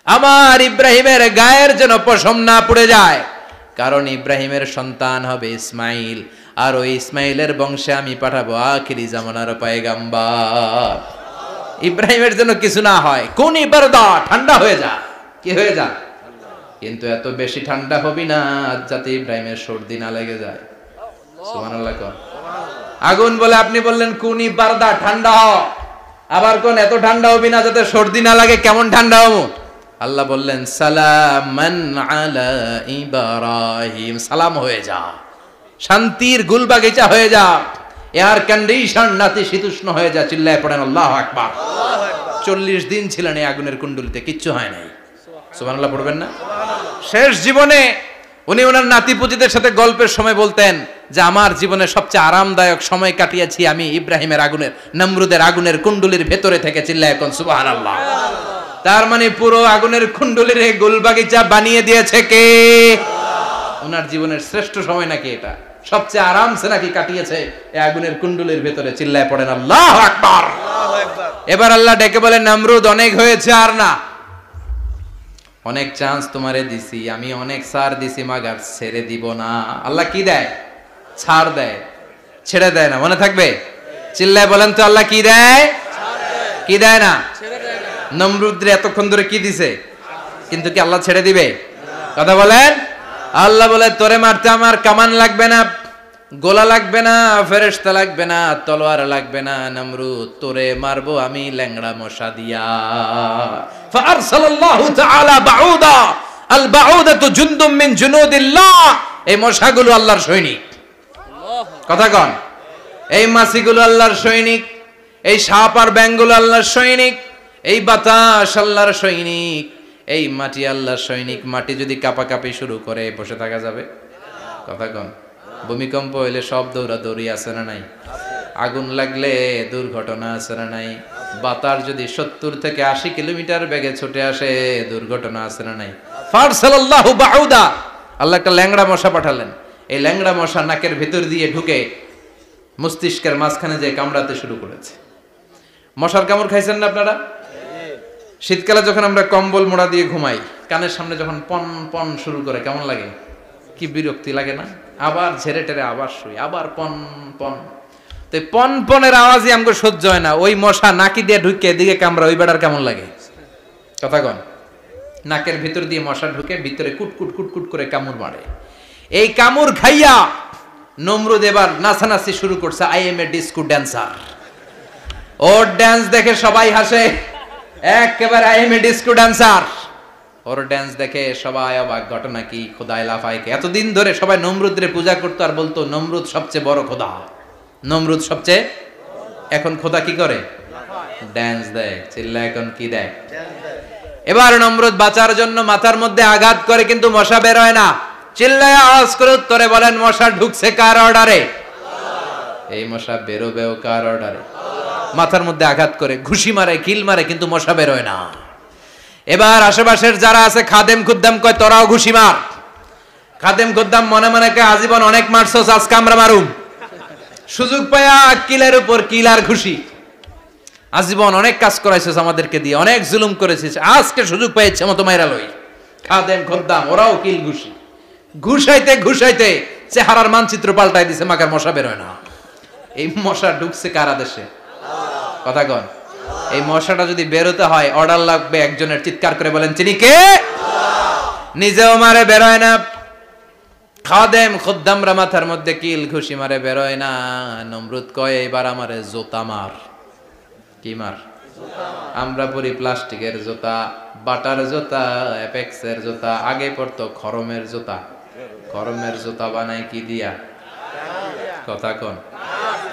আমার ইব্রাহিমের গায়ের যেন পশম না পুড়ে যায়, কারণ ইব্রাহিমের সন্তান হবে ইসমাইল, আর ওই ইসমাইলের বংশে আমি পাঠাবো আখিরি জামানার পয়গাম্বর। ইব্রাহিমের জন্য কিছু না হয়, কুনি বারদা, ঠান্ডা হয়ে যা। কি হয়ে যা? কিন্তু এত বেশি ঠান্ডা হবি না যাতে ইব্রাহিমের সর্দি না লেগে যায়। সুবহানাল্লাহ। আগুন বলে আপনি বললেন কুনি বারদা, ঠান্ডা হ, আবার কোন এত ঠান্ডা হবি না যাতে সর্দি না লাগে। কেমন ঠান্ডা হবো? আল্লাহ বললেন সালামান আলা ইব্রাহিম, সালাম হয়ে যা, শান্তির গুলবাগিচা হয়ে যা, এয়ার কন্ডিশন নাতিশীতোষ্ণ হয়ে যা। চিল্লায় পড়েন আল্লাহু আকবার। 40 দিন ছিলেন এই আগুনের কুণ্ডলিতে, কিচ্ছু হয় নাই। সুবহানাল্লাহ পড়বেন না? শেষ জীবনে উনি ওনার নাতিপুতিদের সাথে গল্পের সময় বলতেন যে আমার জীবনের সবচেয়ে আরামদায়ক সময় কাটিয়েছি আমি ইব্রাহিমের আগুনের, নমরুদের আগুনের কুণ্ডলির ভেতরে থেকে। চিল্লায় এখন সুবহানাল্লাহ। তার মানে পুরো আগুনের কুণ্ডলীর গোলবাগিচা বানিয়ে দিয়েছে কে? ওনার জীবনের শ্রেষ্ঠ সময় নাকি এটা, সবচেয়ে আরামসে নাকি কাটিয়েছে এই আগুনের কুণ্ডলীর ভেতরে। চিল্লায় পড়েন আল্লাহু আকবার। এবার আল্লাহ ডেকে বলেন, নমরুদ অনেক হয়েছে, আর না, অনেক চান্স তোমারে দিছি আমি, অনেক ছাড় দিছি, মাগার ছেড়ে দিব না। আল্লাহ কি দেয়? ছাড় দেয়, ছেড়ে দেয় না। মনে থাকবে? চিল্লায় বলেন তো, আল্লাহ কি দেয়? কি দেয় না? নমরুদরে এতক্ষণ ধরে কি দিছে, কিন্তু কি আল্লাহ ছেড়ে দিবে? কথা বলেন। আল্লাহ বলে, তোরে মারতে আমার কামান লাগবে না, গোলা লাগবে না, ফেরেশতা লাগবে না, তলোয়ার লাগবে না, নমরুদ তোরে মারবো আমি ল্যাংড়া মশা দিয়া। ফারসালাল্লাহু তাআলা বাউদা, আল বাউদাতু জুনদুম মিন জুনুদিল্লাহ। এই মশাগুলো আল্লাহর সৈনিক। কথা কন। এই মাছিগুলো আল্লাহর সৈনিক, এই সাপ আর ব্যাঙগুলো আল্লাহর সৈনিক, এই বাতাস আল্লাহর সৈনিক, এই মাটি আল্লাহর সৈনিক। মাটি যদি কাঁপাকাঁপি শুরু করে, বসে থাকা যাবে? কথা কন। ভূমিকম্প হইলে সব দৌড়াদৌড়ি আছে না নাই? আগুন লাগলে দুর্ঘটনা আছে না নাই? বাতাস যদি 70 থেকে 80 কিলোমিটার বেগে ছুটে আসে, দুর্ঘটনা আছে না নাই? ফারসালাল্লাহু বাউদা, আল্লাহ একটা ল্যাংড়া মশা পাঠালেন। এই ল্যাংড়া মশা নাকের ভিতর দিয়ে ঢুকে মস্তিষ্কের মাঝখানে যে কামড়াতে শুরু করেছে। মশার কামড় খাইছেন না আপনারা? শীতকালে যখন আমরা কম্বল মোড়া দিয়ে ঘুমাই, কানের সামনে যখন পন পন শুরু করে, কেমন লাগে? কি বিরক্তি লাগে না? আবার ঝেড়ে টেরে আবার শুই, আবার পন পন। তো পন পনের আওয়াজই আমাকে সহ্য হয় না। ওই মশা নাকি দিয়ে ঢুকে এদিকে কামড়া, ওই বেড়ার কেমন লাগে? কথা কন। নাকের ভিতর দিয়ে মশা ঢুকে ভিতরে কুটকুট কুটকুট করে কামড় মারে। এই কামড় খাইয়া নমরুদ এবার নাচানাচি শুরু করছে। I M A disco dancer. Or dance দেখে সবাই হাসে, একেবারে I M A disco dancer. Or dance দেখে সবাই অবাক। ঘটনা কি? খোদায় লাফাইকে। এতদিন ধরে সবাই নমরুদরে পূজা করতো আর বলতো নমরুদ সবচেয়ে বড় খোদা, নমরুদ সবচেয়ে। এখন খোদা কি করে? ড্যান্স দেয়। চিল্লা এখন কি দেয়? এবার নমরুদ বাঁচার জন্য মাথার মধ্যে আঘাত করে, কিন্তু মশা বের হয় না। চিল্লায় আওয়াজ করে উত্তরে বলেন, মশা ঢুকছে কার অর্ডারে? এই মশা বেরোবেও কার অর্ডারে? মাথার মধ্যে আঘাত করে ঘুষি মারে, কিল মারে, কিন্তু মশা বের হয় না। এবার আশেপাশের যারা আছে খাদেম খুদ্দাম কয়, তোরাও ঘুষি মার। খাদেম খুদ্দাম মনে মনে কয়, আজীবন অনেক মারছস, আজকে আমরা মারুম। সুযোগ পায়া কিলের উপর কিল আর ঘুষি। আজীবন অনেক কাজ করাইছিস আমাদেরকে দিয়ে, অনেক জুলুম করেছিস, আজকে সুযোগ পাইছে মতো মাইরা লই। খাদেম খুদ্দাম ওরাও কিল ঘুষি। ঘুষাইতে ঘুষাইতে চেহারার মানচিত্র পাল্টাই দিছে, মাকার মশা বের হয় না। এই মশা ঢুকছে কার আদেশে? কথা কন। এই মশাটা যদি বেরোতে হয়, অর্ডার লাগবে একজনের। চিৎকার করে বলেন, চিনি কে? নিজেও মারে, বেরোয় না। খাদেম খুদ্দামরা মাথার মধ্যে কিল ঘুষি মারে, বেরোয় না। নমরুদ কয়, এবার আমারে জুতা মার। কি মার? আমরা পরি প্লাস্টিকের জুতা, বাটার জুতা, অ্যাপেক্সের জুতা। আগে পড়তো খরমের জুতা। খরমের জুতা বানায় কি দিয়া? কথা কন।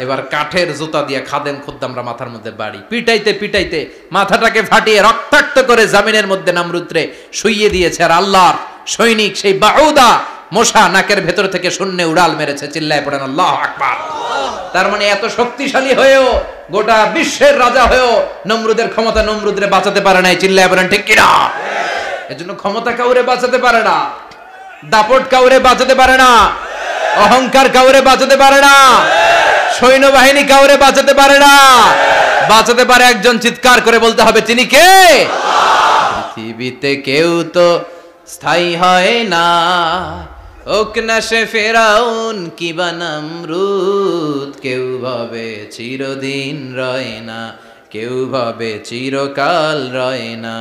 এবার কাঠের জুতা দিয়ে খাদেম খুদ্দামরা মাথার মধ্যে বাড়ি। পিটাইতে পিটাইতে মাথাটাকে ফাটিয়ে রক্তাক্ত করে জামিনের মধ্যে নমরুদরে শুইয়ে দিয়েছে। আর আল্লাহর সৈনিক সেই বাউদা মশা নাকের ভেতর থেকে শূন্যে উড়াল মেরেছে। চিল্লায় পড়েন আল্লাহু আকবার। তার মানে এত শক্তিশালী হয়েও, গোটা বিশ্বের রাজা হয়েও নমরুদের ক্ষমতা নমরুদরে বাঁচাতে পারে নাই। চিল্লায় পড়েন ঠিক কিনা? এজন্য ক্ষমতা কাউরে বাঁচাতে পারে না, দাপট কাউরে বাঁচাতে পারে না, অহংকার কাউরে বাঁচাতে পারে না, সৈন্যবাহিনী কাউরে বাঁচাতে পারে না। বাঁচাতে পারে একজন। চিৎকার করে বলতে হবে, তিনি কে? পৃথিবীতে কেউ তো স্থায়ী হয় না, হোক না সে ফেরাউন কিবা নমরুদ। কেউ ভাবে চিরদিন রয় না, কেউ ভাবে চিরকাল রয় না।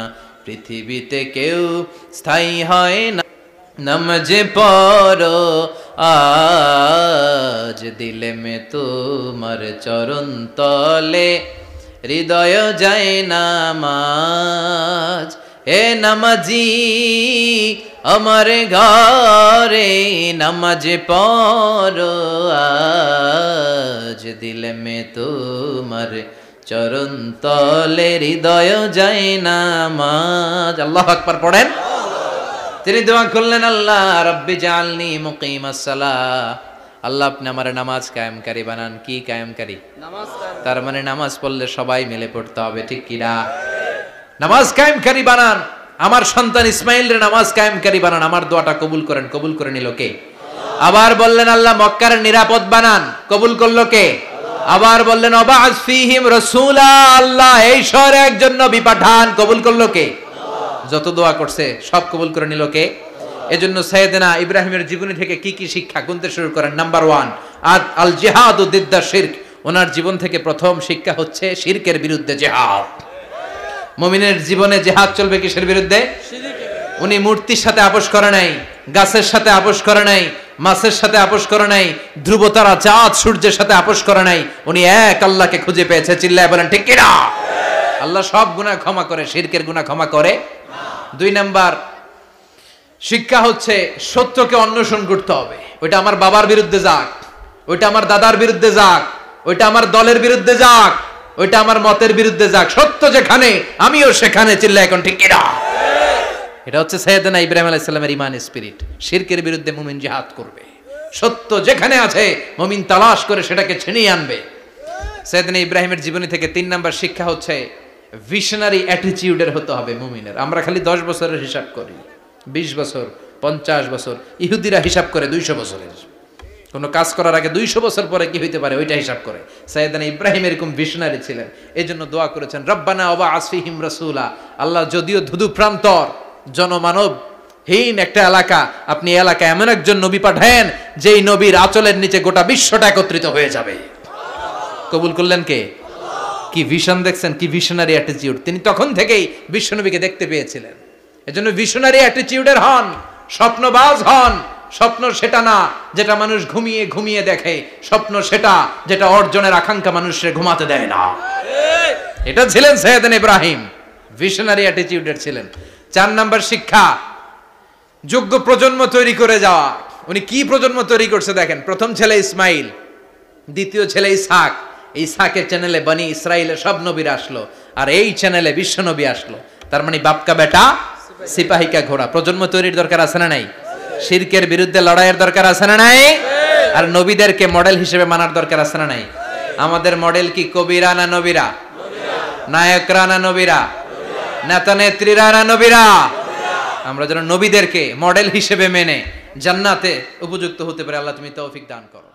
পৃথিবীতে কেউ স্থায়ী হয় না। নমজে পড়ো আজ দিলে মে তোমার চরণ তলে, হৃদয় যায় নামাজ। হে নামাজি আমার ঘরে, নামাজে পড়ো আজ দিলে মে তোমার চরণ তলে, হৃদয় যায় নামাজ। আল্লাহু আকবার পড়েন। তিনি দোয়া করলেন, আল্লাহ রব্বি জাআলনি মুকিমাস সালাহ। আল্লাহ আপনি আমার নামাজ কায়েমকারী বানান। কি কায়েমকারী? নামাজ। তার মানে নামাজ পড়লে সবাই মিলে পড়তে হবে, ঠিক কি না? নামাজ কায়েমকারী বানান, আমার সন্তান ইসমাইলের নামাজ কায়েমকারী বানান, আমার দোয়াটা কবুল করেন। কবুল করে নিল কে? আবার বললেন আল্লাহ মক্কার নিরাপদ বানান, কবুল করলো কে? আবার বললেন ওয়াবা'আস ফীহিম রাসূলা, আল্লাহ এই শহরে একজন নবী পাঠান, কবুল করলো কে? যত দোয়া করছে সব কবুল করে নিল কে? এজন্য সাইয়েদনা ইব্রাহিমের জীবনী থেকে কি কি শিক্ষা গুনতে শুরু করেন। নাম্বার 1, আল জিহাদু দিদ্দা শিরক। ওনার জীবন থেকে প্রথম শিক্ষা হচ্ছে শিরকের বিরুদ্ধে জিহাদ। মুমিনের জীবনে জিহাদ চলবে কিসের বিরুদ্ধে? উনি মূর্তির সাথে আপোষ করে নাই, গাছের সাথে আপোষ করে নাই, মাছের সাথে আপোষ করে নাই, ধ্রুবতারা চাঁদ সূর্যের সাথে আপোষ করে নাই। উনি এক আল্লাহকে খুঁজে পেয়েছে। চিল্লায় বলেন ঠিক কিনা? আল্লাহ সব গুনাহ ক্ষমা করে, শিরকের গুনাহ ক্ষমা করে না। 2 নাম্বার শিক্ষা হচ্ছে সত্যকে অন্বেষণ করতে হবে। ওইটা আমার বাবার বিরুদ্ধে যাক, ওইটা আমার দাদার বিরুদ্ধে যাক, ওইটা আমার দলের বিরুদ্ধে যাক, ওইটা আমার মতের বিরুদ্ধে যাক, সত্য যেখানে আমিও সেখানে। চিল্লায় এখন ঠিক কিনা? এটা হচ্ছে সাইয়েদনা ইব্রাহিম আলাইহিস সালামের ঈমান স্পিরিট। শিরকের বিরুদ্ধে মুমিন জিহাদ করবে। সত্য যেখানে আছে মুমিন তালাশ করে সেটাকে ছিনিয়ে আনবে। সাইয়েদনা ইব্রাহিমের জীবনী থেকে 3 নাম্বার শিক্ষা হচ্ছে ভিশনারি অ্যাটিটিউডের হতে হবে মুমিনের। আমরা খালি 10 বছরের হিসাব করি, 20 বছর, 50 বছর। ইহুদিরা হিসাব করে 200 বছরের। কোন কাজ করার আগে 200 বছর পরে কি হইতে পারে ওইটা হিসাব করে। সাইয়েদনা ইব্রাহিম এরকম ভিশনারি ছিলেন। এজন্য দোয়া করেছেন রব্বানা ওয়াবা'আস ফীহিম রাসূলা। আল্লাহ যদিও ধুধু প্রান্তর জনমানব হীন একটা এলাকা, আপনি এলাকায় এমন একজন নবী পাঠায়েন যেই নবীর আঁচলের নিচে গোটা বিশ্বটা একত্রিত হয়ে যাবে। কবুল করলেন কে? কি ভিশন দেখছেন, কি ভিশনারি অ্যাটিটিউড। তিনি তখন থেকেই বিশ্বনবীকে দেখতে পেয়েছিলেন। এজন্য ভিশনারি অ্যাটিটিউডের হন, স্বপ্নবাজ হন। স্বপ্ন সেটা না যেটা মানুষ ঘুমিয়ে ঘুমিয়ে দেখে, স্বপ্ন সেটা যেটা অর্জনের আকাঙ্ক্ষা মানুষকে ঘুমাতে দেয় না। এটা ছিলেন সাইয়েদনা ইব্রাহিম, ভিশনারি অ্যাটিটিউডের ছিলেন। 4 নাম্বার শিক্ষা যোগ্য প্রজন্ম তৈরি করে যাওয়া। উনি কি প্রজন্ম তৈরি করছে দেখেন। প্রথম ছেলে ইসমাইল, দ্বিতীয় ছেলে ইসহাক। ইসহাকের চ্যানেলে বনি ইসরাইলের সব নবীরা আসলো, আর এই চ্যানেলে বিশ্ব নবী আসলো। তার মানে বাপকা বেটা সিপাহিকা ঘোড়া। প্রজন্ম তৈরির দরকার আছে না নাই? শিরকের বিরুদ্ধে লড়াইয়ের দরকার আছে না নাই? আর নবীদেরকে মডেল হিসেবে মানার দরকার আছে না নাই? আমাদের মডেল কি কবিরা না নবীরা? নায়করা না নবীরা? নেতা নেত্রীরা না নবীরা? আমরা যেন নবীদেরকে মডেল হিসেবে মেনে জান্নাতে উপযুক্ত হতে পারে। আল্লাহ তুমি তৌফিক দান করো।